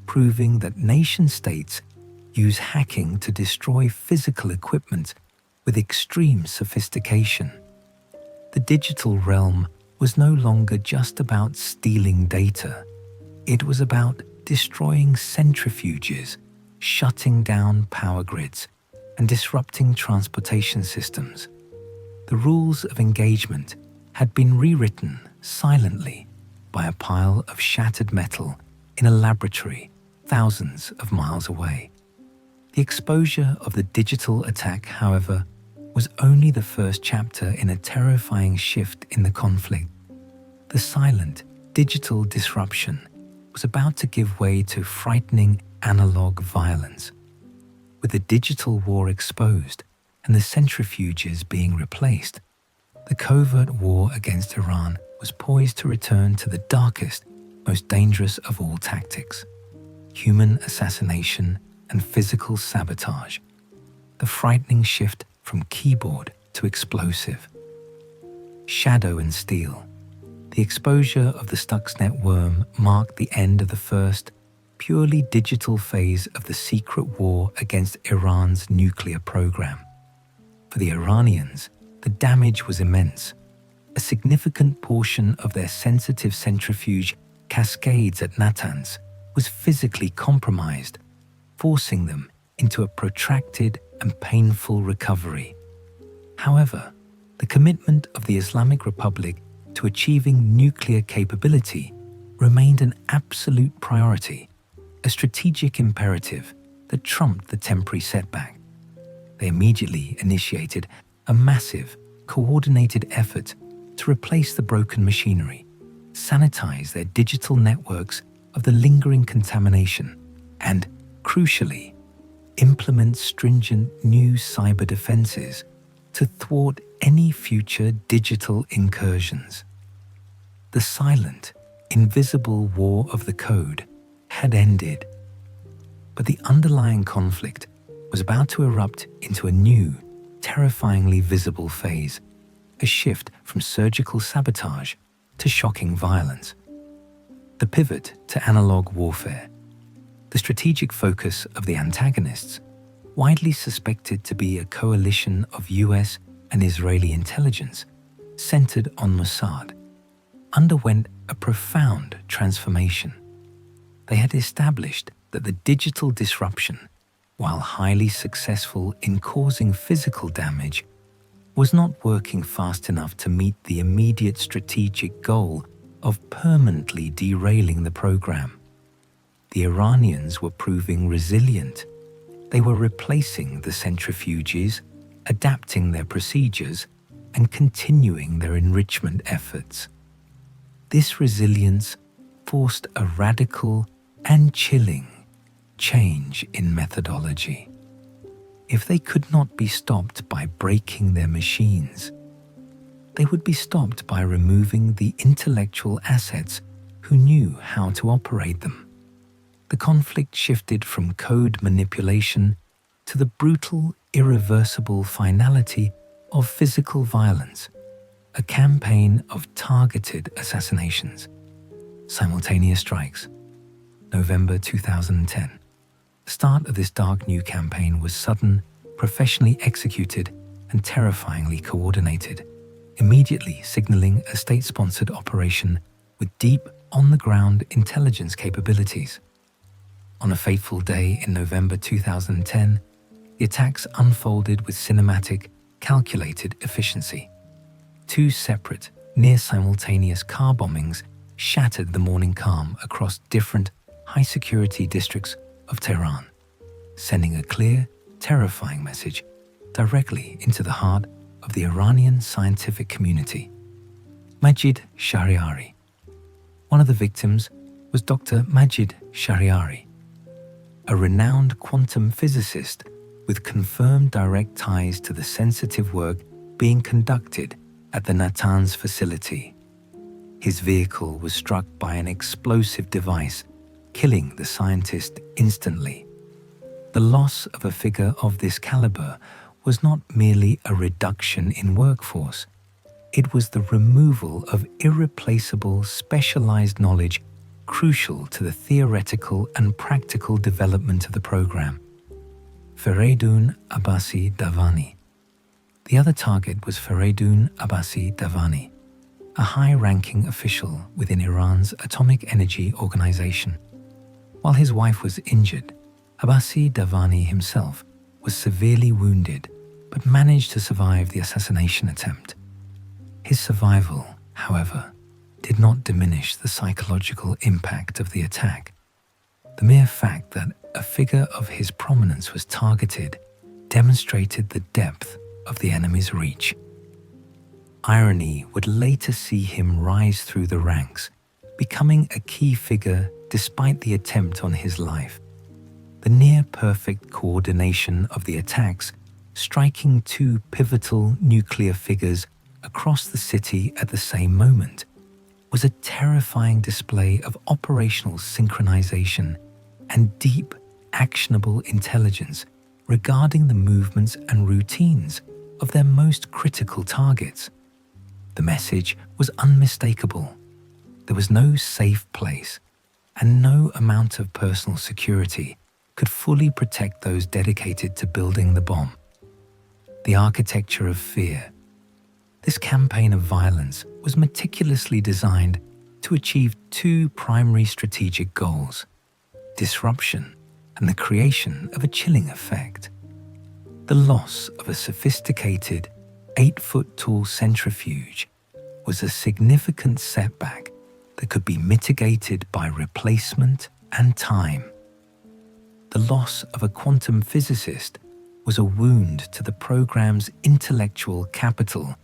proving that nation-states use hacking to destroy physical equipment with extreme sophistication. The digital realm was no longer just about stealing data. It was about destroying centrifuges, shutting down power grids, and disrupting transportation systems. The rules of engagement had been rewritten silently by a pile of shattered metal in a laboratory thousands of miles away. The exposure of the digital attack, however, was only the first chapter in a terrifying shift in the conflict. The silent, digital disruption was about to give way to frightening analog violence. With the digital war exposed and the centrifuges being replaced, the covert war against Iran was poised to return to the darkest, most dangerous of all tactics: human assassination and physical sabotage. The frightening shift from keyboard to explosive. Shadow and steel. The exposure of the Stuxnet worm marked the end of the first, purely digital phase of the secret war against Iran's nuclear program. For the Iranians, the damage was immense. A significant portion of their sensitive centrifuge cascades at Natanz was physically compromised, forcing them into a protracted and painful recovery. However, the commitment of the Islamic Republic to achieving nuclear capability remained an absolute priority, a strategic imperative that trumped the temporary setback. They immediately initiated a massive, coordinated effort to replace the broken machinery, sanitize their digital networks of the lingering contamination, and, crucially, implement stringent new cyber defenses to thwart any future digital incursions. The silent, invisible war of the code had ended, but the underlying conflict was about to erupt into a new, terrifyingly visible phase, a shift from surgical sabotage to shocking violence. The pivot to analog warfare. The strategic focus of the antagonists, widely suspected to be a coalition of US and Israeli intelligence, centered on Mossad, underwent a profound transformation. They had established that the digital disruption, while highly successful in causing physical damage, was not working fast enough to meet the immediate strategic goal of permanently derailing the program. The Iranians were proving resilient. They were replacing the centrifuges, adapting their procedures, and continuing their enrichment efforts. This resilience forced a radical and chilling change in methodology. If they could not be stopped by breaking their machines, they would be stopped by removing the intellectual assets who knew how to operate them. The conflict shifted from code manipulation to the brutal, irreversible finality of physical violence, a campaign of targeted assassinations. Simultaneous strikes. November 2010. The start of this dark new campaign was sudden, professionally executed, and terrifyingly coordinated, immediately signaling a state-sponsored operation with deep, on-the-ground intelligence capabilities. On a fateful day in November 2010, the attacks unfolded with cinematic, calculated efficiency. Two separate, near-simultaneous car bombings shattered the morning calm across different, high-security districts of Tehran, sending a clear, terrifying message directly into the heart of the Iranian scientific community. Majid Shahriari. One of the victims was Dr. Majid Shahriari, a renowned quantum physicist with confirmed direct ties to the sensitive work being conducted at the Natanz facility. His vehicle was struck by an explosive device, killing the scientist instantly. The loss of a figure of this caliber was not merely a reduction in workforce. It was the removal of irreplaceable specialized knowledge crucial to the theoretical and practical development of the program. Fereydun Abbasi Davani. The other target was Fereydun Abbasi Davani, a high-ranking official within Iran's Atomic Energy Organization. While his wife was injured, Abbasi Davani himself was severely wounded but managed to survive the assassination attempt. His survival, however, did not diminish the psychological impact of the attack. The mere fact that a figure of his prominence was targeted demonstrated the depth of the enemy's reach. Irony would later see him rise through the ranks, becoming a key figure despite the attempt on his life. The near-perfect coordination of the attacks, striking two pivotal nuclear figures across the city at the same moment, was a terrifying display of operational synchronization and deep, actionable intelligence regarding the movements and routines of their most critical targets. The message was unmistakable. There was no safe place, and no amount of personal security could fully protect those dedicated to building the bomb. The architecture of fear. This campaign of violence was meticulously designed to achieve two primary strategic goals: disruption and the creation of a chilling effect. The loss of a sophisticated, 8-foot-tall centrifuge was a significant setback that could be mitigated by replacement and time. The loss of a quantum physicist was a wound to the program's intellectual capital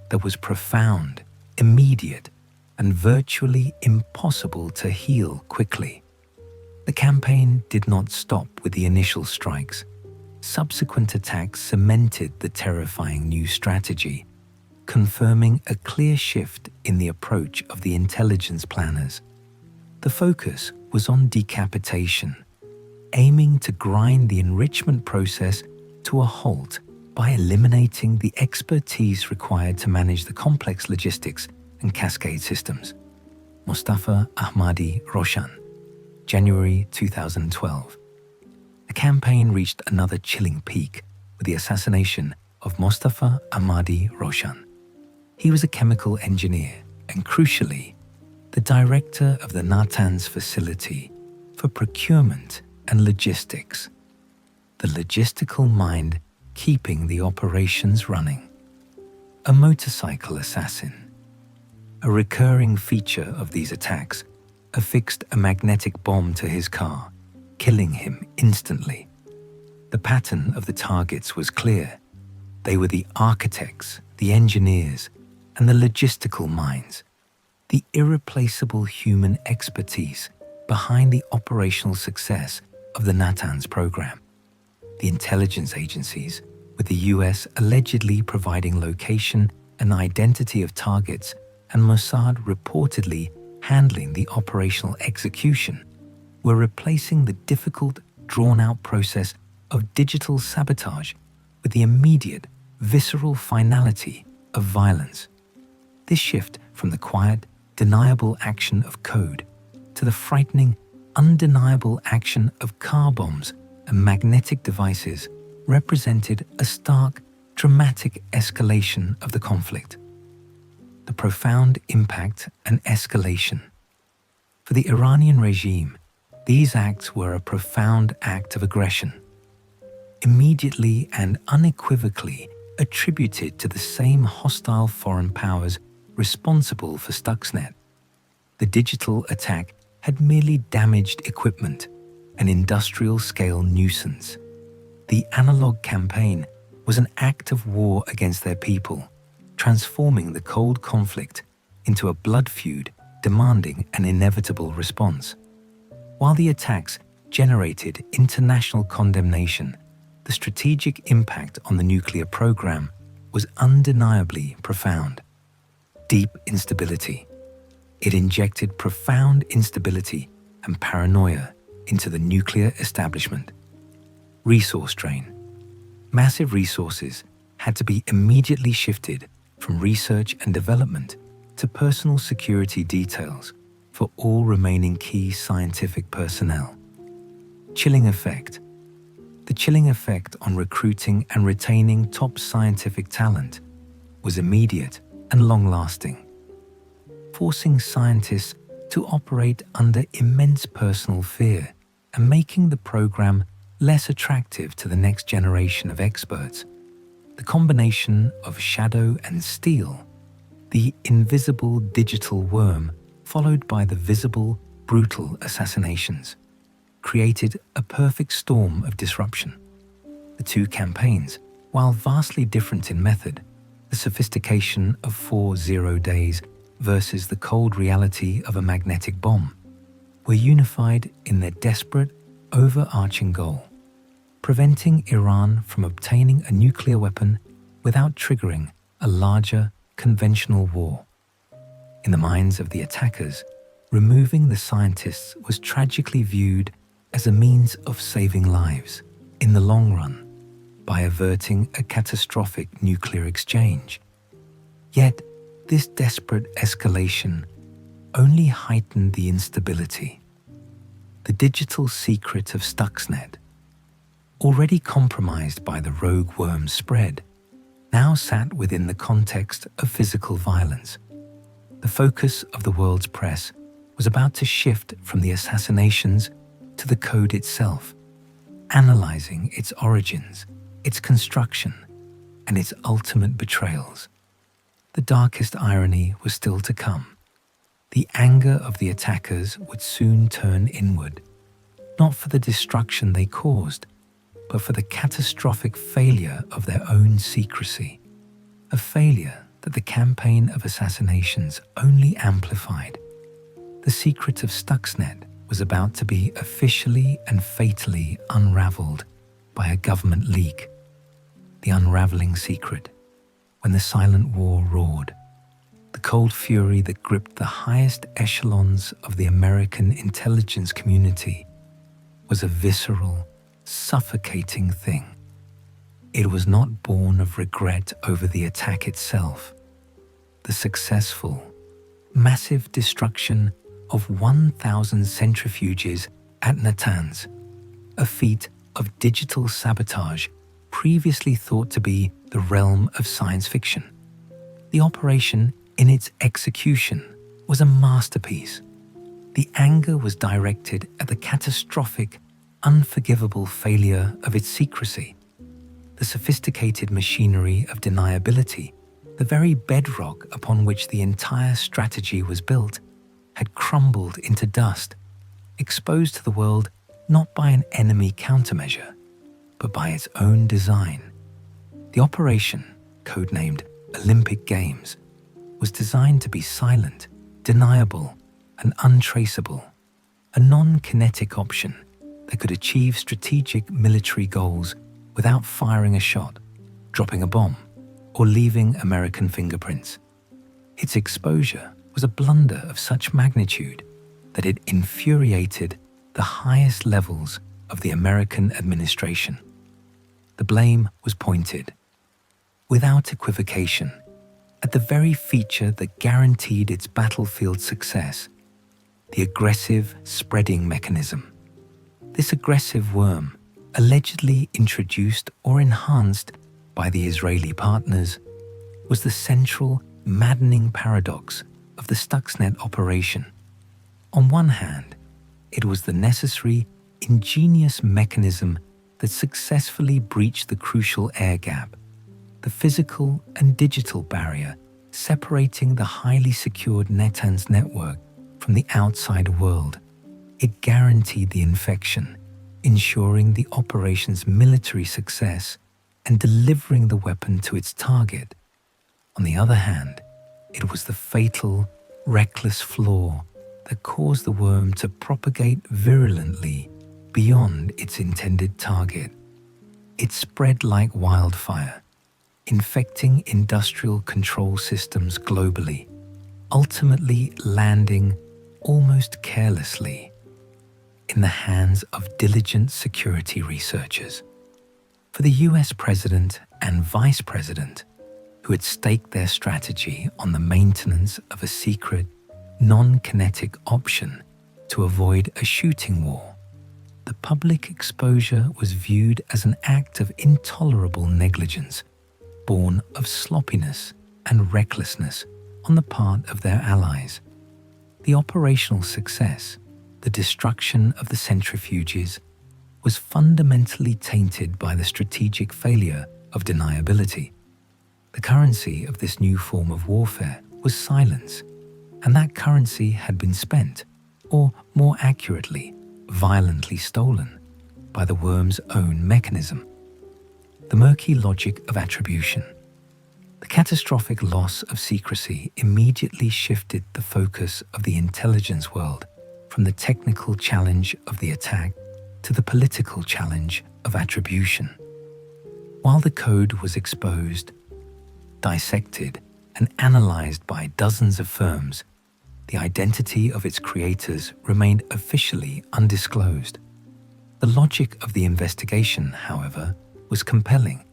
that was profound, immediate, and virtually impossible to heal quickly. The campaign did not stop with the initial strikes. Subsequent attacks cemented the terrifying new strategy, confirming a clear shift in the approach of the intelligence planners. The focus was on decapitation, aiming to grind the enrichment process to a halt by eliminating the expertise required to manage the complex logistics and cascade systems. Mostafa Ahmadi Roshan, January 2012. The campaign reached another chilling peak with the assassination of Mostafa Ahmadi Roshan. He was a chemical engineer and, crucially, the director of the Natanz facility for procurement and logistics, the logistical mind keeping the operations running. A motorcycle assassin. A recurring feature of these attacks affixed a magnetic bomb to his car, killing him instantly. The pattern of the targets was clear. They were the architects, the engineers, and the logistical minds, the irreplaceable human expertise behind the operational success of the Natanz program. The intelligence agencies, with the US allegedly providing location an identity of targets and Mossad reportedly handling the operational execution, were replacing the difficult, drawn-out process of digital sabotage with the immediate, visceral finality of violence. This shift from the quiet, deniable action of code to the frightening, undeniable action of car bombs and magnetic devices represented a stark, dramatic escalation of the conflict. The profound impact and escalation. For the Iranian regime, these acts were a profound act of aggression, immediately and unequivocally attributed to the same hostile foreign powers responsible for Stuxnet. The digital attack had merely damaged equipment, an industrial-scale nuisance. The analog campaign was an act of war against their people, transforming the cold conflict into a blood feud demanding an inevitable response. While the attacks generated international condemnation, the strategic impact on the nuclear program was undeniably profound. Deep instability. It injected profound instability and paranoia into the nuclear establishment. Resource drain. Massive resources had to be immediately shifted from research and development to personal security details for all remaining key scientific personnel. Chilling effect. The chilling effect on recruiting and retaining top scientific talent was immediate and long-lasting, forcing scientists to operate under immense personal fear and making the program less attractive to the next generation of experts. The combination of shadow and steel, the invisible digital worm followed by the visible, brutal assassinations, created a perfect storm of disruption. The two campaigns, while vastly different in method, the sophistication of 4 days versus the cold reality of a magnetic bomb, were unified in their desperate, overarching goal: preventing Iran from obtaining a nuclear weapon without triggering a larger, conventional war. In the minds of the attackers, removing the scientists was tragically viewed as a means of saving lives in the long run by averting a catastrophic nuclear exchange. Yet, this desperate escalation only heightened the instability. The digital secret of Stuxnet, already compromised by the rogue worm's spread, now sat within the context of physical violence. The focus of the world's press was about to shift from the assassinations to the code itself, analyzing its origins, its construction, and its ultimate betrayals. The darkest irony was still to come. The anger of the attackers would soon turn inward, not for the destruction they caused, but for the catastrophic failure of their own secrecy, a failure that the campaign of assassinations only amplified. The secret of Stuxnet was about to be officially and fatally unraveled by a government leak. The unraveling secret, when the silent war roared, the cold fury that gripped the highest echelons of the American intelligence community, was a visceral, suffocating thing. It was not born of regret over the attack itself. The successful, massive destruction of 1,000 centrifuges at Natanz, a feat of digital sabotage previously thought to be the realm of science fiction. The operation, in its execution, was a masterpiece. The anger was directed at the catastrophic, unforgivable failure of its secrecy. The sophisticated machinery of deniability, the very bedrock upon which the entire strategy was built, had crumbled into dust, exposed to the world not by an enemy countermeasure, but by its own design. The operation, codenamed Olympic Games, was designed to be silent, deniable, and untraceable, a non-kinetic option that could achieve strategic military goals without firing a shot, dropping a bomb, or leaving American fingerprints. Its exposure was a blunder of such magnitude that it infuriated the highest levels of the American administration. The blame was pointed, without equivocation, at the very feature that guaranteed its battlefield success: the aggressive spreading mechanism. This aggressive worm, allegedly introduced or enhanced by the Israeli partners, was the central, maddening paradox of the Stuxnet operation. On one hand, it was the necessary, ingenious mechanism that successfully breached the crucial air gap, the physical and digital barrier separating the highly secured Natanz network from the outside world. It guaranteed the infection, ensuring the operation's military success and delivering the weapon to its target. On the other hand, it was the fatal, reckless flaw that caused the worm to propagate virulently beyond its intended target. It spread like wildfire, infecting industrial control systems globally, ultimately landing almost carelessly in the hands of diligent security researchers. For the US President and Vice President, who had staked their strategy on the maintenance of a secret, non-kinetic option to avoid a shooting war, the public exposure was viewed as an act of intolerable negligence, born of sloppiness and recklessness on the part of their allies. The operational success, the destruction of the centrifuges, was fundamentally tainted by the strategic failure of deniability. The currency of this new form of warfare was silence, and that currency had been spent, or more accurately, violently stolen, by the worm's own mechanism. The murky logic of attribution. The catastrophic loss of secrecy immediately shifted the focus of the intelligence world from the technical challenge of the attack to the political challenge of attribution. While the code was exposed, dissected, and analyzed by dozens of firms, the identity of its creators remained officially undisclosed. The logic of the investigation, however, was compelling,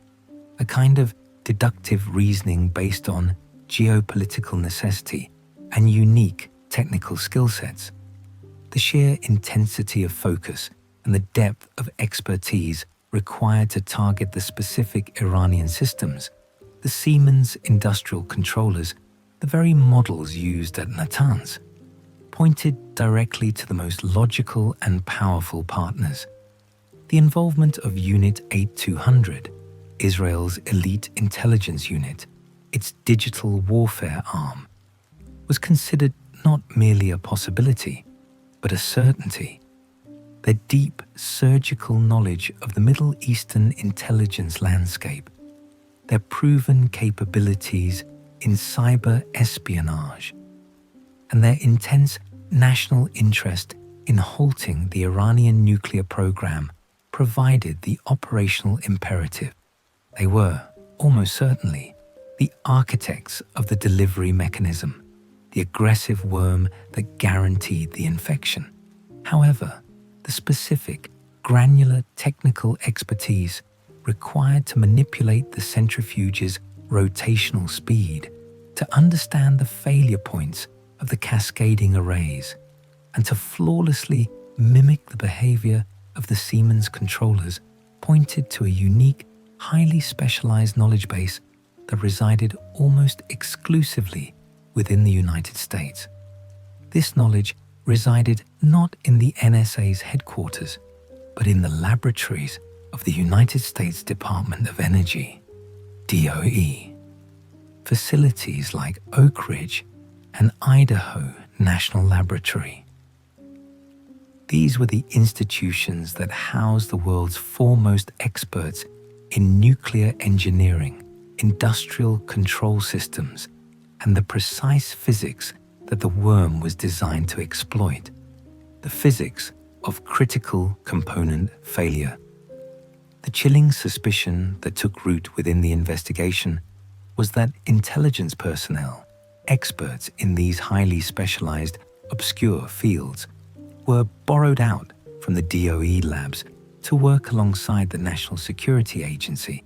a kind of deductive reasoning based on geopolitical necessity and unique technical skill sets. The sheer intensity of focus and the depth of expertise required to target the specific Iranian systems, the Siemens industrial controllers, the very models used at Natanz, pointed directly to the most logical and powerful partners. The involvement of Unit 8200, Israel's elite intelligence unit, its digital warfare arm, was considered not merely a possibility, but a certainty. Their deep surgical knowledge of the Middle Eastern intelligence landscape, their proven capabilities in cyber espionage, and their intense national interest in halting the Iranian nuclear program provided the operational imperative. They were, almost certainly, the architects of the delivery mechanism, the aggressive worm that guaranteed the infection. However, the specific, granular technical expertise required to manipulate the centrifuge's rotational speed, to understand the failure points of the cascading arrays, and to flawlessly mimic the behavior of the Siemens controllers pointed to a unique, highly specialized knowledge base that resided almost exclusively within the United States. This knowledge resided not in the NSA's headquarters, but in the laboratories of the United States Department of Energy, DOE. Facilities like Oak Ridge and Idaho National Laboratory. These were the institutions that housed the world's foremost experts in nuclear engineering, industrial control systems, and the precise physics that the worm was designed to exploit, the physics of critical component failure. The chilling suspicion that took root within the investigation was that intelligence personnel, experts in these highly specialized, obscure fields, were borrowed out from the DOE labs to work alongside the National Security Agency.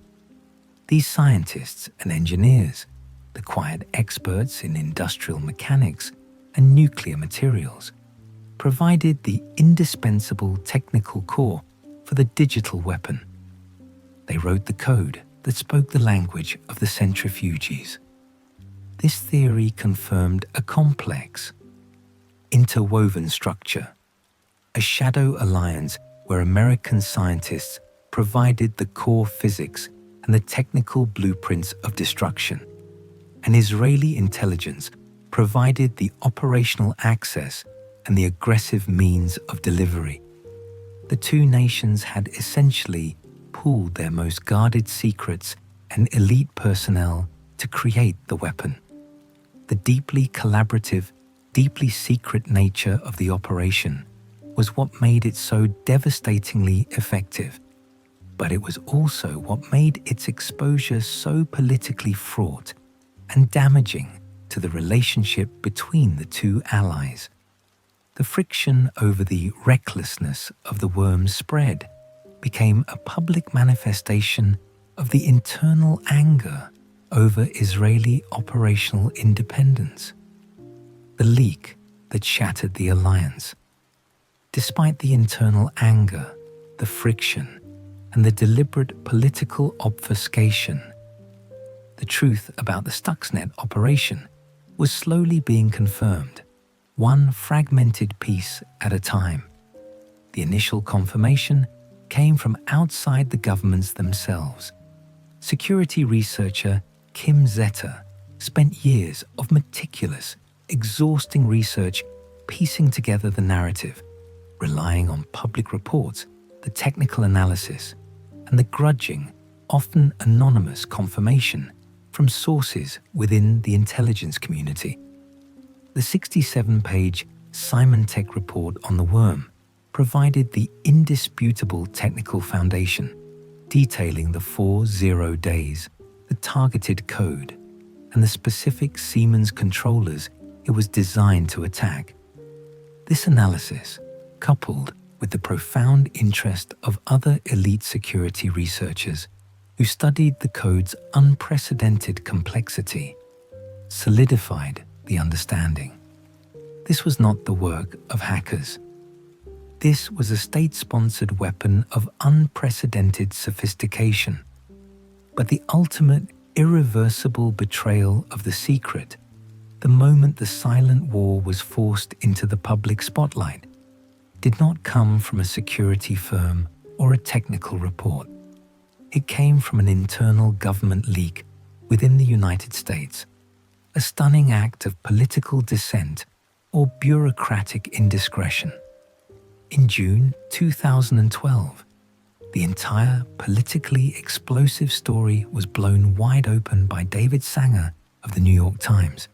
These scientists and engineers, the quiet experts in industrial mechanics and nuclear materials, provided the indispensable technical core for the digital weapon. They wrote the code that spoke the language of the centrifuges. This theory confirmed a complex, interwoven structure, a shadow alliance where American scientists provided the core physics and the technical blueprints of destruction, and Israeli intelligence provided the operational access and the aggressive means of delivery. The two nations had essentially pooled their most guarded secrets and elite personnel to create the weapon. The deeply collaborative, deeply secret nature of the operation was what made it so devastatingly effective, but it was also what made its exposure so politically fraught and damaging to the relationship between the two allies. The friction over the recklessness of the worm's spread became a public manifestation of the internal anger over Israeli operational independence, the leak that shattered the alliance. Despite the internal anger, the friction, and the deliberate political obfuscation, the truth about the Stuxnet operation was slowly being confirmed, one fragmented piece at a time. The initial confirmation came from outside the governments themselves. Security researcher Kim Zetter spent years of meticulous, exhausting research piecing together the narrative, relying on public reports, the technical analysis, and the grudging, often anonymous confirmation from sources within the intelligence community. The 67-page Symantec report on the worm provided the indisputable technical foundation, detailing the 4 days, the targeted code, and the specific Siemens controllers it was designed to attack. This analysis, coupled with the profound interest of other elite security researchers who studied the code's unprecedented complexity, solidified the understanding. This was not the work of hackers. This was a state-sponsored weapon of unprecedented sophistication, but the ultimate irreversible betrayal of the secret, the moment the silent war was forced into the public spotlight, did not come from a security firm or a technical report. It came from an internal government leak within the United States, a stunning act of political dissent or bureaucratic indiscretion. In June 2012, the entire politically explosive story was blown wide open by David Sanger of the New York Times,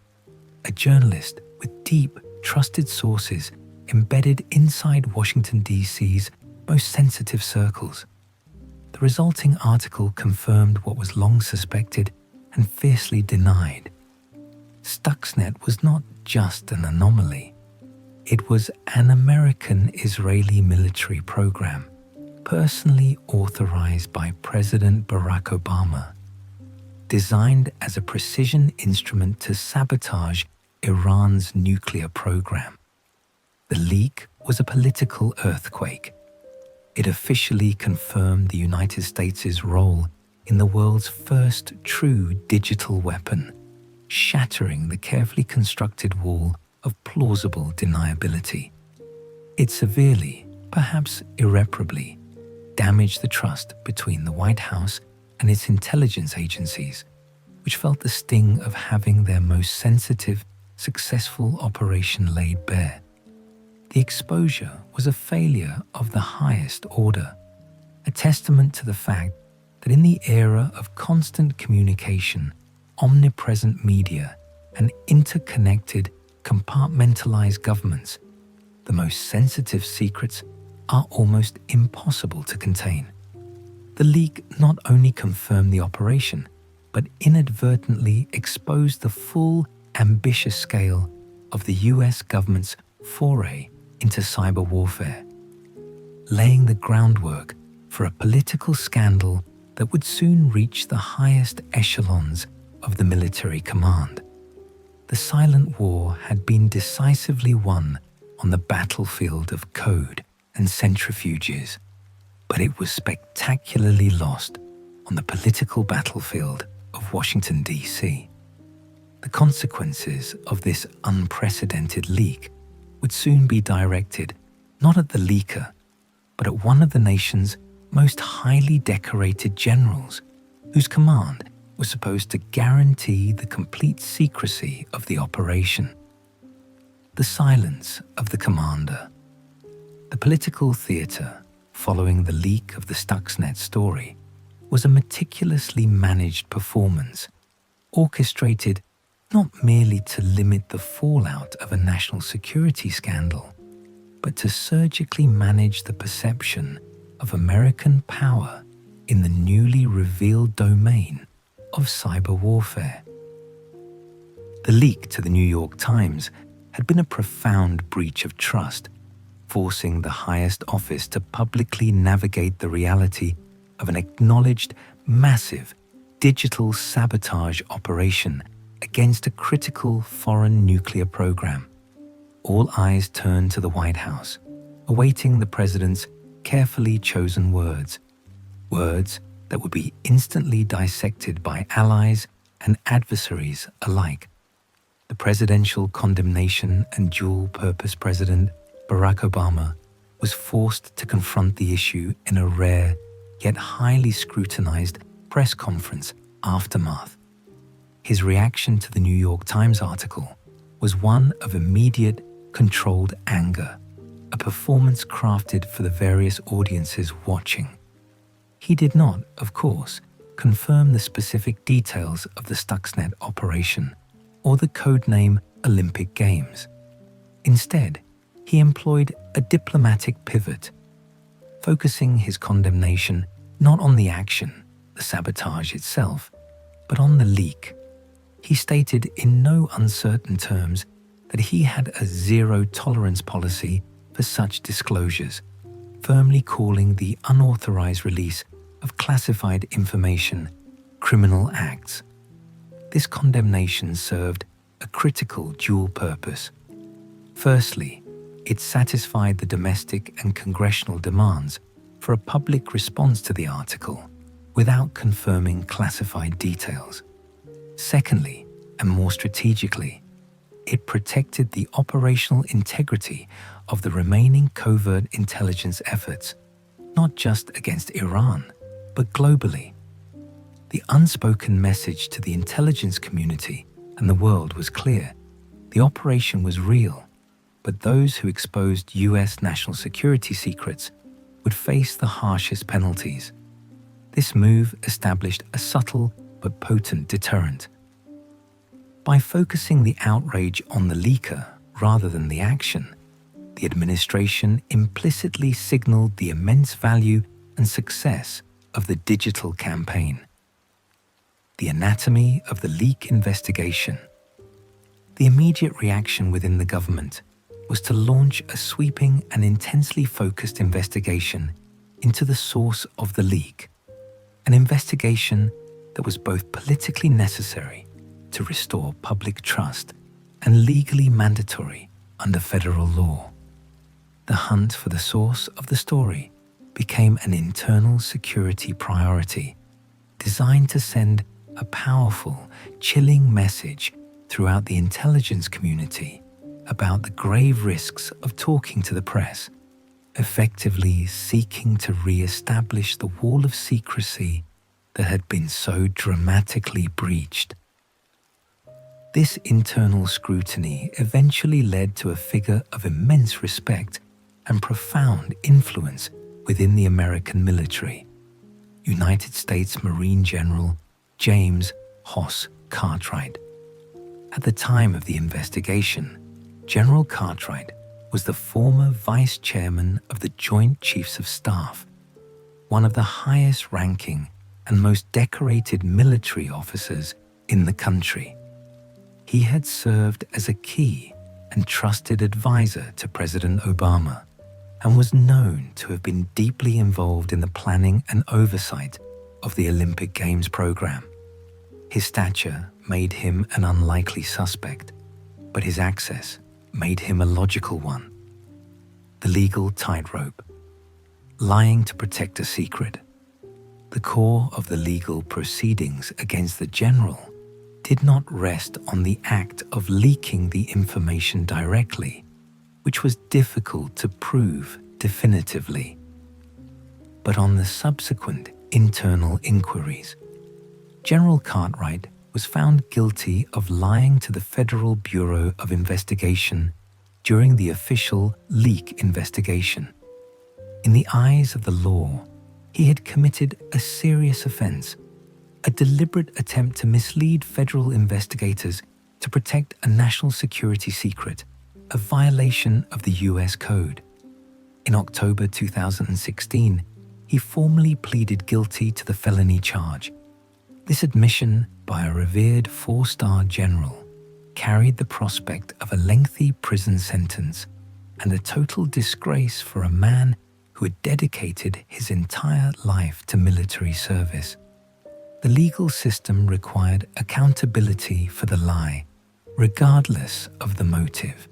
a journalist with deep, trusted sources embedded inside Washington, D.C.'s most sensitive circles. The resulting article confirmed what was long suspected and fiercely denied. Stuxnet was not just an anomaly. It was an American-Israeli military program, personally authorized by President Barack Obama, designed as a precision instrument to sabotage Iran's nuclear program. The leak was a political earthquake. It officially confirmed the United States' role in the world's first true digital weapon, shattering the carefully constructed wall of plausible deniability. It severely, perhaps irreparably, damaged the trust between the White House and its intelligence agencies, which felt the sting of having their most sensitive, successful operation laid bare. The exposure was a failure of the highest order, a testament to the fact that in the era of constant communication, omnipresent media, and interconnected, compartmentalized governments, the most sensitive secrets are almost impossible to contain. The leak not only confirmed the operation, but inadvertently exposed the full, ambitious scale of the US government's foray into cyber warfare, laying the groundwork for a political scandal that would soon reach the highest echelons of the military command. The silent war had been decisively won on the battlefield of code and centrifuges, but it was spectacularly lost on the political battlefield of Washington, D.C. The consequences of this unprecedented leak would soon be directed not at the leaker, but at one of the nation's most highly decorated generals, whose command was supposed to guarantee the complete secrecy of the operation. The silence of the commander. The political theater following the leak of the Stuxnet story was a meticulously managed performance, orchestrated not merely to limit the fallout of a national security scandal, but to surgically manage the perception of American power in the newly revealed domain of cyber warfare. The leak to the New York Times had been a profound breach of trust, forcing the highest office to publicly navigate the reality of an acknowledged massive digital sabotage operation against a critical foreign nuclear program. All eyes turned to the White House, awaiting the president's carefully chosen words that would be instantly dissected by allies and adversaries alike. The presidential condemnation and dual-purpose president, Barack Obama, was forced to confront the issue in a rare yet highly scrutinized press conference aftermath. His reaction to the New York Times article was one of immediate, controlled anger, a performance crafted for the various audiences watching. He did not, of course, confirm the specific details of the Stuxnet operation or the codename Olympic Games. Instead, he employed a diplomatic pivot, focusing his condemnation not on the action, the sabotage itself, but on the leak. He stated in no uncertain terms that he had a zero-tolerance policy for such disclosures, firmly calling the unauthorized release of classified information criminal acts. This condemnation served a critical dual purpose. Firstly, it satisfied the domestic and congressional demands for a public response to the article without confirming classified details. Secondly, and more strategically, it protected the operational integrity of the remaining covert intelligence efforts, not just against Iran, but globally. The unspoken message to the intelligence community and the world was clear. The operation was real, but those who exposed US national security secrets would face the harshest penalties. This move established a subtle but potent deterrent. By focusing the outrage on the leaker rather than the action, the administration implicitly signaled the immense value and success of the digital campaign. The anatomy of the leak investigation. The immediate reaction within the government was to launch a sweeping and intensely focused investigation into the source of the leak, an investigation that was both politically necessary to restore public trust and legally mandatory under federal law. The hunt for the source of the story became an internal security priority, designed to send a powerful, chilling message throughout the intelligence community about the grave risks of talking to the press, effectively seeking to re-establish the wall of secrecy that had been so dramatically breached. This internal scrutiny eventually led to a figure of immense respect and profound influence within the American military, United States Marine General James Hoss Cartwright. At the time of the investigation, General Cartwright was the former vice chairman of the Joint Chiefs of Staff, one of the highest-ranking and most decorated military officers in the country. He had served as a key and trusted advisor to President Obama and was known to have been deeply involved in the planning and oversight of the Olympic Games program. His stature made him an unlikely suspect, but his access made him a logical one. The legal tightrope. Lying to protect a secret. The core of the legal proceedings against the general did not rest on the act of leaking the information directly, which was difficult to prove definitively, but on the subsequent internal inquiries. General Cartwright was found guilty of lying to the Federal Bureau of Investigation during the official leak investigation. In the eyes of the law, he had committed a serious offense, a deliberate attempt to mislead federal investigators to protect a national security secret, a violation of the US Code. In October 2016, he formally pleaded guilty to the felony charge. This admission by a revered four-star general carried the prospect of a lengthy prison sentence and a total disgrace for a man who had dedicated his entire life to military service. The legal system required accountability for the lie, regardless of the motive.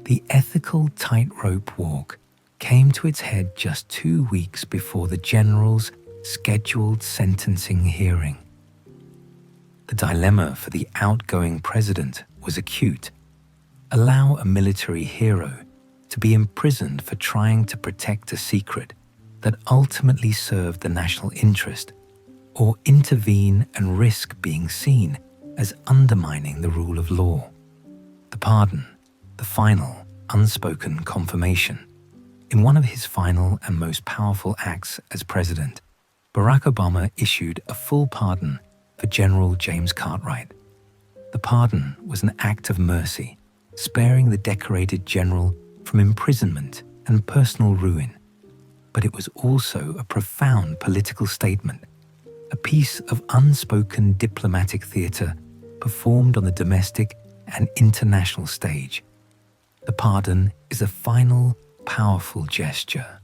The ethical tightrope walk came to its head just 2 weeks before the general's scheduled sentencing hearing. The dilemma for the outgoing president was acute. Allow a military hero to be imprisoned for trying to protect a secret that ultimately served the national interest, or intervene and risk being seen as undermining the rule of law. The pardon, the final, unspoken confirmation. In one of his final and most powerful acts as president, Barack Obama issued a full pardon for General James Cartwright. The pardon was an act of mercy, sparing the decorated general from imprisonment and personal ruin. But it was also a profound political statement, a piece of unspoken diplomatic theater performed on the domestic and international stage. The pardon is a final, powerful gesture,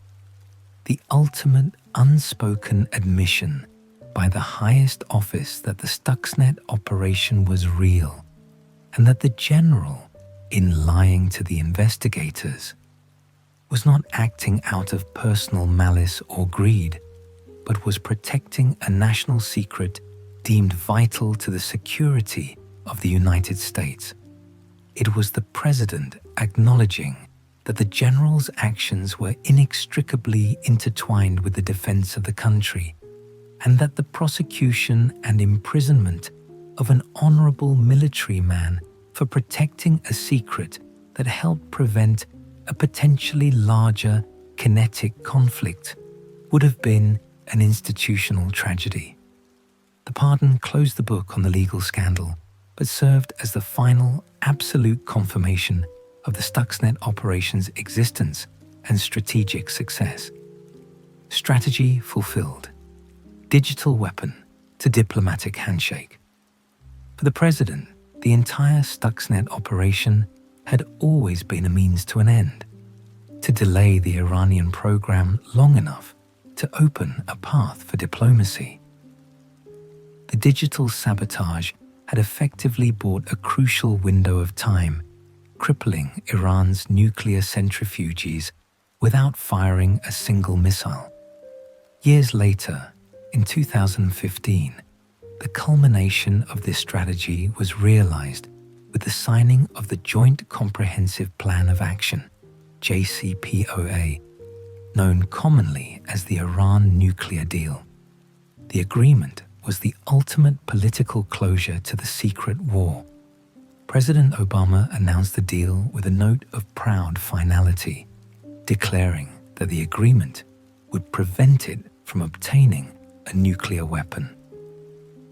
the ultimate unspoken admission by the highest office that the Stuxnet operation was real, and that the general, in lying to the investigators, was not acting out of personal malice or greed, but was protecting a national secret deemed vital to the security of the United States. It was the president acknowledging that the general's actions were inextricably intertwined with the defense of the country, and that the prosecution and imprisonment of an honorable military man for protecting a secret that helped prevent a potentially larger kinetic conflict would have been an institutional tragedy. The pardon closed the book on the legal scandal, but served as the final, absolute confirmation of the Stuxnet operation's existence and strategic success. Strategy fulfilled. Digital weapon to diplomatic handshake. For the president, the entire Stuxnet operation had always been a means to an end, to delay the Iranian program long enough to open a path for diplomacy. The digital sabotage had effectively bought a crucial window of time, crippling Iran's nuclear centrifuges without firing a single missile. Years later, in 2015, the culmination of this strategy was realized with the signing of the Joint Comprehensive Plan of Action, JCPOA, known commonly as the Iran nuclear deal. The agreement was the ultimate political closure to the secret war. President Obama announced the deal with a note of proud finality, declaring that the agreement would prevent it from obtaining a nuclear weapon.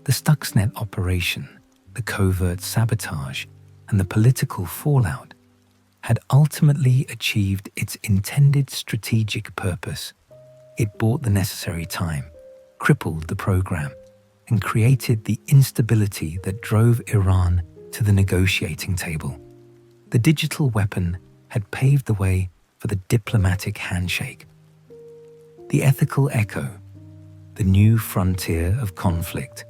The Stuxnet operation, the covert sabotage, and the political fallout had ultimately achieved its intended strategic purpose. It bought the necessary time, crippled the program and created the instability that drove Iran to the negotiating table. The digital weapon had paved the way for the diplomatic handshake. The ethical echo, the new frontier of conflict.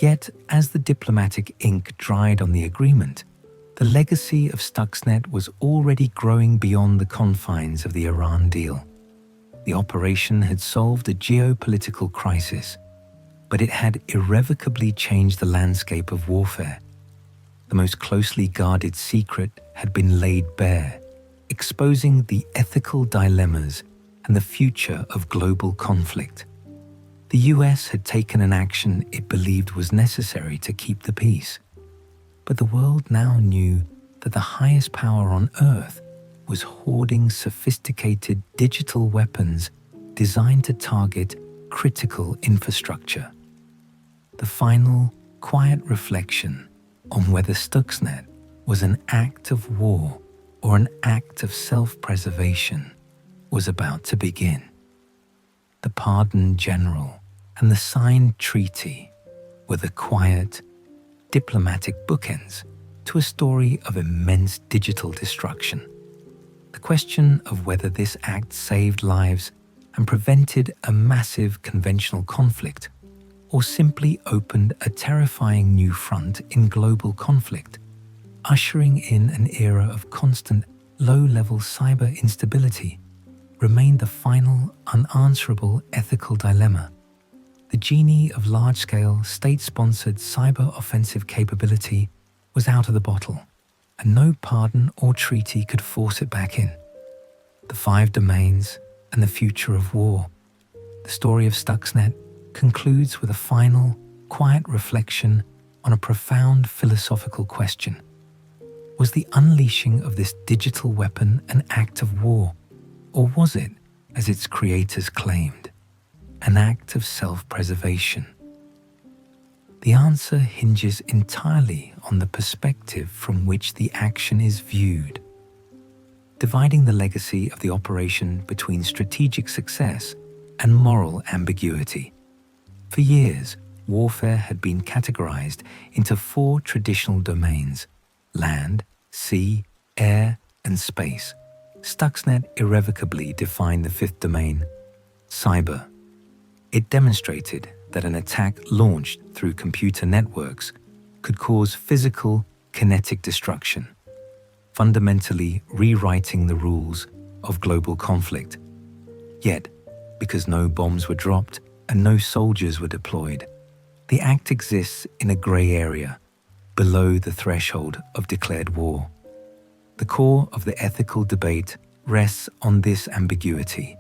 Yet, as the diplomatic ink dried on the agreement, the legacy of Stuxnet was already growing beyond the confines of the Iran deal. The operation had solved a geopolitical crisis, but it had irrevocably changed the landscape of warfare. The most closely guarded secret had been laid bare, exposing the ethical dilemmas and the future of global conflict. The US had taken an action it believed was necessary to keep the peace. But the world now knew that the highest power on Earth was hoarding sophisticated digital weapons designed to target critical infrastructure. The final, quiet reflection on whether Stuxnet was an act of war or an act of self-preservation was about to begin. The pardon general and the signed treaty were the quiet, diplomatic bookends to a story of immense digital destruction. The question of whether this act saved lives and prevented a massive conventional conflict, or simply opened a terrifying new front in global conflict, ushering in an era of constant, low-level cyber instability, remained the final, unanswerable ethical dilemma. The genie of large-scale, state-sponsored cyber offensive capability was out of the bottle, and no pardon or treaty could force it back in. The 5 domains and the future of war. The story of Stuxnet concludes with a final, quiet reflection on a profound philosophical question. Was the unleashing of this digital weapon an act of war, or was it, as its creators claimed, an act of self-preservation? The answer hinges entirely on the perspective from which the action is viewed. Dividing the legacy of the operation between strategic success and moral ambiguity. For years, warfare had been categorized into 4 traditional domains: land, sea, air, and space. Stuxnet irrevocably defined the 5th domain, cyber. It demonstrated that an attack launched through computer networks could cause physical, kinetic destruction, fundamentally rewriting the rules of global conflict. Yet, because no bombs were dropped and no soldiers were deployed, the act exists in a grey area, below the threshold of declared war. The core of the ethical debate rests on this ambiguity.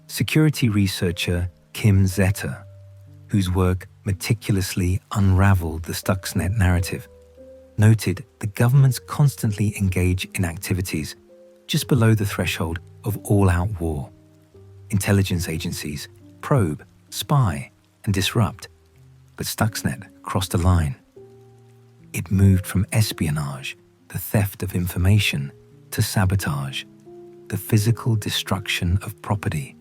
Security researcher Kim Zetter, whose work meticulously unraveled the Stuxnet narrative, noted that governments constantly engage in activities just below the threshold of all-out war. Intelligence agencies probe, spy, and disrupt, but Stuxnet crossed a line. It moved from espionage, the theft of information, to sabotage, the physical destruction of property.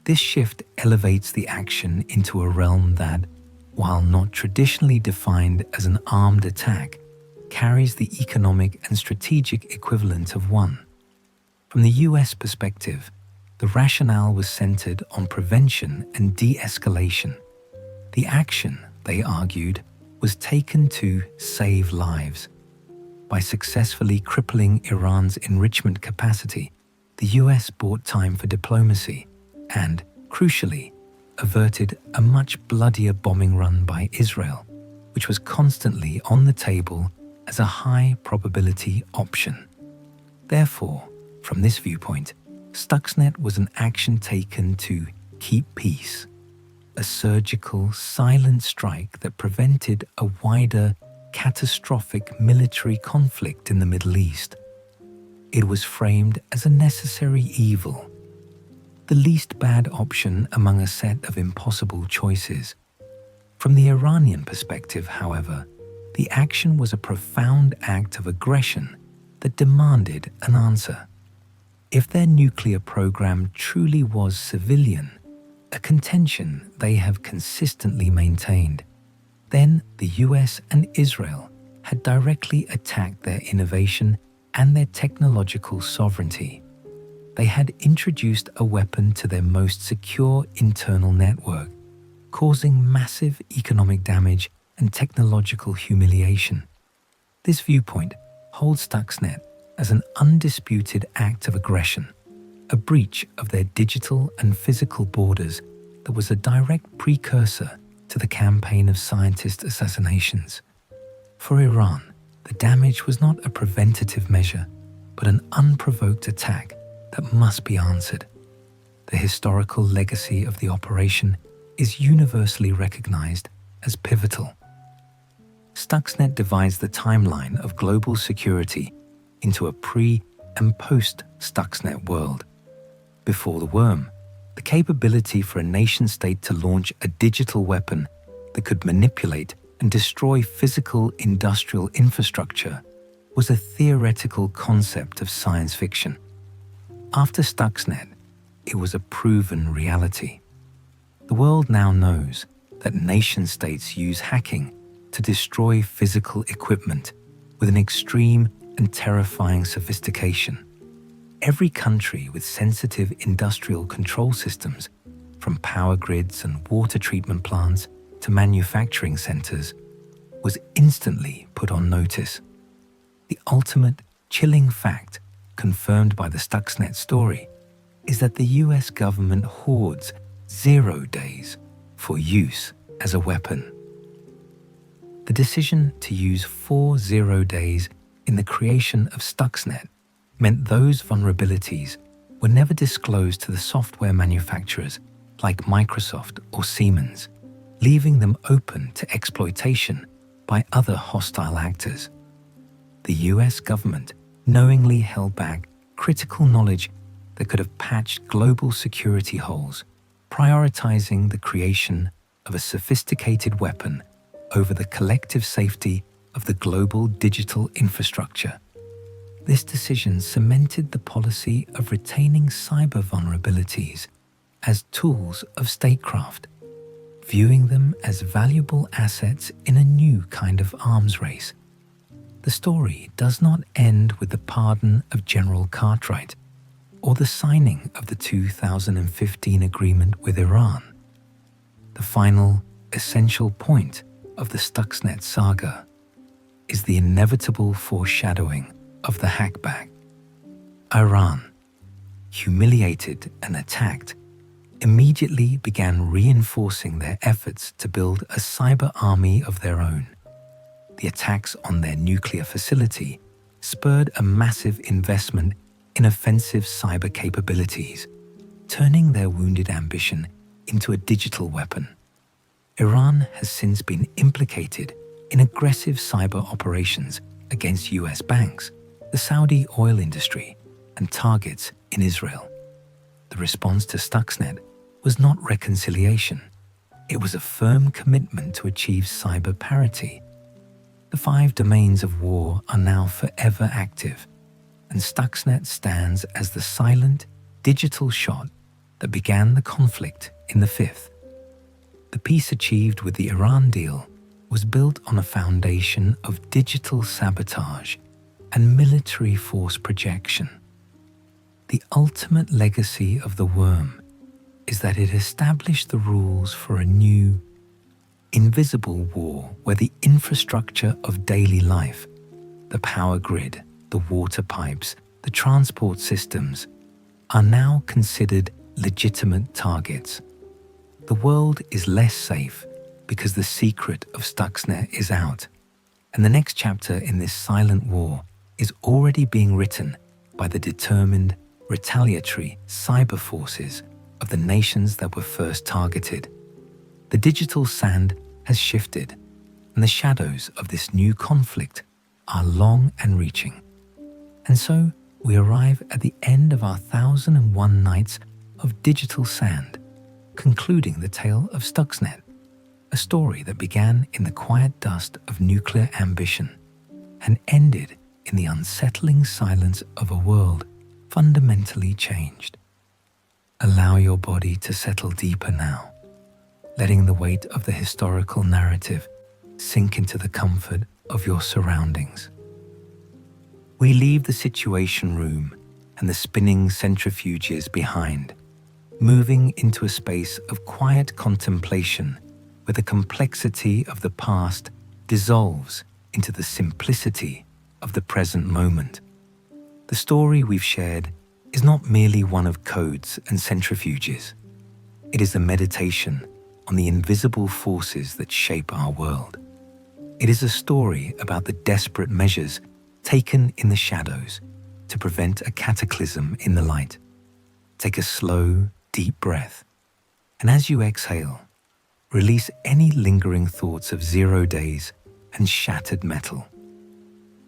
This shift elevates the action into a realm that, while not traditionally defined as an armed attack, carries the economic and strategic equivalent of one. From the US perspective, the rationale was centered on prevention and de-escalation. The action, they argued, was taken to save lives. By successfully crippling Iran's enrichment capacity, the US bought time for diplomacy and, crucially, averted a much bloodier bombing run by Israel, which was constantly on the table as a high-probability option. Therefore, from this viewpoint, Stuxnet was an action taken to keep peace, a surgical, silent strike that prevented a wider, catastrophic military conflict in the Middle East. It was framed as a necessary evil, the least bad option among a set of impossible choices. From the Iranian perspective, however, the action was a profound act of aggression that demanded an answer. If their nuclear program truly was civilian, a contention they have consistently maintained. Then the US and Israel had directly attacked their innovation and their technological sovereignty. They had introduced a weapon to their most secure internal network, causing massive economic damage and technological humiliation. This viewpoint holds Stuxnet as an undisputed act of aggression, a breach of their digital and physical borders that was a direct precursor to the campaign of scientist assassinations. For Iran, the damage was not a preventative measure, but an unprovoked attack that must be answered. The historical legacy of the operation is universally recognized as pivotal. Stuxnet divides the timeline of global security into a pre- and post-Stuxnet world. Before the worm, the capability for a nation-state to launch a digital weapon that could manipulate and destroy physical industrial infrastructure was a theoretical concept of science fiction. After Stuxnet, it was a proven reality. The world now knows that nation-states use hacking to destroy physical equipment with an extreme and terrifying sophistication. Every country with sensitive industrial control systems, from power grids and water treatment plants to manufacturing centers, was instantly put on notice. The ultimate chilling fact, confirmed by the Stuxnet story, is that the US government hoards 0 days for use as a weapon. The decision to use 40 days in the creation of Stuxnet meant those vulnerabilities were never disclosed to the software manufacturers like Microsoft or Siemens, leaving them open to exploitation by other hostile actors. The US government knowingly held back critical knowledge that could have patched global security holes, prioritizing the creation of a sophisticated weapon over the collective safety of the global digital infrastructure. This decision cemented the policy of retaining cyber vulnerabilities as tools of statecraft, viewing them as valuable assets in a new kind of arms race. The story does not end with the pardon of General Cartwright or the signing of the 2015 agreement with Iran. The final, essential point of the Stuxnet saga is the inevitable foreshadowing of the hackback. Iran, humiliated and attacked, immediately began reinforcing their efforts to build a cyber army of their own. The attacks on their nuclear facility spurred a massive investment in offensive cyber capabilities, turning their wounded ambition into a digital weapon. Iran has since been implicated in aggressive cyber operations against US banks, the Saudi oil industry, and targets in Israel. The response to Stuxnet was not reconciliation. It was a firm commitment to achieve cyber parity. The 5 domains of war are now forever active, and Stuxnet stands as the silent, digital shot that began the conflict in the 5th. The peace achieved with the Iran deal was built on a foundation of digital sabotage and military force projection. The ultimate legacy of the worm is that it established the rules for a new, invisible war where the infrastructure of daily life, the power grid, the water pipes, the transport systems, are now considered legitimate targets. The world is less safe because the secret of Stuxnet is out, and the next chapter in this silent war is already being written by the determined, retaliatory cyber forces of the nations that were first targeted. The digital sand has shifted, and the shadows of this new conflict are long and reaching. And so we arrive at the end of our 1001 nights of digital sand, concluding the tale of Stuxnet, a story that began in the quiet dust of nuclear ambition and ended in the unsettling silence of a world fundamentally changed. Allow your body to settle deeper now, letting the weight of the historical narrative sink into the comfort of your surroundings. We leave the situation room and the spinning centrifuges behind, moving into a space of quiet contemplation where the complexity of the past dissolves into the simplicity of the present moment. The story we've shared is not merely one of codes and centrifuges. It is a meditation on the invisible forces that shape our world. It is a story about the desperate measures taken in the shadows to prevent a cataclysm in the light. Take a slow, deep breath, and as you exhale, release any lingering thoughts of 0 days and shattered metal.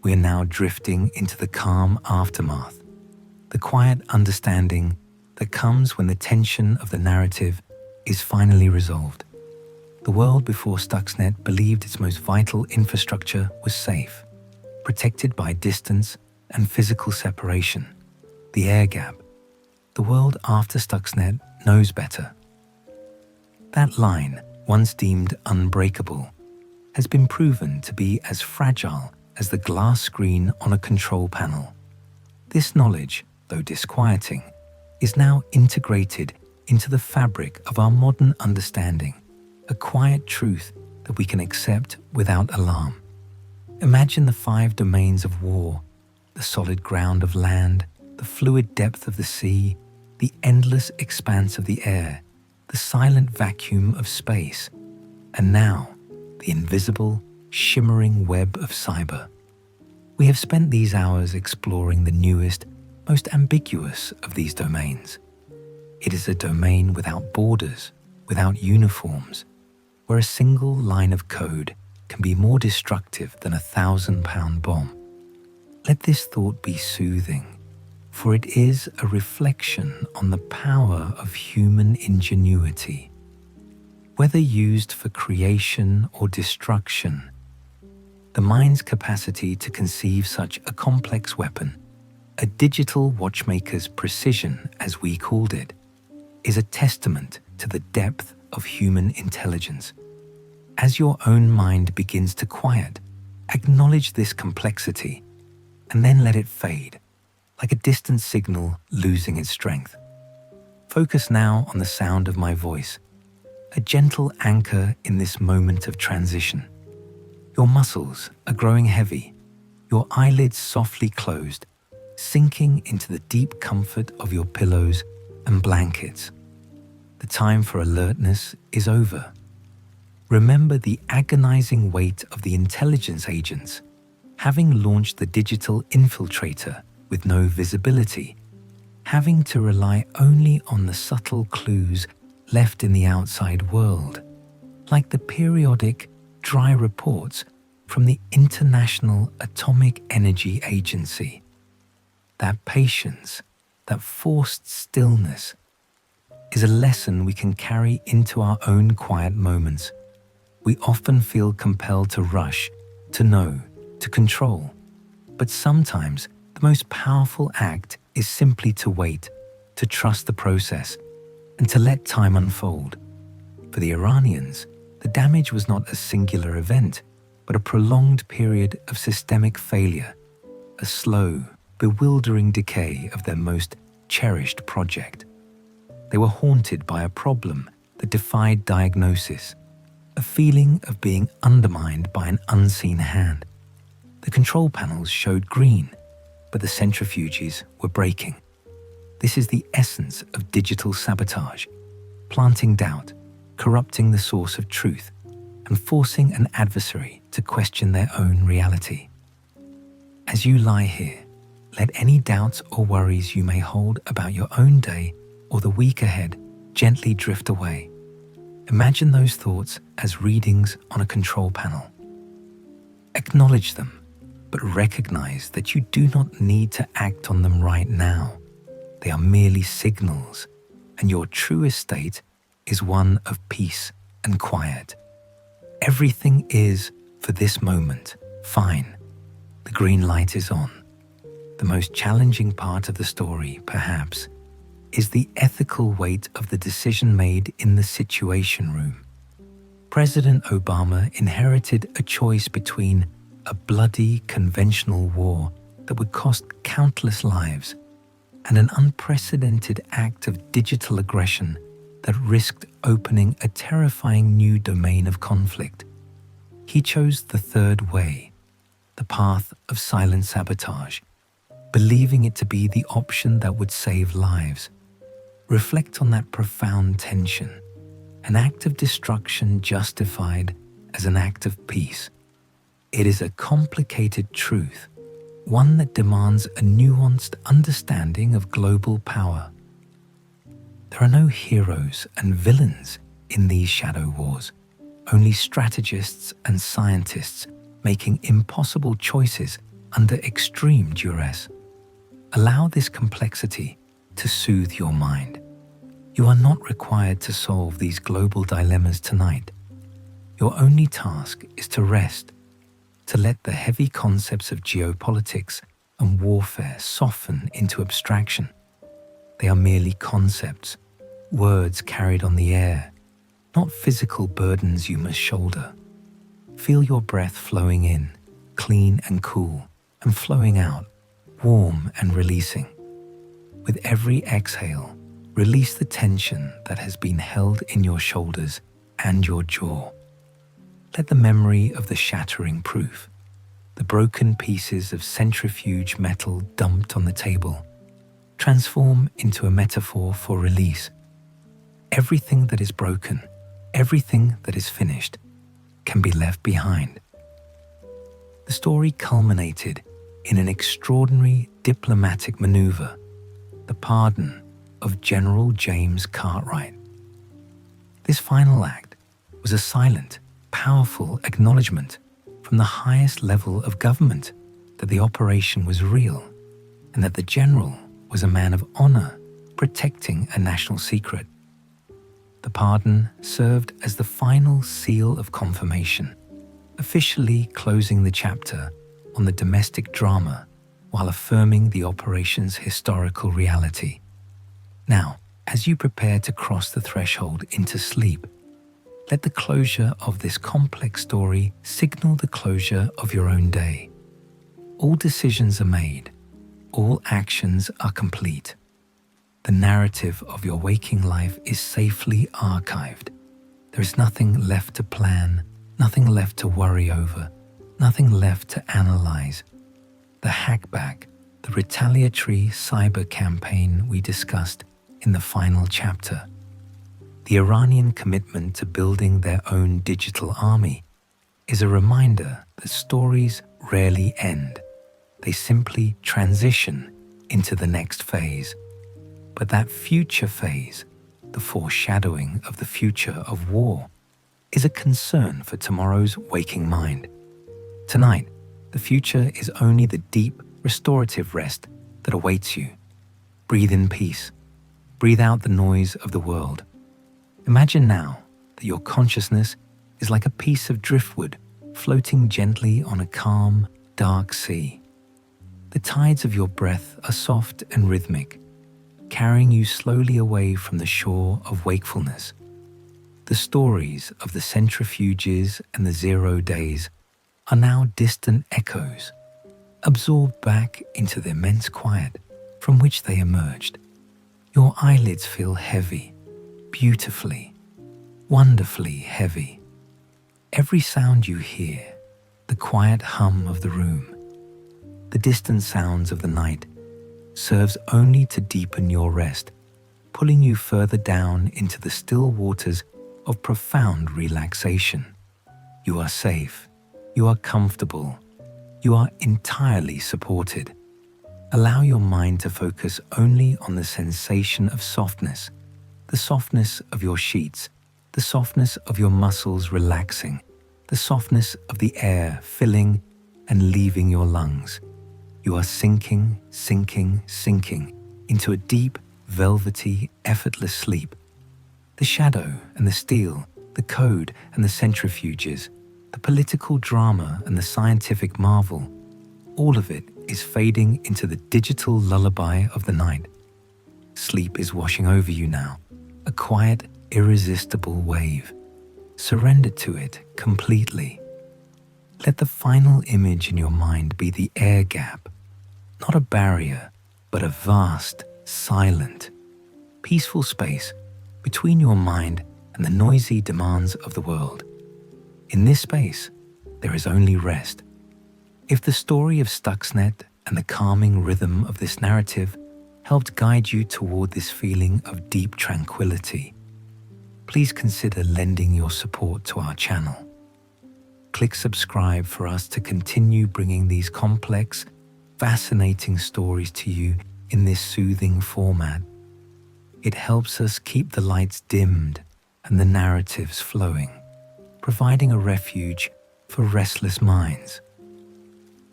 We are now drifting into the calm aftermath, the quiet understanding that comes when the tension of the narrative is finally resolved. The world before Stuxnet believed its most vital infrastructure was safe, protected by distance and physical separation, the air gap. The world after Stuxnet knows better. That line, once deemed unbreakable, has been proven to be as fragile as the glass screen on a control panel. This knowledge, though disquieting, is now integrated into the fabric of our modern understanding, a quiet truth that we can accept without alarm. Imagine the 5 domains of war, the solid ground of land, the fluid depth of the sea, the endless expanse of the air, the silent vacuum of space, and now the invisible, shimmering web of cyber. We have spent these hours exploring the newest, most ambiguous of these domains. It is a domain without borders, without uniforms, where a single line of code can be more destructive than a 1,000-pound bomb. Let this thought be soothing, for it is a reflection on the power of human ingenuity. Whether used for creation or destruction, the mind's capacity to conceive such a complex weapon, a digital watchmaker's precision as we called it, is a testament to the depth of human intelligence. As your own mind begins to quiet, acknowledge this complexity and then let it fade, like a distant signal losing its strength. Focus now on the sound of my voice, a gentle anchor in this moment of transition. Your muscles are growing heavy, your eyelids softly closed, sinking into the deep comfort of your pillows and blankets. The time for alertness is over. Remember the agonizing weight of the intelligence agents, having launched the digital infiltrator with no visibility, having to rely only on the subtle clues left in the outside world, like the periodic dry reports from the International Atomic Energy Agency. That patience, that forced stillness, is a lesson we can carry into our own quiet moments. We often feel compelled to rush, to know, to control. But sometimes the most powerful act is simply to wait, to trust the process, and to let time unfold. For the Iranians, the damage was not a singular event, but a prolonged period of systemic failure, a slow, bewildering decay of their most cherished project. They were haunted by a problem that defied diagnosis, a feeling of being undermined by an unseen hand. The control panels showed green, but the centrifuges were breaking. This is the essence of digital sabotage, planting doubt, corrupting the source of truth, and forcing an adversary to question their own reality. As you lie here, let any doubts or worries you may hold about your own day or the week ahead gently drift away. Imagine those thoughts as readings on a control panel. Acknowledge them, but recognize that you do not need to act on them right now. They are merely signals, and your truest state is one of peace and quiet. Everything is, for this moment, fine. The green light is on. The most challenging part of the story, perhaps, is the ethical weight of the decision made in the Situation Room. President Obama inherited a choice between a bloody conventional war that would cost countless lives and an unprecedented act of digital aggression that risked opening a terrifying new domain of conflict. He chose the third way, the path of silent sabotage, believing it to be the option that would save lives. Reflect on that profound tension, an act of destruction justified as an act of peace. It is a complicated truth, one that demands a nuanced understanding of global power. There are no heroes and villains in these shadow wars, only strategists and scientists making impossible choices under extreme duress. Allow this complexity to soothe your mind. You are not required to solve these global dilemmas tonight. Your only task is to rest, to let the heavy concepts of geopolitics and warfare soften into abstraction. They are merely concepts, words carried on the air, not physical burdens you must shoulder. Feel your breath flowing in, clean and cool, and flowing out, warm and releasing. With every exhale, release the tension that has been held in your shoulders and your jaw. Let the memory of the shattering proof, the broken pieces of centrifuge metal dumped on the table, transform into a metaphor for release. Everything that is broken, everything that is finished, can be left behind. The story culminated in an extraordinary diplomatic maneuver, the pardon of General James Cartwright. This final act was a silent, powerful acknowledgement from the highest level of government that the operation was real and that the general was a man of honor protecting a national secret. The pardon served as the final seal of confirmation, officially closing the chapter on the domestic drama while affirming the operation's historical reality. Now, as you prepare to cross the threshold into sleep, let the closure of this complex story signal the closure of your own day. All decisions are made, all actions are complete. The narrative of your waking life is safely archived. There is nothing left to plan, nothing left to worry over, nothing left to analyze. The hackback, the retaliatory cyber campaign we discussed in the final chapter, the Iranian commitment to building their own digital army, is a reminder that stories rarely end. They simply transition into the next phase. But that future phase, the foreshadowing of the future of war, is a concern for tomorrow's waking mind. Tonight, the future is only the deep, restorative rest that awaits you. Breathe in peace. Breathe out the noise of the world. Imagine now that your consciousness is like a piece of driftwood floating gently on a calm, dark sea. The tides of your breath are soft and rhythmic, carrying you slowly away from the shore of wakefulness. The stories of the centrifuges and the 0 days are now distant echoes, absorbed back into the immense quiet from which they emerged. Your eyelids feel heavy, beautifully, wonderfully heavy. Every sound you hear, the quiet hum of the room, the distant sounds of the night, serves only to deepen your rest, pulling you further down into the still waters of profound relaxation. You are safe, you are comfortable, you are entirely supported. Allow your mind to focus only on the sensation of softness, the softness of your sheets, the softness of your muscles relaxing, the softness of the air filling and leaving your lungs. You are sinking, sinking, sinking into a deep, velvety, effortless sleep. The shadow and the steel, the code and the centrifuges, the political drama and the scientific marvel, all of it is fading into the digital lullaby of the night. Sleep is washing over you now, a quiet, irresistible wave. Surrender to it completely. Let the final image in your mind be the air gap, not a barrier, but a vast, silent, peaceful space between your mind and the noisy demands of the world. In this space, there is only rest. If the story of Stuxnet and the calming rhythm of this narrative helped guide you toward this feeling of deep tranquility, please consider lending your support to our channel. Click subscribe for us to continue bringing these complex, fascinating stories to you in this soothing format. It helps us keep the lights dimmed and the narratives flowing, providing a refuge for restless minds.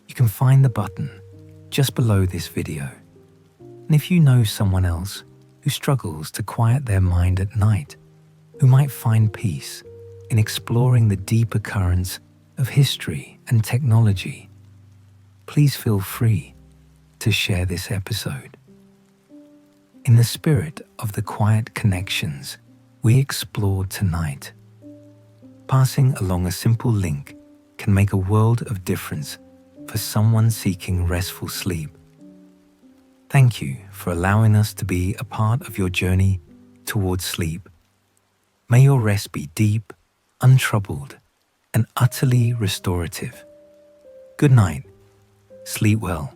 You can find the button just below this video. And if you know someone else who struggles to quiet their mind at night, who might find peace in exploring the deeper currents of history and technology, please feel free to share this episode. In the spirit of the quiet connections we explored tonight, passing along a simple link can make a world of difference for someone seeking restful sleep. Thank you for allowing us to be a part of your journey towards sleep. May your rest be deep, untroubled, and utterly restorative. Good night. Sleep well.